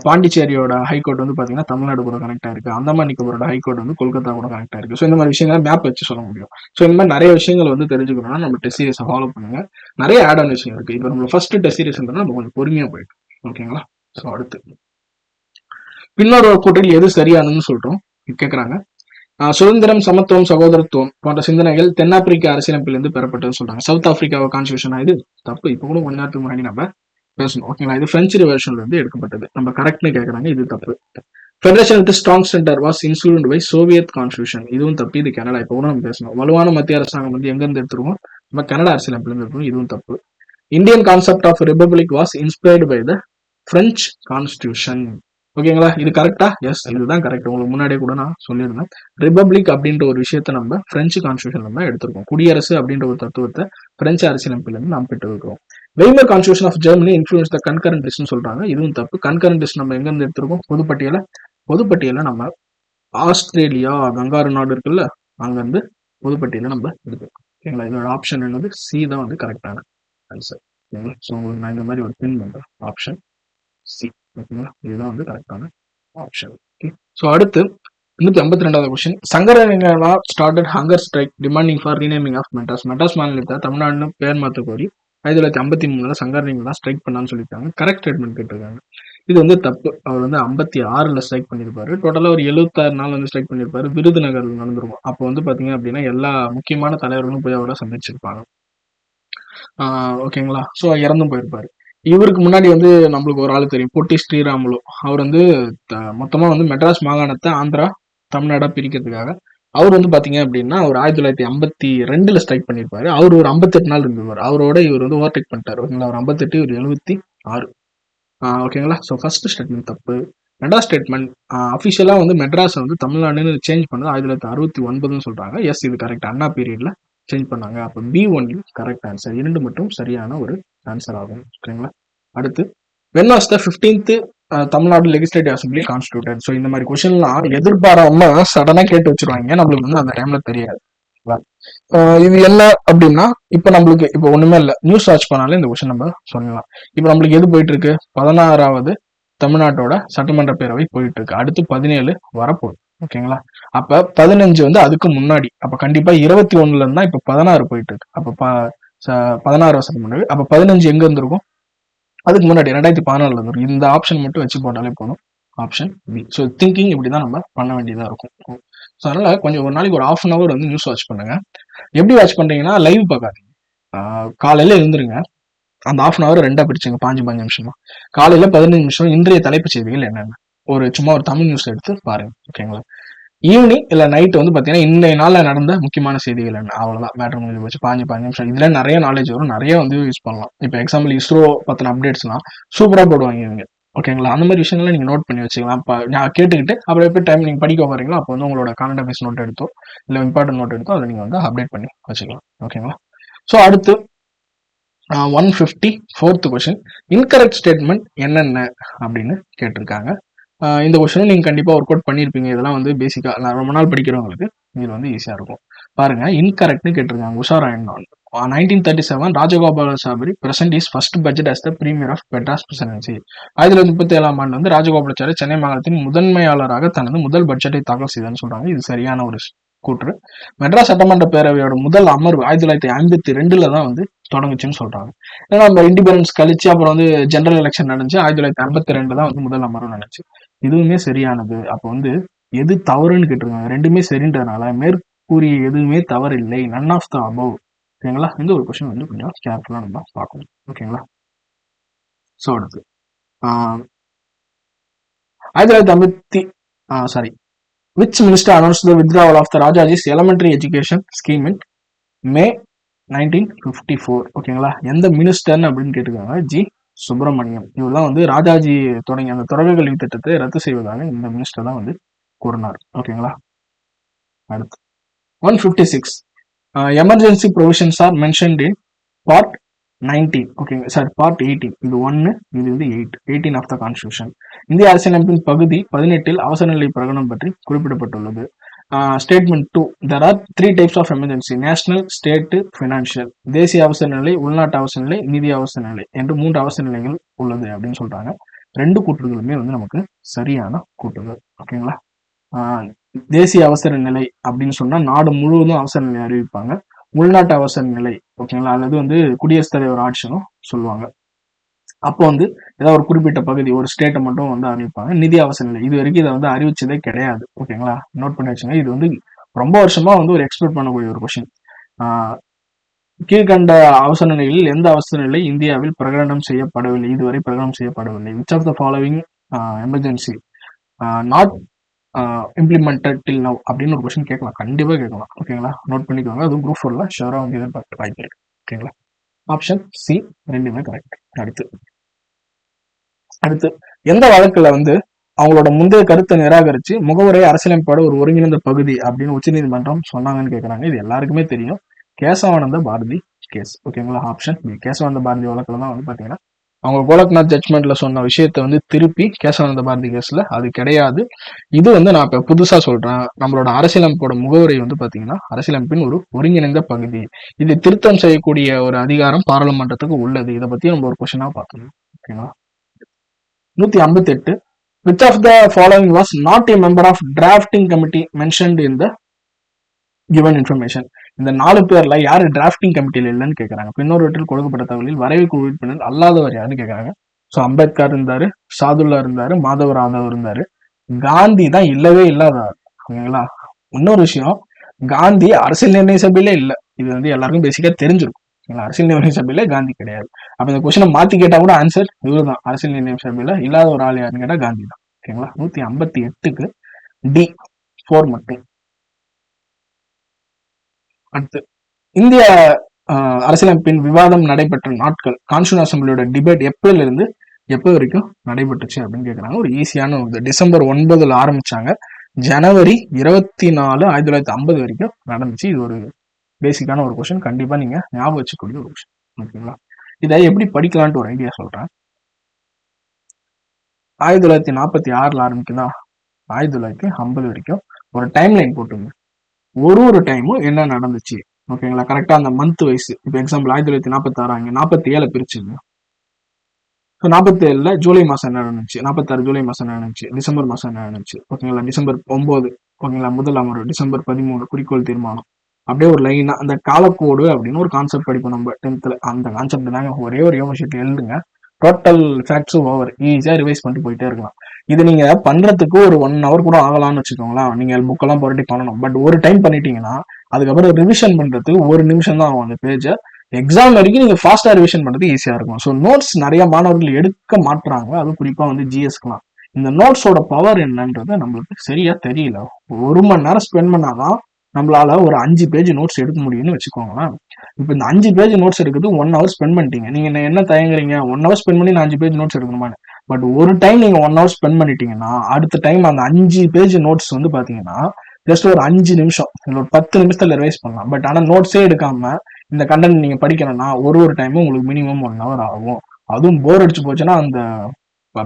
பாண்டிச்சேரியோட ஹைகோர்ட் வந்து பாத்தீங்கன்னா தமிழ்நாடு கூட கனெக்ட் ஆயிருக்கு. அந்தமான் நிக்கோபரோட ஹைகோர்ட் வந்து கொல்கத்தா கூட கனெக்ட் ஆயிருக்கு. ஸோ இந்த மாதிரி விஷயங்களை மேப் வச்சு சொல்ல முடியும். ஸோ இந்த மாதிரி நிறைய விஷயங்கள் வந்து தெரிஞ்சுக்கணும்னா நம்ம டெஸ்ட் சீரிஸை ஃபாலோ பண்ணுங்க. நிறைய ஆட் ஆன் விஷயம் இருக்கு. இப்போ நம்ம ஃபர்ஸ்ட் டெஸ்ட் சீரிஸ் நம்ம கொஞ்சம் பொறுமையா போயிட்டு. ஓகேங்களா? ஸோ அடுத்து, பின்னொரு கூட்டத்தில் எது சரியானதுன்னு சொல்றோம் கேட்கறாங்க. சுதந்திரம், சமத்துவம், சகோதரத்துவம் போன்ற சிந்தனைகள் தென்னாப்பிரிக்க அரசியலமைப்பிலிருந்து பெறப்பட்டதுன்னு சொல்றாங்க. சவுத் ஆப்பிரிக்காவை கான்ஸ்டியூஷன் இது தப்பு. இப்போ கூட 1 நேரத்துக்கு முன்னாடி நம்ம பேசணும். ஓகேங்களா? இது பிரெஞ்சு ரிவல்யூஷன்ல இருந்து எடுக்கப்பட்டது. நம்ம கரெக்ட்னு கேட்கறாங்க. இது தப்பு. Federation with strong centre was influenced by Soviet constitution. இதுவும் தப்பு. இது கனடா. இப்போ கூட நம்ம பேசணும். வலுவான மத்திய அரசாங்கம் வந்து எங்க இருந்து எடுத்துருவோம்? நம்ம கனடா அரசியலமைப்புல இருந்து எடுத்துருவோம். இதுவும் தப்பு. Indian concept of republic was inspired by the French constitution. ஓகேங்களா? இது கரெக்டா? எஸ், இதுதான் கரெக்ட். உங்களுக்கு முன்னாடியே கூட நான் சொல்லியிருந்தேன். ரிபப்ளிக் அப்படின்ற ஒரு விஷயத்த நம்ம பிரெஞ்சு கான்ஸ்டியூஷன் நம்ம எடுத்திருக்கோம். குடியரசு அப்படின்ற ஒரு தத்துவத்தை பிரெஞ்சு அரசியலமைப்புல இருந்து நாம் பெற்றிருக்கிறோம். Weimar constitution of Germany influence the concurrent லிஸ்ட்னு சொல்றாங்க. இதுவும் தப்பு. கன்கரண்ட் லிஸ்ட் நம்ம எங்க இருந்து எடுத்திருக்கோம்? பொதுப்பட்டியல நம்ம ஆஸ்திரேலியா, கங்காரு நாடு இருக்குல்ல, அங்க இருந்து பொதுப்பட்டியல நம்ம எடுத்திருக்கோம். ஓகேங்களா? இதோட ஆப்ஷன் என்னது? சி தான் வந்து கரெக்டான ஆன்சர். ஓகேங்களா? ஸோ உங்களுக்கு நான் இந்த மாதிரி ஒரு பின் பண்றேன். Option C. ஓகேங்களா? இதுதான் வந்து கரெக்டான ஆப்ஷன். ஓகே. ஸோ அடுத்து 252வது question. Sankaralinga started hunger strike demanding for renaming of Madras. Madras மாநிலத்தை தமிழ்நாடுன்னு பேர் மாற்ற கோரி 1953 சங்கரலிங்கா ஸ்ட்ரைக் பண்ணான்னு சொல்லியிருக்காங்க. கரெக்ட் ஸ்டேட்மெண்ட் கேட்டிருக்காங்க. இது வந்து தப்பு. அவர் வந்து 56ல் ஸ்ட்ரைக் பண்ணியிருப்பாரு. டோட்டலாக ஒரு 76 நாள் வந்து ஸ்ட்ரைக் பண்ணியிருப்பாரு. விருதுநகர் நடந்துருக்கும். அப்போ வந்து பாத்தீங்க அப்படின்னா எல்லா முக்கியமான தலைவர்களும் போய் அவரை சந்திச்சிருப்பாங்க. ஓகேங்களா? ஸோ இறந்தும் போயிருப்பாரு. இவருக்கு முன்னாடி வந்து நம்மளுக்கு ஒரு ஆள் தெரியும், பொட்டி ஸ்ரீராமுலு. அவர் வந்து மொத்தமா வந்து மெட்ராஸ் மாகாணத்தை ஆந்திரா, தமிழ்நாடா பிரிக்கிறதுக்காக அவர் வந்து பாத்தீங்க அப்படின்னா ஒரு 1952ல் ஸ்ட்ரைக் பண்ணியிருப்பாரு. அவர் ஒரு 58 நாள் இருந்திருப்பாரு. அவரோட இவர் வந்து ஓவர்டேக் பண்ணிட்டாரு. ஓகேங்களா? ஒரு 58, ஒரு 76. ஓகேங்களா? ஸோ ஃபர்ஸ்ட் ஸ்டேட்மெண்ட் தப்பு. மெட்ராஸ் ஸ்டேட்மெண்ட் அஃபிஷியலா வந்து மெட்ராஸ் வந்து தமிழ்நாடுன்னு சேஞ்ச் பண்ணது 1969 சொல்றாங்க. எஸ், இது கரெக்ட். அண்ணா பீரியட்ல சேஞ்ச் பண்ணாங்க. அப்போ பி ஒன்லி கரெக்ட் ஆன்சர். 2 மட்டும் சரியான ஒரு ஆன்சர் ஆகும். ஓகேங்களா. அடுத்து when was the 15th Tamil Nadu legislative assembly constituted? So இந்த மாதிரி கொஸ்டின்லாம் எதிர்பாராம சடனா கேட்டு வச்சிருவாங்க, நம்மளுக்கு வந்து அந்த டைம்ல தெரியாது. இது என்ன அப்படின்னா, இப்ப நம்மளுக்கு இப்ப ஒண்ணுமே இல்ல, நியூஸ் சர்ச் பண்ணாலே இந்த கொஸ்டின் நம்ம சொல்லலாம். இப்ப நம்மளுக்கு எது போயிட்டு இருக்கு? 16வது தமிழ்நாட்டோட சட்டமன்ற பேரவை போயிட்டு இருக்கு. அடுத்து 17 வரப்போகுது. ஓகேங்களா. அப்ப 15 வந்து அதுக்கு முன்னாடி. அப்ப கண்டிப்பா 21ல இருந்தா இப்ப 16 போயிட்டு இருக்கு. அப்ப 16 சட்டமன்ற. அப்ப 15 எங்க இருந்திருக்கும்? அதுக்கு முன்னாடி 2014ல இருந்திருக்கும். இந்த ஆப்ஷன் மட்டும் வச்சு போட்டாலே போதும். Option B. ஸோ திங்கிங் இப்படிதான் நம்ம பண்ண வேண்டியதா இருக்கும். ஸோ அதனால கொஞ்சம் ஒரு நாளைக்கு ஒரு 1/2 hour வந்து நியூஸ் வாட்ச் பண்ணுங்க. எப்படி வாட்ச் பண்றீங்கன்னா, லைவ் பார்க்காதீங்க. காலையில எழுந்துருங்க, அந்த 1/2 hour 2ஆ பிரிச்சுங்க, 5 நிமிஷமா. காலையில 15 நிமிஷம் இன்றைய தலைப்புச் செய்திகள் என்னென்ன, சும்மா ஒரு தமிழ் நியூஸ் எடுத்து பாருங்க. ஓகேங்களா. ஈவினிங் இல்ல நைட் வந்து பாத்தீங்கன்னா இன்றைய நாள்ல நடந்த முக்கியமான செய்திகள் என்ன, அவ்வளவுதான். மேட்டர் முடிஞ்சு போச்சு. 5 நிமிஷம். இதுல நிறைய நாலேஜ் வரும், நிறைய வந்து யூஸ் பண்ணலாம். இப்போ எக்ஸாம்பிள் இஸ்ரோ பத்தின அப்டேட்ஸ்லாம் சூப்பரா போடுவாங்க இவங்க. ஓகேங்களா. அந்த மாதிரி விஷயங்களை நீங்க நோட் பண்ணி வச்சுக்கலாம். அப்ப நான் கேட்டுக்கிட்டு அப்புறம் எப்போ டைம் நீங்க படிக்க போறீங்களோ அப்போ வந்து உங்களோட கரண்ட் அஃபேர்ஸ் நோட் எடுத்தோ இல்ல இம்பார்ட்டன்ட் நோட் எடுத்தோ அதை நீங்க வந்து அப்டேட் பண்ணி வச்சுக்கலாம். ஓகேங்களா. ஸோ அடுத்து 154th கொஸ்டின், இன்கரெக்ட் ஸ்டேட்மெண்ட் என்னென்ன அப்படின்னு கேட்டிருக்காங்க. இந்த கொஸ்டினும் நீங்க கண்டிப்பா ஒர்க் அவுட் பண்ணிருப்பீங்க. இதெல்லாம் வந்து பேசிக்கா நான் ரொம்ப நாள் படிக்கிறவங்களுக்கு இது வந்து ஈஸியா இருக்கும். பாருங்க, இன்கரெக்ட்னு கேட்டிருக்காங்க. உஷாரா 1937 Rajagopalachari presented his first budget as the premier of Madras presidency. 1937 ஆண்டு வந்து ராஜகோபாலாச்சாரி சென்னை மாகாணத்தின் முதன்மையாளராக தனது முதல் பட்ஜெட்டை தாக்கல் செய்தான்னு சொல்றாங்க. இது சரியான ஒரு கூற்று. மெட்ராஸ் சட்டமன்ற பேரவையோட முதல் அமர்வு 1952 தான் வந்து தொடங்குச்சுன்னு சொல்றாங்க. ஏன்னா நம்ம இண்டிபெண்டன்ஸ் கழிச்சு அப்புறம் வந்து ஜெனரல் எலெக்ஷன் நடந்துச்சு. 1952 தான் வந்து முதல் அமர்வு நடந்துச்சு. இதுவுமே சரியானது. அப்போ வந்து எது தவறுன்னு கேட்டிருக்காங்க. ரெண்டுமே சரின்றதுனால மேற்கூறிய எதுவுமே தவறு இல்லை. None of the above. ஓகேங்களா. இந்த ஒரு கொஸ்டின் வந்து கொஞ்சம் கேர்ஃபுல்லா நம்ம பார்க்கணும். ஓகேங்களா. ஸோ அடுத்து 1950 which minister announced the withdrawal of the Rajaji's elementary education scheme in May 1954? ஓகேங்களா. எந்த மினிஸ்டர்னு அப்படின்னு கேட்டிருக்காங்க. ஜி சுப்பிரமணியம். இவர் தான் வந்து ராஜாஜி தொடங்கிய அந்த தொடக்க கல்வி திட்டத்தை ரத்து செய்வதாக இந்த மினிஸ்டர் தான் வந்து கூறினார். ஓகேங்களா. அடுத்து 156 எமர்ஜென்சி ப்ரொவிஷன்ஸ் ஆர் மென்ஷன்ட் இன் பார்ட் 19. ஓகேங்க சார், பார்ட் 18. இது 1, இது வந்து 18 ஆஃப் த கான்ஸ்டியூஷன். இந்திய அரசியலமைப்பின் பகுதி 18 அவசர நிலை பிரகடனம் பற்றி குறிப்பிடப்பட்டுள்ளது. Statement 2, there are 3 types of emergency: national, state, financial. தேசிய அவசர நிலை, உள்நாட்டு அவசர நிலை, நிதி அவசர நிலை என்று 3 அவசர நிலைகள் உள்ளது அப்படின்னு சொல்றாங்க. 2 கூற்றுகளுமே வந்து நமக்கு சரியான கூற்றுகள். ஓகேங்களா. தேசிய அவசர நிலை அப்படின்னு சொன்னா நாடு முழுவதும் அவசர நிலை அறிவிப்பாங்க. உள்நாட்டு அவசர நிலை, ஓகேங்களா, அல்லது வந்து குடியரசுத் தலைவர் ஆட்சியும் சொல்லுவாங்க. அப்போ வந்து ஏதாவது ஒரு குறிப்பிட்ட பகுதி, ஒரு ஸ்டேட்டை மட்டும் வந்து அறிவிப்பாங்க. நிதி அவசர நிலை இது வரைக்கும் இதை வந்து அறிவிச்சதே கிடையாது. ஓகேங்களா. நோட் பண்ணி வச்சுங்க. இது வந்து ரொம்ப வருஷமா வந்து ஒரு எக்ஸ்பெக்ட் பண்ணக்கூடிய ஒரு கொஸ்டின். கீழ்கண்ட அவசர நிலைகளில் எந்த அவசர நிலை இந்தியாவில் பிரகடனம் செய்யப்படவில்லை, இதுவரை பிரகடனம் செய்யப்படவில்லை? Which of the following emergency not implemented till now அப்படின்னு ஒரு கொஸ்டின் கேட்கலாம், கண்டிப்பா கேட்கலாம். ஓகேங்களா. நோட் பண்ணிக்கோங்க. அதுவும் குரூப் 4ல ஷுவரா வந்து எதிர்பார்க்க வாய்ப்பு இருக்கு. ஓகேங்களா. ஆப்ஷன் சி ரெண்டுமே கரெக்ட். அடுத்து எந்த வழக்குல வந்து அவங்களோட முந்தைய கருத்தை நிராகரிச்சு முகவுரை அரசியலமைப்போட ஒரு ஒருங்கிணைந்த பகுதி அப்படின்னு உச்சநீதிமன்றம் சொன்னாங்கன்னு கேட்கறாங்க. இது எல்லாருக்குமே தெரியும், கேசவானந்த பாரதி கேஸ். ஓகேங்களா. Option B. கேசவானந்த பாரதி வழக்குல தான் வந்து பாத்தீங்கன்னா அவங்க கோலக்நாத் ஜட்மெண்ட்ல சொன்ன விஷயத்த வந்து திருப்பி கேசவானந்த பாரதி கேஸ்ல அது கிடையாது. இது வந்து நான் இப்ப புதுசா சொல்றேன். நம்மளோட அரசியலமைப்போட முகவுரை வந்து பாத்தீங்கன்னா அரசியலமைப்பின் ஒரு ஒருங்கிணைந்த பகுதி. இது திருத்தம் செய்யக்கூடிய ஒரு அதிகாரம் பாராளுமன்றத்துக்கு உள்ளது. இதை பத்தி நம்ம ஒரு கொஸ்டினா பார்க்கணும். ஓகேங்களா. 158 which of the following was not a member of drafting committee mentioned in the given information? இந்த 4 பேர்ல யாரு டிராஃப்டிங் கமிட்டியில இல்லைன்னு கேட்கறாங்க. பின்னோரில் கொடுக்கப்பட்ட தகவலில் வரைவு குழு உறுப்பினர் அல்லாதவர் யாருன்னு கேட்கறாங்க. ஸோ அம்பேத்கர் இருந்தாரு, சாதுல்லா இருந்தாரு, மாதவ ராதவ் இருந்தாரு. காந்தி தான் இல்லவே இல்லாதவர். ஓகேங்களா. இன்னொரு விஷயம், காந்தி அரசியல் நிர்ணய சபையில இல்லை. இது வந்து எல்லாருக்கும் பேசிக்கா தெரிஞ்சிருக்கும். அரசியல் நிர்ணய சபையில காந்தி கிடையாது. அப்ப இந்த கொஸ்டினை மாத்தி கேட்டா கூட ஆன்சர் இவரு தான். அரசியல் நிர்ணய சபையில இல்லாத ஒரு ஆள் யாருன்னு கேட்டா காந்தி தான். ஓகேங்களா. 158க்கு டி 4 மட்டும். அடுத்து இந்திய அரசியலமைப்பின் விவாதம் நடைபெற்ற நாட்கள், கான்ஸ்டியூஷன் அசம்பிளியோட டிபேட் எப்பல இருந்து எப்போ வரைக்கும் நடைபெற்றுச்சு அப்படின்னு கேட்குறாங்க. ஒரு ஈஸியான டிசம்பர் 9 ஆரம்பிச்சாங்க, ஜனவரி 24 1950 வரைக்கும் நடந்துச்சு. இது ஒரு பேசிக்கான ஒரு கொஸ்டின், கண்டிப்பா நீங்க ஞாபகம் வச்சுக்கூடிய ஒரு கொஸ்டின். ஓகேங்களா? இதை எப்படி படிக்கலான்ட்டு ஒரு ஐடியா சொல்றேன். 1946 ஆரம்பிக்குதா, 1950 வரைக்கும் ஒரு டைம் லைன் போட்டுங்க. ஒரு டைமும் என்ன நடந்துச்சு, ஓகேங்களா? கரெக்டா அந்த மந்த் வைஸ். இப்போ எக்ஸாம்பிள் 1946 47 பிரிச்சுங்க. ஸோ 47ல ஜூலை மாசம் என்ன நடந்துச்சு, 46 ஜூலை மாசம் என்ன நடந்துச்சு, டிசம்பர் மாசம் என்ன நடந்துச்சு, ஓகேங்களா? டிசம்பர் 9, ஓகேங்களா, முதல் அமர்வு, டிசம்பர் 13 குறிக்கோள் தீர்மானம். அப்படியே ஒரு லைனா அந்த காலக்கோடு அப்படின்னு ஒரு கான்செப்ட் படிப்போம் நம்ம 10th. அந்த கான்செப்ட் தாங்க ஒரே ஒரு யோசிச்சுட்டு எழுதுங்க, டோட்டல் ஃபேக்ட்ஸும் ஓவர், ஈஸியா ரிவைஸ் பண்ணிட்டு போயிட்டே இருக்கலாம். இது நீங்க பண்றதுக்கு ஒரு 1 ஹவர் கூட ஆகலாம்னு வச்சுக்கோங்களேன். நீங்க புக்கெல்லாம் புரட்டி பண்ணணும். பட் ஒரு டைம் பண்ணிட்டீங்கன்னா அதுக்கப்புறம் ரிவிஷன் பண்றதுக்கு 1 நிமிஷம் தான் ஆகும் அந்த பேஜை. எக்ஸாம் வரைக்கும் நீங்க ஃபாஸ்டா ரிவிஷன் பண்றது ஈஸியா இருக்கும். ஸோ நோட்ஸ் நிறைய மாணவர்கள் எடுக்க மாட்டுறாங்க, அது குறிப்பா ஜிஎஸ்க்குலாம். இந்த நோட்ஸோட பவர் என்னன்றது நம்மளுக்கு சரியா தெரியல. 1 மணி நேரம் ஸ்பெண்ட் பண்ணாதான் நம்மளால ஒரு 5 பேஜ் நோட்ஸ் எடுக்க முடியும்னு வச்சுக்கோங்களேன். இப்போ இந்த 5 பேஜ் நோட்ஸ் எடுக்கிறது 1 ஹவர் ஸ்பெண்ட் பண்ணிட்டீங்க. நீங்க என்ன தயங்குறீங்க, 1 ஹவர் ஸ்பெண்ட் பண்ணி நான் 5 பேஜ் நோட்ஸ் எடுக்கணுமான்னு? பட் ஒரு டைம் நீங்க 1 ஹவர் ஸ்பெண்ட் பண்ணிட்டீங்கன்னா அடுத்த டைம் அந்த 5 பேஜ் நோட்ஸ் பாத்தீங்கன்னா ஜஸ்ட் ஒரு 5 நிமிஷம் இல்லை ஒரு 10 நிமிஷத்துல ரிவைஸ் பண்ணலாம். பட் ஆனா நோட்ஸே எடுக்காம இந்த கண்டென்ட் நீங்க படிக்கணும்னா ஒரு டைமும் உங்களுக்கு மினிமம் 1 ஹவர் ஆகும். அதுவும் போர் அடிச்சு போச்சுன்னா அந்த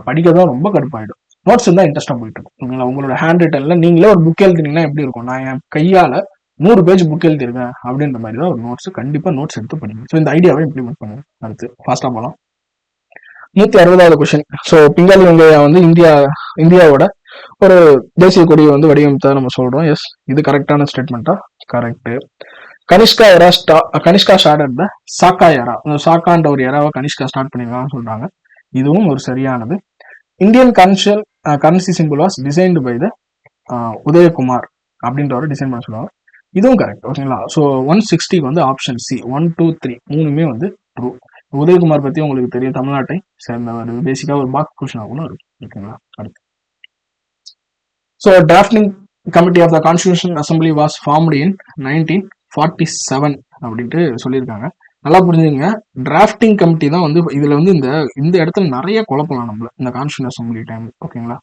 படிக்கதான் ரொம்ப கடுப்பாயிடும். நோட்ஸ் இருந்தா இன்ட்ரெஸ்டா போயிட்டு இருக்கும். உங்களோட ஹேண்ட் ரிட்டன்ல நீங்களே ஒரு புக் எழுதினீங்கன்னா எப்படி இருக்கும், நான் என் கையால 100 பேஜ் புக் எழுதிருக்கேன் அப்படின்ற மாதிரி தான் ஒரு நோட்ஸ். கண்டிப்பா நோட்ஸ் எடுத்து படிங்க. ஸோ இந்த ஐடியாவை இம்ப்ளிமெண்ட் பண்ணுங்க. அடுத்து ஃபாஸ்டா போகலாம். 160வது கொஸ்டின். ஸோ பிங்காலி வெங்காயம் இந்தியாவோட ஒரு தேசிய கொடியை வடிவமைத்தா நம்ம சொல்றோம். எஸ், இது கரெக்டான ஸ்டேட்மெண்டா? கரெக்ட். கனிஷ்கா ஸ்டார்டட் த சாக்கா எரா. சாக்கான்ற ஒரு எராவை கனிஷ்கா ஸ்டார்ட் பண்ணிருக்காங்கன்னு சொல்றாங்க. இதுவும் ஒரு சரியானது. Indian currency symbol was designed by the Udayakumar அப்படின்றவரை டிசைன் பண்ண சொல்லுவாங்க. இதுவும் கரெக்ட். ஓகேங்களா? ஸோ 160 ஆப்ஷன் சி, 1, 2, 3 மூணுமே ட்ரூ. உதயகுமார் பத்தி உங்களுக்கு தெரியும், தமிழ்நாட்டை சேர்ந்தவர். பேசிக்கா ஒரு பாக்ஸ் கொஸ்டினா கூட இருக்கு. ஓகேங்களா? அடுத்து, so drafting committee of the constitution assembly was formed in 1947 அப்படின்ட்டு சொல்லியிருக்காங்க. நல்லா புரிஞ்சுங்க, டிராஃப்டிங் கமிட்டி தான் இதுல இந்த இடத்துல நிறைய குழப்பலாம் நம்மள இந்த கான்ஸ்டியூஷன் அசம்பிளி டைம். ஓகேங்களா?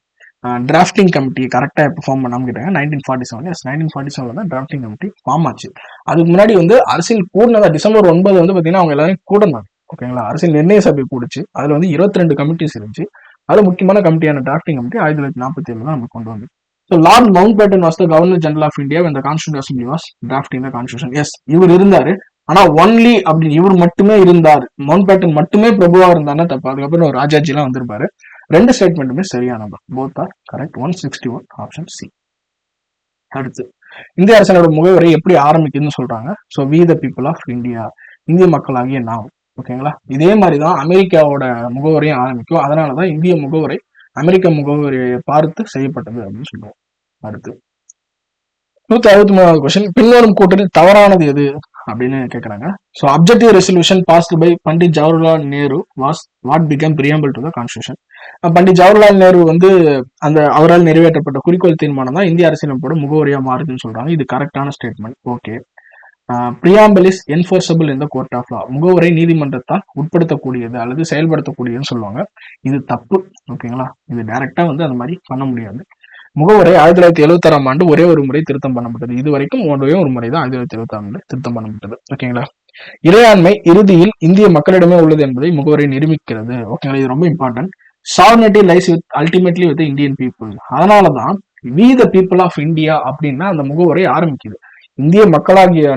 டிராஃப்டிங் கமிட்டி கரெக்டா எப்போ ஃபார்ம் பண்ணாம கேட்டாங்க. 1947. எஸ், 1947 தான் டிராஃப்டிங் கமிட்டி ஃபார்ம் ஆச்சு. அதுக்கு முன்னாடி அரசியல் கூடினதா டிசம்பர் 9 பாத்தீங்கன்னா அவங்க எல்லாரும் கூடனாங்க. ஓகேங்களா? அரசியல் நிர்ணய சபை கூடுச்சு. அதுல 22 கமிட்டிஸ் இருந்துச்சு. அதுல முக்கியமான கமிட்டியான டிராஃப்டிங் கமிட்டி 1947 தான் நம்ம கொண்டு வந்து. So Lord Mountbatten was the Governor General of India when the Constitutional Assembly was drafting the Constitution. Yes, இவர் இருந்தாரு. ஆனா ஒன்லி அப்படி இவர் மட்டுமே இருந்தார், மவுண்ட் பேட்டன் மட்டுமே பிரபுவா இருந்தாருன்னா தப்பு. அதுக்கப்புறம் ஒரு ராஜாஜி எல்லாம் வந்திருப்பாரு. 2 ஸ்டேட்மெண்ட்டுமே சரியானது. Both are correct. 161 option C. அடுத்து, இந்திய அரசனோட முகவரை எப்படி ஆரம்பிக்குதுன்னு சொல்றாங்க. So we the people of India, இந்திய மக்களாகிய நாம். ஓகேங்களா? இதே மாதிரிதான் அமெரிக்காவோட முகவரையும் ஆரம்பிக்கும். அதனாலதான் இந்திய முகவரை அமெரிக்க முகவரியை பார்த்து செய்யப்பட்டது அப்படின்னு சொல்லுவோம். அடுத்து 163வது கொஸ்டின். பின்வரும் கூட்டத்தில் தவறானது எது அப்படின்னு கேட்கறாங்க. So objective resolution passed by Pandit Jawaharlal Nehru was what become preamble to the constitution. Pandit Jawaharlal Nehru அந்த அவரால் நிறைவேற்றப்பட்ட குறிக்கோள் தீர்மானம் தான் இந்திய அரசியலமைப்போட முகவரியா மாறுதுன்னு சொல்றாங்க. இது கரெக்டான statement. Okay. Preamble is enforceable in the court of law. முகவரை நீதிமன்றத்தால் உட்படுத்தக்கூடியது அல்லது செயல்படுத்தக்கூடியதுன்னு சொல்லுவாங்க. இது தப்பு. ஓகேங்களா? இது டைரக்டா அந்த மாதிரி பண்ண முடியாது. முகவரை 1976 ஒரே ஒரு முறை திருத்தம் பண்ணப்பட்டது. இது வரைக்கும் ஒரே ஒரு முறை தான் 1976 திருத்தம் பண்ணப்பட்டது. ஓகேங்களா? இறையாண்மை இறுதியில் இந்திய மக்களிடமே உள்ளது என்பதை முகவரை நிரூபிக்கிறது. ஓகேங்களா? இது ரொம்ப important. Sovereignty lies with ultimately with Indian people. அதனாலதான் we the people of India அப்படின்னா அந்த முகவரை ஆரம்பிக்குது. இந்திய மக்களாகிய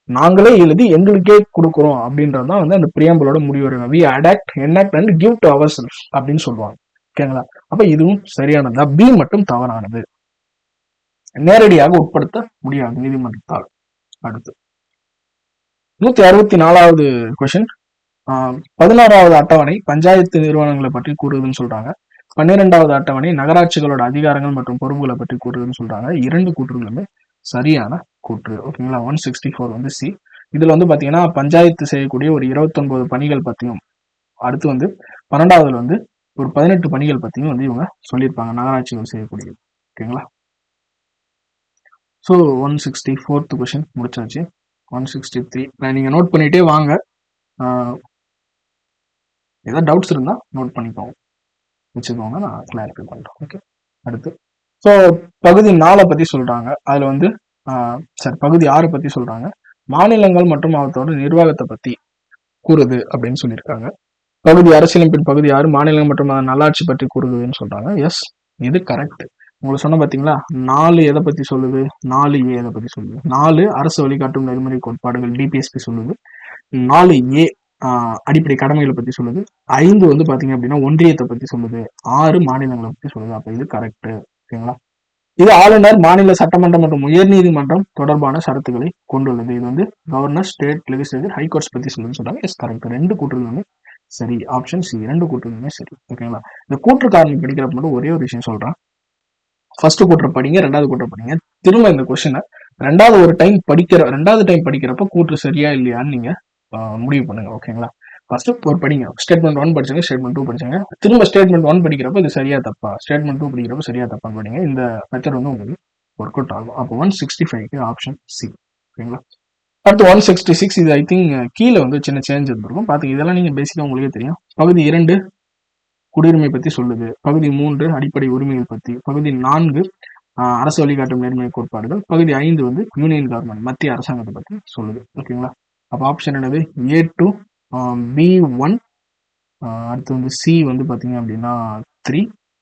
நாங்களே எழுதி எங்களுக்கே கொடுக்குறோம் அப்படின்றதுதான் அந்த பிரியாம்பிளோட முடிவு. We adopt, enact and give to our self அப்படின்னு சொல்லுவாங்க. ஓகேங்களா? அப்ப இதுவும் சரியானதா? பி மட்டும் தவறானது. நேரடியாக உட்படுத்த முடியாது நீதிமன்றத்தால். அடுத்து 164வது கொஸ்டின். 16வது அட்டவணை பஞ்சாயத்து நிறுவனங்களை பற்றி கூறுதுன்னு சொல்றாங்க. 12வது அட்டவணை நகராட்சிகளோட அதிகாரங்கள் மற்றும் பொறுப்புகளை பற்றி கூறுதுன்னு சொல்றாங்க. 2 கூற்றுகளுமே சரியான கூற்று. ஓகேங்களா? 164 சி. இதுல பாத்தீங்கன்னா பஞ்சாயத்து செய்யக்கூடிய ஒரு 29 பணிகள் பத்தியும், அடுத்து 12வது ஒரு 18 பணிகள் பத்தியும் இவங்க சொல்லியிருப்பாங்க, நகராட்சிகள் செய்யக்கூடியது. ஓகேங்களா? ஸோ 164th கொஸ்டின் முடிச்சாச்சு. 163 நீங்க நோட் பண்ணிட்டே வாங்க. ஏதாவது டவுட்ஸ் இருந்தால் நோட் பண்ணிக்கோங்க, வச்சுக்கோங்க, நான் கிளாரிஃபை பண்ணுறேன். ஓகே, அடுத்து ஸோ பகுதி 4 பற்றி சொல்கிறாங்க. அதில் வந்து சரி, பகுதி 6 பற்றி சொல்கிறாங்க. மாநிலங்கள் மற்றும் அவற்றோட நிர்வாகத்தை பற்றி கூறுது அப்படின்னு சொல்லியிருக்காங்க. பகுதி அரசியலமைப்பின் பகுதி 6 மாநிலங்கள் மற்றும் அதன் நல்லாட்சி பற்றி கூறுதுன்னு சொல்றாங்க. எஸ், இது கரெக்ட். உங்களுக்கு சொன்ன பாத்தீங்களா, 4 எதை பத்தி சொல்லுது, 4A எதை பத்தி சொல்லுது, 4 அரசு வழிகாட்டும் நெறிமுறை கோட்பாடுகள் DPSP சொல்லுது, 4A அடிப்படை கடமைகளை பத்தி சொல்லுது, 5 வந்து பாத்தீங்க அப்படின்னா ஒன்றியத்தை பத்தி சொல்லுது, 6 மாநிலங்களை பத்தி சொல்லுது. அப்ப இது கரெக்ட். ஓகேங்களா. இது ஆளுநர், மாநில சட்டமன்றம் மற்றும் உயர்நீதிமன்றம் தொடர்பான ஷரத்துக்களை கொண்டுள்ளது. இது வந்து கவர்னர், ஸ்டேட் லெஜிஸ்லேச்சர், ஹைகோர்ட்ஸ் பத்தி சொல்லுன்னு சொல்றாங்க. Yes, correct. 2 கூற்றுகளுமே சரி. ஆப்ஷன் சி, 2 கூற்றுகளுமே சரி. ஓகேங்களா. இந்த கூற்று காரணி படிக்கிறப்ப மட்டும் ஒரே ஒரு விஷயம் சொல்றேன். ஃபர்ஸ்ட் கூற்று படிங்க, 2வது கூற்று படிங்க. திரும்ப இந்த கொஸ்டினை ரெண்டாவது டைம் படிக்கிறப்ப கூற்று சரியா இல்லையான்னு நீங்க முடிவு பண்ணுங்க. ஓகேங்களா. ஃபர்ஸ்ட் ஒரு படிங்க, ஸ்டேட்மெண்ட் 1 படிச்சுங்க, ஸ்டேட்மெண்ட் 2 படிச்சுங்க. திரும்ப ஸ்டேட்மெண்ட் 1 படிக்கிறப்ப இது சரியா தப்பா, ஸ்டேட்மெண்ட் 2 படிக்கிறப்ப சரியா தப்பான்னு படிங்க. இந்த மெத்தட் வந்து உங்களுக்கு ஒர்க் அவுட் ஆகும். அப்போ 165க்கு ஆப்ஷன் சி. ஓகேங்களா. அடுத்து 166, இது ஐ திங்க் கீழே வந்து சின்ன சேஞ்ச் இருந்திருக்கும். பாத்தீங்க, இதெல்லாம் நீங்க பேசிக்கா உங்களுக்கே தெரியும். பகுதி 2 குடியுரிமை பத்தி சொல்லுது, பகுதி 3 அடிப்படை உரிமைகள் பத்தி, பகுதி 4 அரசு வழிகாட்டும் நேர்மை கோட்பாடுகள், பகுதி 5 வந்து யூனியன் கவர்மெண்ட் மத்திய அரசாங்கத்தை பத்தி சொல்லுது. ஓகேங்களா. அப்போ ஆப்ஷன் என்னது, A2, B1, அடுத்து வந்து சி வந்து பாத்தீங்க அப்படின்னா 3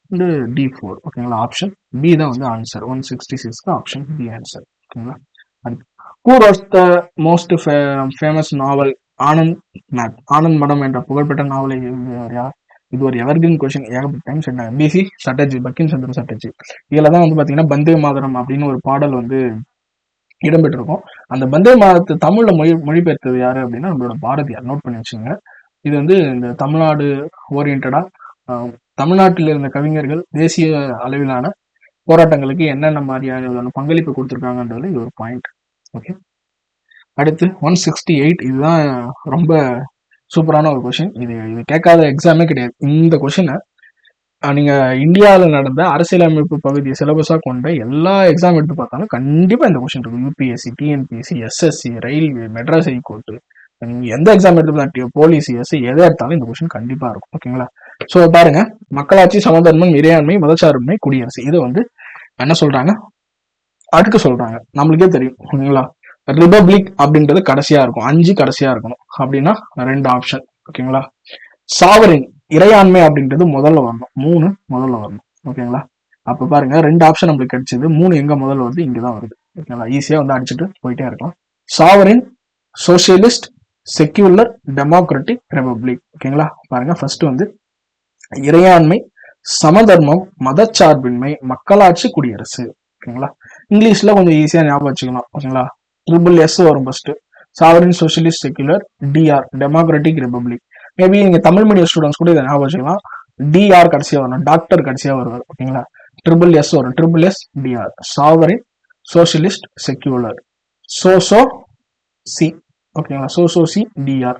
அண்ட் D4. ஓகேங்களா. ஆப்ஷன் பி தான் வந்து ஆன்சர். 166க்கு ஆப்ஷன் பி ஆன்சர். ஓகேங்களா. Who wrote the most famous novel Anand Math என்ற புகழ்பெற்ற நாவலை யார்? இது ஒரு எவர்கிரீன் கொஸ்டின், ஏகப்பட்ட டைம் சொன்னாங்க. பிசி சட்டர்ஜி, பக்கிம் சந்திர சட்டர்ஜி. இதுல தான் வந்து பாத்தீங்கன்னா பந்தே மாதரம் அப்படின்னு ஒரு பாடல் வந்து இடம்பெற்றிருக்கும். அந்த பந்தே மாதத்தை தமிழ்ல மொழிபெயர்த்தது யாரு அப்படின்னா நம்மளோட பாரதியார். நோட் பண்ணி வச்சுங்க. இது வந்து இந்த தமிழ்நாடு ஓரியன்டா தமிழ்நாட்டில் இருந்த கவிஞர்கள் தேசிய அளவிலான போராட்டங்களுக்கு என்னென்ன மாதிரியான பங்களிப்பு கொடுத்துருக்காங்கன்றது இது ஒரு பாயிண்ட். ஓகே, அடுத்து 168, இதுதான் ரொம்ப சூப்பரான ஒரு கொஸ்டின். இது கேட்காத எக்ஸாமே கிடையாது. இந்த கொஸ்டினை நீங்க இந்தியாவில் நடந்த அரசியலமைப்பு பகுதியை சிலபஸா கொண்ட எல்லா எக்ஸாம் எடுத்து பார்த்தாலும் கண்டிப்பா இந்த கொஸ்டின் இருக்கும். UPSC, TNPSC, SSC, railway, Madras high court, நீங்க எந்த எக்ஸாம் எடுத்து போலீஸ், எஸ்ஐ எதை எடுத்தாலும் இந்த கொஸ்டின் கண்டிப்பா இருக்கும். ஓகேங்களா. ஸோ பாருங்க, மக்களாட்சி, சமதர்மம், இறையாண்மை, மதச்சார்பின்மை, குடியரசு, இது வந்து என்ன சொல்றாங்க, அடுக்கு சொல்றாங்க. நம்மளுக்கே தெரியும். ஓகேங்களா. ரிபப்ளிக் அப்படின்றது கடைசியா இருக்கும், 5 கடைசியா இருக்கணும். அப்படின்னா 2 ஆப்ஷன். ஓகேங்களா. சாவரின் இறையாண்மை அப்படின்றது முதல்ல வரணும், 3 முதல்ல வரணும். ஓகேங்களா. அப்ப பாருங்க, 2 ஆப்ஷன் நம்மளுக்கு கிடைச்சது, 3 எங்க முதல்ல வருது, இங்கதான் வருது. ஓகேங்களா. ஈஸியா வந்து அடிச்சுட்டு போயிட்டே இருக்கலாம். Sovereign, socialist, secular, democratic, republic. ஓகேங்களா. பாருங்க, ஃபர்ஸ்ட் வந்து இறையாண்மை, சமதர்மம், மதச்சார்பின்மை, மக்களாட்சி, குடியரசு. ஓகேங்களா. இங்கிலீஷ்ல கொஞ்சம் ஈஸியா ஞாபகம் வச்சுக்கலாம். ஓகேங்களா. SSS வரும் first. Sovereign, socialist, secular, DR democratic, republic. Maybe நீங்க தமிழ் மீடியம் ஸ்டூடெண்ட்ஸ் கூட இதை ஞாபகம் வச்சுக்கலாம். DR கடைசியா வரும், டாக்டர் கடைசியா வருவார். ஓகேங்களா. SSS வரும், SSS, DR. Sovereign, socialist, secular, so so C. ஓகேங்களா. So so C, DR.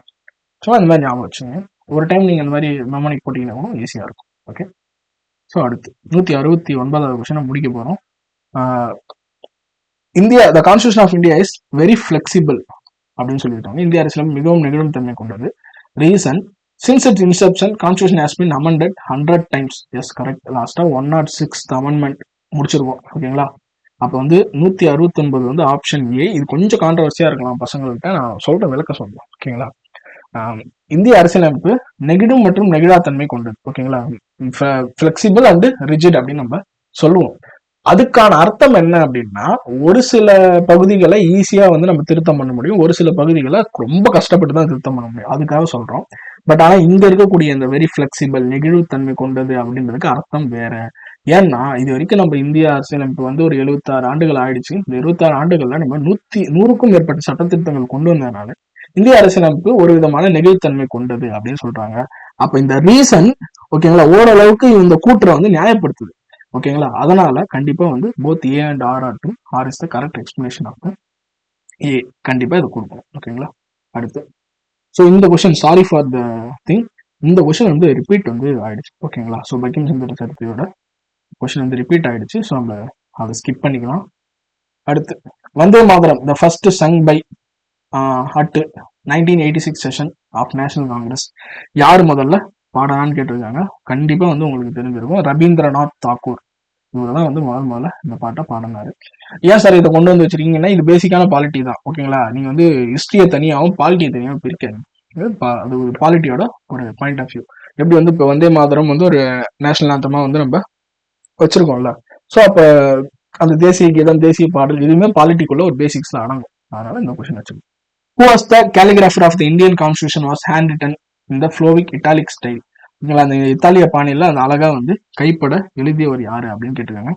ஸோ அந்த மாதிரி ஞாபகம் வச்சுங்க. ஒரு டைம் நீங்க அந்த மாதிரி மெமனிக் போட்டீங்கன்னா கூட ஈஸியா இருக்கும். ஓகே. ஸோ அடுத்து 169வது கொஸ்டினை முடிக்க போறோம். India, the constitution of India is very flexible அப்படின்னு சொல்லியிருக்காங்க. இந்திய அரசியல் மிகவும் நெகிழும் தன்மை கொண்டது. Reason, since its inception constitution has been amended 100 times. Yes, correct. லாஸ்டா 106th அமெண்ட்மெண்ட் முடிச்சிருக்கோம். ஓகேங்களா. அப்போ வந்து 169 வந்து ஆப்ஷன் ஏ. இது கொஞ்சம் கான்ட்ரவர்சியா இருக்கலாம் பசங்கள்கிட்ட, நான் சொல்ற விளக்க சொல்றேன். ஓகேங்களா. இந்திய அரசியலமைப்பு நெகிழும் மற்றும் நெகிழாத்தன்மை கொண்டது. ஓகேங்களா. ஃபிளெக்சிபிள் அண்ட் ரிஜிட் அப்படின்னு நம்ம சொல்லுவோம். அதுக்கான அர்த்தம் என்ன அப்படின்னா, ஒரு சில பகுதிகளை ஈஸியா வந்து நம்ம திருத்தம் பண்ண முடியும், ஒரு சில பகுதிகளை ரொம்ப கஷ்டப்பட்டு தான் திருத்தம் பண்ண முடியும். அதுக்காக சொல்றோம். பட் ஆனா இங்க இருக்கக்கூடிய இந்த வெரி ஃபிளெக்சிபிள், நெகிழ்வுத்தன்மை கொண்டது அப்படின்றதுக்கு அர்த்தம் வேற. ஏன்னா இது வரைக்கும் நம்ம இந்திய அரசியலமைப்பு வந்து ஒரு 76 ஆண்டுகள் ஆயிடுச்சு. இந்த 76 ஆண்டுகள்ல நம்ம 100க்கும் மேற்பட்ட சட்ட திருத்தங்கள் கொண்டு வந்ததுனால இந்திய அரசியலமைப்பு ஒரு விதமான நெகிழ்வுத்தன்மை கொண்டது அப்படின்னு சொல்றாங்க. அப்ப இந்த ரீசன், ஓகேங்களா, ஓரளவுக்கு இந்த கூற்றை வந்து நியாயப்படுத்துது. ஓகேங்களா. அதனால கண்டிப்பா வந்து both A and R are to R is the correct explanation of A. கண்டிப்பா இதை கொடுக்கணும். ஓகேங்களா. அடுத்து, ஸோ இந்த question, sorry for the thing, இந்த கொஸ்டின் வந்து ரிப்பீட் வந்து ஆயிடுச்சு. ஓகேங்களா. ஸோ பக்கிம் சந்திர சட்டர்ஜியோட கொஸ்டின் வந்து ரிப்பீட் ஆயிடுச்சு. ஸோ நம்ம அதை ஸ்கிப் பண்ணிக்கலாம். அடுத்து, Vande Mataram the first sung by at 1986 session of national congress யார் முதல்ல பாடலான்னு கேட்டிருக்காங்க. கண்டிப்பா வந்து உங்களுக்கு தெரிஞ்சிருக்கும், ரவீந்திரநாத் தாக்கூர். இவர் தான் வந்து முதல்ல இந்த பாட்டை பாடினாரு. ஏன் சார் இதை கொண்டு வந்து வச்சிருக்கீங்கன்னா, இது பேசிக்கான பாலிட்டி தான். ஓகேங்களா, நீங்க வந்து ஹிஸ்டரியை தனியாகவும் பாலிட்டியை தனியாகவும் பிரிக்காது. அது ஒரு பாலிட்டியோட ஒரு பாயிண்ட் ஆஃப் வியூ. எப்படி வந்து இப்போ வந்தே மாதரம் வந்து ஒரு நேஷனல் ஆந்தமா வந்து நம்ம வச்சிருக்கோம்ல, ஸோ அப்போ அந்த தேசிய கீதம், தேசிய பாடல் இதுவுமே பாலிட்டிக்குள்ள ஒரு பேசிக்ஸ் தான் அடங்கும். அதனால இந்த கொஸ்டின் வச்சிருக்கோம். Who was the calligrapher of the Indian Constitution was handwritten in the flowing italic style. அந்த இத்தாலிய பாணியில அந்த அழகா வந்து கைப்பட எழுதியவர் யாரு அப்படின்னு கேட்டிருக்காங்க.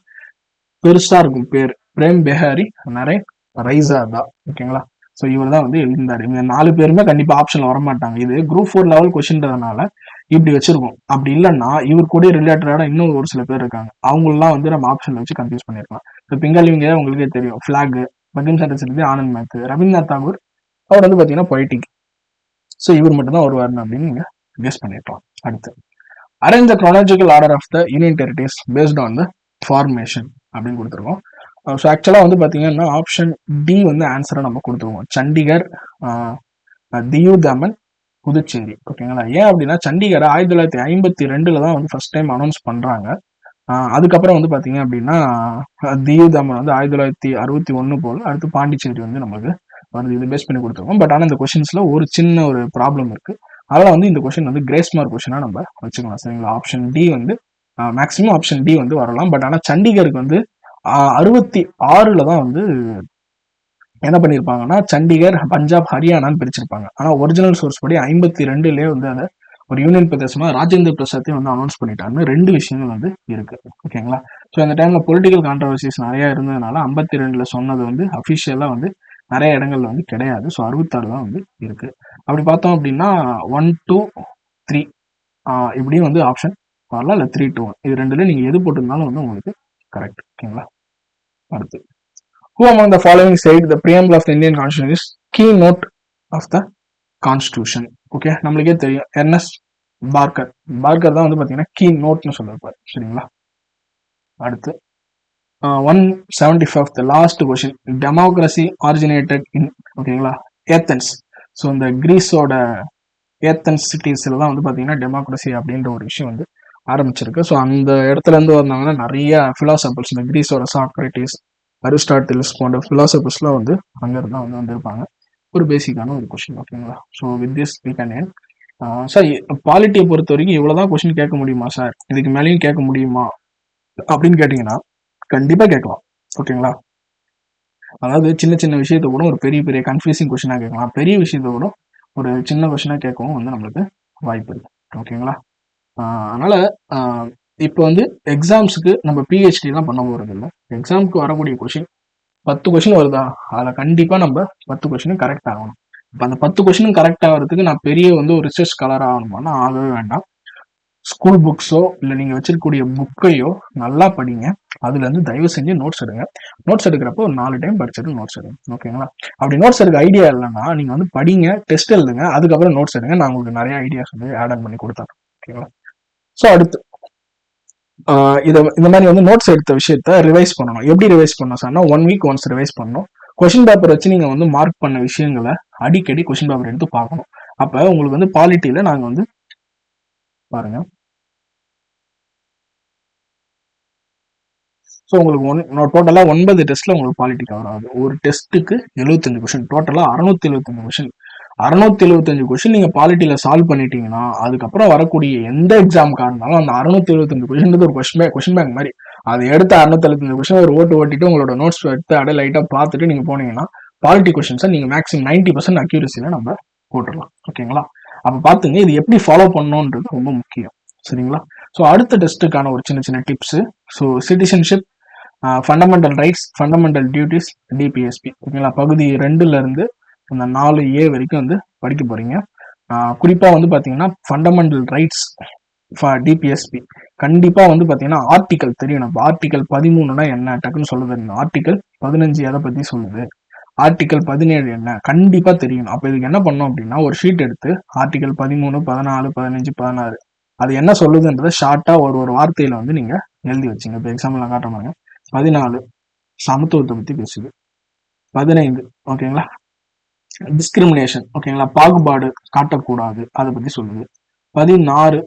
பெருசா இருக்கும் பேர், பிரேம் பெஹாரி நரேன் ரைசாதா. ஓகேங்களா, ஸோ இவர் தான் வந்து எழுதியிருந்தாரு. இந்த 4 பேருமே கண்டிப்பா ஆப்ஷன்ல வரமாட்டாங்க. இது குரூப் 4 லெவல் கொஸ்டின்றதுனால இப்படி வச்சிருக்கோம். அப்படி இல்லைன்னா இவர் கூட ரிலேட்டடான இன்னும் ஒரு சில பேர் இருக்காங்க, அவங்களெல்லாம் வந்து நம்ம ஆப்ஷன்ல வச்சு கன்ஃபியூஸ் பண்ணிருக்கலாம். இப்போ பிங்காலிங்க உங்களுக்கே தெரியும், ஃபிளாக், பங்கிம் சட்டர்ஜி, ஆனந்த் மேத், ரவீந்திரநாத் தாகூர் அவர் வந்து பாத்தீங்கன்னா பொய்டிக். ஸோ இவர் மட்டும் தான் வருவார் அப்படின்னு நீங்க கெஸ் பண்ணிருக்கலாம். அடுத்து, arrange the chronological order of the union territories based on the formation அப்படின்னு கொடுத்துருக்கோம். ஸோ ஆக்சுவலாக வந்து பார்த்தீங்கன்னா ஆப்ஷன் டி வந்து ஆன்சரை நம்ம கொடுத்துருவோம். சண்டிகர், தியூ தமன், புதுச்சேரி. ஓகேங்களா, ஏன் அப்படின்னா சண்டிகரை 1952 தான் வந்து ஃபர்ஸ்ட் டைம் அனௌன்ஸ் பண்றாங்க. அதுக்கப்புறம் வந்து பாத்தீங்க அப்படின்னா தியூ தமன் வந்து 1961 போல, அடுத்து பாண்டிச்சேரி வந்து நமக்கு வந்து இது பேஸ் பண்ணி கொடுத்துருக்கோம். பட் ஆனால் இந்த கொஸ்டின்ஸ்ல ஒரு சின்ன ஒரு ப்ராப்ளம் இருக்கு. அதெல்லாம் வந்து இந்த கொஸ்டின் வந்து கிரேஸ் மார்க் கொஸ்டினா நம்ம வச்சுக்கலாம். சரிங்களா, ஆப்ஷன் டி வந்து மேக்ஸிமம் ஆப்ஷன் டி வந்து வரலாம். பட் ஆனால் சண்டிகருக்கு வந்து 66 தான் வந்து என்ன பண்ணியிருப்பாங்கன்னா சண்டிகர், பஞ்சாப், ஹரியானான்னு பிரிச்சிருப்பாங்க. ஆனால் ஒரிஜினல் சோர்ஸ் படி 52லயே வந்து அதை ஒரு யூனியன் பிரதேசமா ராஜேந்திர பிரசாத்தையும் வந்து அனௌன்ஸ் பண்ணிட்டாங்க. 2 விஷயங்கள் வந்து இருக்கு. ஓகேங்களா, ஸோ அந்த டைம்ல பொலிட்டிக்கல் கான்ட்ரவர்சிஸ் நிறைய இருந்ததுனால 52ல சொன்னது வந்து அஃபிஷியலா வந்து நிறைய இடங்கள்ல வந்து கிடையாது. ஸோ 66 தான் வந்து இருக்கு. அப்படி பார்த்தோம் அப்படின்னா 1, 2, 3 இப்படியும் வந்து ஆப்ஷன் வரலாம், இல்லை 3, 2, 1 இது ரெண்டுல நீங்க எது போட்டிருந்தாலும் வந்து உங்களுக்கு கரெக்ட். ஓகேங்களா, அடுத்து, who among the following said the preamble of the Indian Constitution is keynote of the Constitution? Okay, நம்மளுக்கே தெரியும், எர்னஸ்ட் பார்க்கர். பார்க்கர் தான் வந்து பாத்தீங்கன்னா கீ நோட்னு சொல்லிருப்பாரு. சரிங்களா, அடுத்து 175th last question, democracy originated in, ஓகேங்களா, ஏத்தன்ஸ். ஸோ இந்த கிரீஸோட ஏத்தன்ஸ் சிட்டிஸ்ல தான் வந்து பாத்தீங்கன்னா டெமோக்ரஸி அப்படின்ற ஒரு விஷயம் வந்து ஆரம்பிச்சிருக்கு. ஸோ அந்த இடத்துல இருந்து வந்தாங்கன்னா நிறைய பிலாசபர்ஸ், இந்த கிரீஸோட சாக்ரட்டிஸ், அரிஸ்டாட்டில்ஸ் போன்ற பிலாசபர்ஸ்லாம் வந்து அங்க இருந்தா வந்து வந்திருப்பாங்க. ஒரு பேசிக்கான ஒரு கொஸ்டின். ஓகேங்களா, so with this we can end. Sir பாலிட்டியை பொறுத்த வரைக்கும் இவ்வளவுதான் கொஸ்டின் கேட்க முடியுமா சார், இதுக்கு மேலேயும் கேட்க முடியுமா அப்படின்னு கேட்டீங்கன்னா கண்டிப்பா கேட்கலாம். ஓகேங்களா, அதாவது சின்ன சின்ன விஷயத்த கூட ஒரு பெரிய பெரிய கன்ஃபியூசிங் கொஸ்டினா கேட்கலாம், பெரிய விஷயத்த கூட ஒரு சின்ன கொஸ்டினா கேட்கவும் வந்து நம்மளுக்கு வாய்ப்பு இருக்கு. ஓகேங்களா, அதனால இப்போ வந்து எக்ஸாம்ஸுக்கு நம்ம பிஹெச்டி எல்லாம் பண்ண போறது இல்லை. எக்ஸாமுக்கு வரக்கூடிய கொஸ்டின் 10 கொஸ்டின் வருதா, அதில் கண்டிப்பா நம்ம 10 கொஸ்டினும் கரெக்ட் ஆகணும். இப்போ அந்த 10 கொஸ்டினும் கரெக்ட் ஆகிறதுக்கு நான் பெரிய வந்து ஒரு ரிசர்ச் ஸ்காலர் ஆகணுமானா ஆகவே வேண்டாம். ஸ்கூல் புக்ஸோ இல்லை நீங்கள் வச்சிருக்கக்கூடிய புக்கையோ நல்லா படிங்க. அதுல இருந்து தயவு செஞ்சு நோட்ஸ் எடுங்க. நோட்ஸ் எடுக்கிறப்போ ஒரு 4 டைம் படிச்சுட்டு நோட்ஸ் எடுங்க. ஓகேங்களா, அப்படி நோட்ஸ் எடுக்க ஐடியா இல்லைன்னா நீங்க வந்து படிங்க, டெஸ்ட் எழுதுங்க, அதுக்கப்புறம் நோட்ஸ் எடுங்க. நான் உங்களுக்கு நிறைய ஐடியாஸ் வந்து ஆட் ஆன் பண்ணி கொடுத்தேன். ஓகேங்களா, ஸோ அடுத்து இந்த மாதிரி வந்து நோட்ஸ் எடுத்த விஷயத்த ரிவைஸ் பண்ணணும். எப்படி ரிவைஸ் பண்ணணும் சார்னா 1 வீக் ஒன்ஸ் ரிவைஸ் பண்ணணும். கொஸ்டின் பேப்பர் வச்சு நீங்க வந்து மார்க் பண்ண விஷயங்களை அடிக்கடி கொஸ்டின் பேப்பர் எடுத்து பார்க்கணும். அப்ப உங்களுக்கு வந்து பாலிட்டியில நாங்க வந்து பாருங்க, ஸோ உங்களுக்கு டோட்டலாக 9 டெஸ்ட்டில் உங்களுக்கு பாலிட்டி கவர் ஆகுது. ஒரு டெஸ்ட்டுக்கு 75 கொஸ்டின், டோட்டலாக 675 கொஸ்டின். 675 கொஸ்டின் நீங்கள் பாலிட்டியில் சால்வ் பண்ணிட்டீங்கன்னா அதுக்கப்புறம் வரக்கூடிய எந்த எக்ஸாமுக்காக இருந்தாலும் அந்த 675 கொஸ்டின் ஒரு கொஸ்டின் பேங்க் மாதிரி அதை எடுத்து 675 கொஸ்டின் ஒரு ஓட்டிட்டு உங்களோட நோட்ஸ் எடுத்து அப்படியே லைட்டாக பார்த்துட்டு நீங்கள் போனீங்கன்னா பாலிட்டி கொஸ்டின்ஸை நீங்கள் மேக்ஸிமம் 90% அக்யூரஸியில் நம்ம போட்டுடலாம். ஓகேங்களா, அப்போ பார்த்துங்க இது எப்படி ஃபாலோ பண்ணணுன்றது ரொம்ப முக்கியம். சரிங்களா, ஸோ அடுத்த டெஸ்ட்டுக்கான ஒரு சின்ன சின்ன tips. So citizenship, fundamental rights, fundamental duties, DPSP. ஓகேங்களா, பகுதி 2ல இருந்து அந்த 4A வரைக்கும் வந்து படிக்க போறீங்க. குறிப்பா வந்து பாத்தீங்கன்னா ஃபண்டமெண்டல் ரைட்ஸ், டிபிஎஸ்பி கண்டிப்பா வந்து பாத்தீங்கன்னா ஆர்டிகல் தெரியணும். ஆர்டிகல் 13னா என்ன டக்குன்னு சொல்ல தெரியணும். ஆர்டிகல் 15 எதை பத்தி சொல்லுது, ஆர்டிகல் 17 என்ன கண்டிப்பா தெரியணும். அப்ப இதுக்கு என்ன பண்ணோம் அப்படின்னா ஒரு ஷீட் எடுத்து ஆர்டிகல் 13, 14, 15, 16 அது என்ன சொல்லுதுன்றத ஷார்ட்டா ஒரு வார்த்தையில வந்து நீங்க எழுதி வச்சுங்க. இப்போ எக்ஸாம்பிள் நான் காட்டுறேன். 14 சமத்துவத்தை பத்தி பேசுது. 15 ஓகேங்களா டிஸ்கிரிமினேஷன், ஓகேங்களா, பாகுபாடு காட்டக்கூடாது, அதை பத்தி சொல்லுது. 16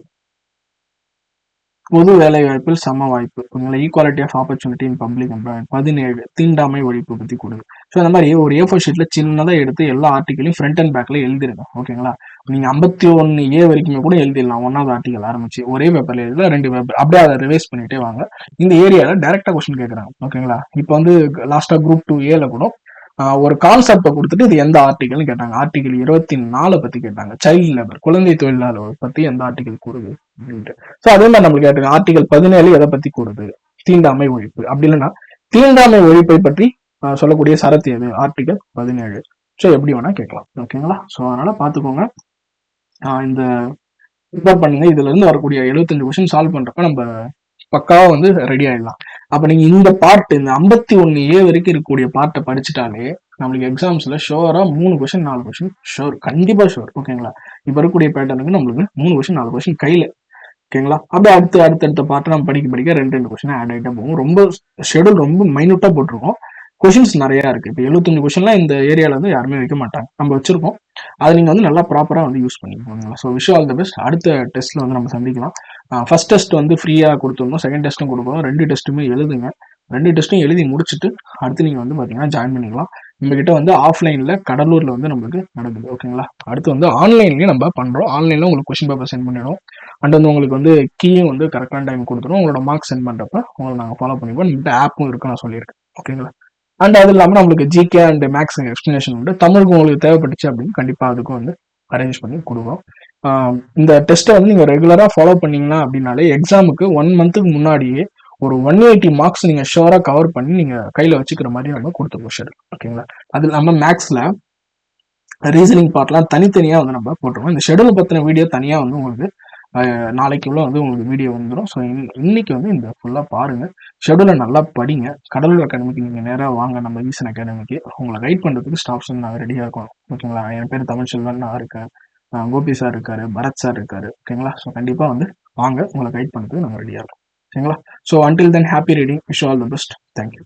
பொது வேலை வாய்ப்பில் சம வாய்ப்பு, ஓகேங்களா, equality of opportunity in public employment. 17 தீண்டாமை ஒழிப்பு பத்தி கொடுது. ஸோ அந்த மாதிரி ஒரு A4 ஷீட்ல சின்னதா எடுத்து எல்லா ஆர்டிகலையும் ஃப்ரண்ட் அண்ட் பேக்ல எழுதிருங்க, ஓகேங்களா. நீங்க 51A வரைக்குமே கூட எழுதிடலாம், 1வது ஆர்டிகல் ஆரம்பிச்சு ஒரே பேப்பர்ல எழுதல, 2 பேப்பர் அப்படியே அதை ரிவைஸ் பண்ணிட்டே வாங்க. இந்த ஏரியால டைரக்டா கொஸ்டின் கேட்கறாங்க, ஓகேங்களா. இப்போ வந்து லாஸ்டா குரூப் 2A கூட ஒரு கான்செப்டை கொடுத்துட்டு இது எந்த ஆர்டிகல்னு கேட்டாங்க. ஆர்டிகல் 24 பத்தி கேட்டாங்க, சைல்ட் லேபர், குழந்தை தொழிலாளர் பத்தி எந்த ஆர்டிகல் கூறுது அப்படின்ட்டு. ஸோ அதே மாதிரி நம்மளுக்கு கேட்டாங்க ஆர்டிகல் 17 எதை பத்தி கூறுது, தீண்டாமை ஒழிப்பு. அப்படி இல்லைன்னா தீண்டாமை ஒழிப்பை பற்றி சொல்லக்கூடிய சரத்து எது, ஆர்டிகல் 17. ஸோ எப்படி வேணா கேட்கலாம், ஓகேங்களா. ஸோ அதனால பாத்துக்கோங்க, இந்த ப்ரிப்பேர் பண்ணுங்க. இதுல இருந்து வரக்கூடிய 75 கொஸ்டின் சால்வ் பண்றப்ப நம்ம பக்காவா வந்து ரெடி ஆயிடலாம். அப்ப நீங்க இந்த பார்ட், இந்த 51A வரைக்கும் இருக்கக்கூடிய பார்ட்டை படிச்சுட்டாலே நம்மளுக்கு எக்ஸாம்ஸ்ல ஷோரா 3 கொஸ்டின் 4 கொஸ்டின் ஷோர், கண்டிப்பா ஷோர், ஓகேங்களா. இப்ப இருக்கக்கூடிய பேட்டர்னுக்கு நம்மளுக்கு 3 கொஸ்டின் 4 கொஸ்டின் கையில, ஓகேங்களா. அப்படியே அடுத்தடுத்த பார்ட் நம்ம படிக்க 2 கொஸ்டின் ஆட் ஆகிட்டே போகும். ரொம்ப ஷெடியூல் ரொம்ப மைனூட்டா போட்டிருக்கோம், கொஸ்டின்ஸ் நிறைய இருக்கு. இப்போ 75 கொஸ்டின்லாம் இந்த ஏரியால வந்து யாருமே வைக்க மாட்டாங்க, நம்ம வச்சிருக்கோம். அதை நீங்க வந்து நல்லா ப்ராப்பரா வந்து யூஸ் பண்ணிக்கோங்க. So wish all the best. அடுத்த டெஸ்ட்ல வந்து நம்ம சந்திக்கலாம். ஃபர்ஸ்ட் டெஸ்ட் வந்து ஃப்ரீயா கொடுத்துருந்தோம், செகண்ட் டெஸ்ட்டும் கொடுப்போம். 2 டெஸ்ட்டுமே எழுதுங்க. 2 டெஸ்ட்டும் எழுதி முடிச்சுட்டு அடுத்து நீங்க வந்து பாத்தீங்கன்னா ஜாயின் பண்ணிக்கலாம். நம்ம கிட்ட வந்து ஆஃப்லைன்ல கடலூர்ல வந்து நம்மளுக்கு நடக்குது, ஓகேங்களா. அடுத்து வந்து ஆன்லைன்லயும் நம்ம பண்றோம். ஆன்லைன்ல உங்களுக்கு கொஸ்டின் பேப்பர் சென்ட் பண்ணிடுவோம். அண்ட் வந்து உங்களுக்கு வந்து கீயும் வந்து கரெக்டான டைம் கொடுத்துரும். உங்களோட மார்க் சென்ட் பண்றப்ப உங்களை நாங்கள் ஃபாலோ பண்ணிப்போம். நம்மகிட்ட ஆப்பும் இருக்கு, நான் சொல்லியிருக்கேன், ஓகேங்களா. அண்ட் அது இல்லாமல் நம்மளுக்கு ஜிகே அண்ட் மேக்ஸ் எக்ஸ்பிளேஷன் உண்டு. தமிழுக்கு உங்களுக்கு தேவைப்பட்டுச்சு அப்படின்னு கண்டிப்பாக அதுக்கும் வந்து அரேஞ்ச் பண்ணி கொடுக்குறோம். இந்த டெஸ்ட்டை வந்து நீங்கள் ரெகுலராக ஃபாலோ பண்ணீங்கன்னா அப்படின்னாலே எக்ஸாமுக்கு 1 மந்த்துக்கு முன்னாடியே ஒரு 180 மார்க்ஸ் நீங்கள் ஷோராக கவர் பண்ணி நீங்கள் கையில் வச்சுக்கிற மாதிரி நம்ம கொடுத்துருக்கோம் ஷெடியூல், ஓகேங்களா. அது இல்லாமல் மேக்ஸில் ரீசனிங் பார்ட்லாம் தனித்தனியாக வந்து நம்ம போட்டுருவோம். இந்த ஷெடியூல் பற்றின வீடியோ தனியாக வந்து உங்களுக்கு நாளைக்குள்ள வந்து உங்களுக்கு வீடியோ வந்துடும். ஸோ இன்னைக்கு வந்து இந்த ஃபுல்லாக பாருங்கள், ஷெடியூலை நல்லா படிங்க. கடலூர் அகாடமிக்கு நீங்கள் நேராக வாங்க, நம்ம ஈசன் அகாடமிக்கு. உங்களை கைட் பண்ணுறதுக்கு ஸ்டாஃப்ஸ் நாங்கள் ரெடியாக இருக்கோம், ஓகேங்களா. என் பேர் தமிழ்ச்செல்வன், நான் இருக்கேன், கோபி சார் இருக்காரு, பரத் சார் இருக்காரு, ஓகேங்களா. ஸோ கண்டிப்பாக வந்து வாங்க, உங்களை கைட் பண்ணுறதுக்கு நாங்கள் ரெடியாக இருக்கோம், ஓகேங்களா. So until then happy reading, wish all the best, thank you.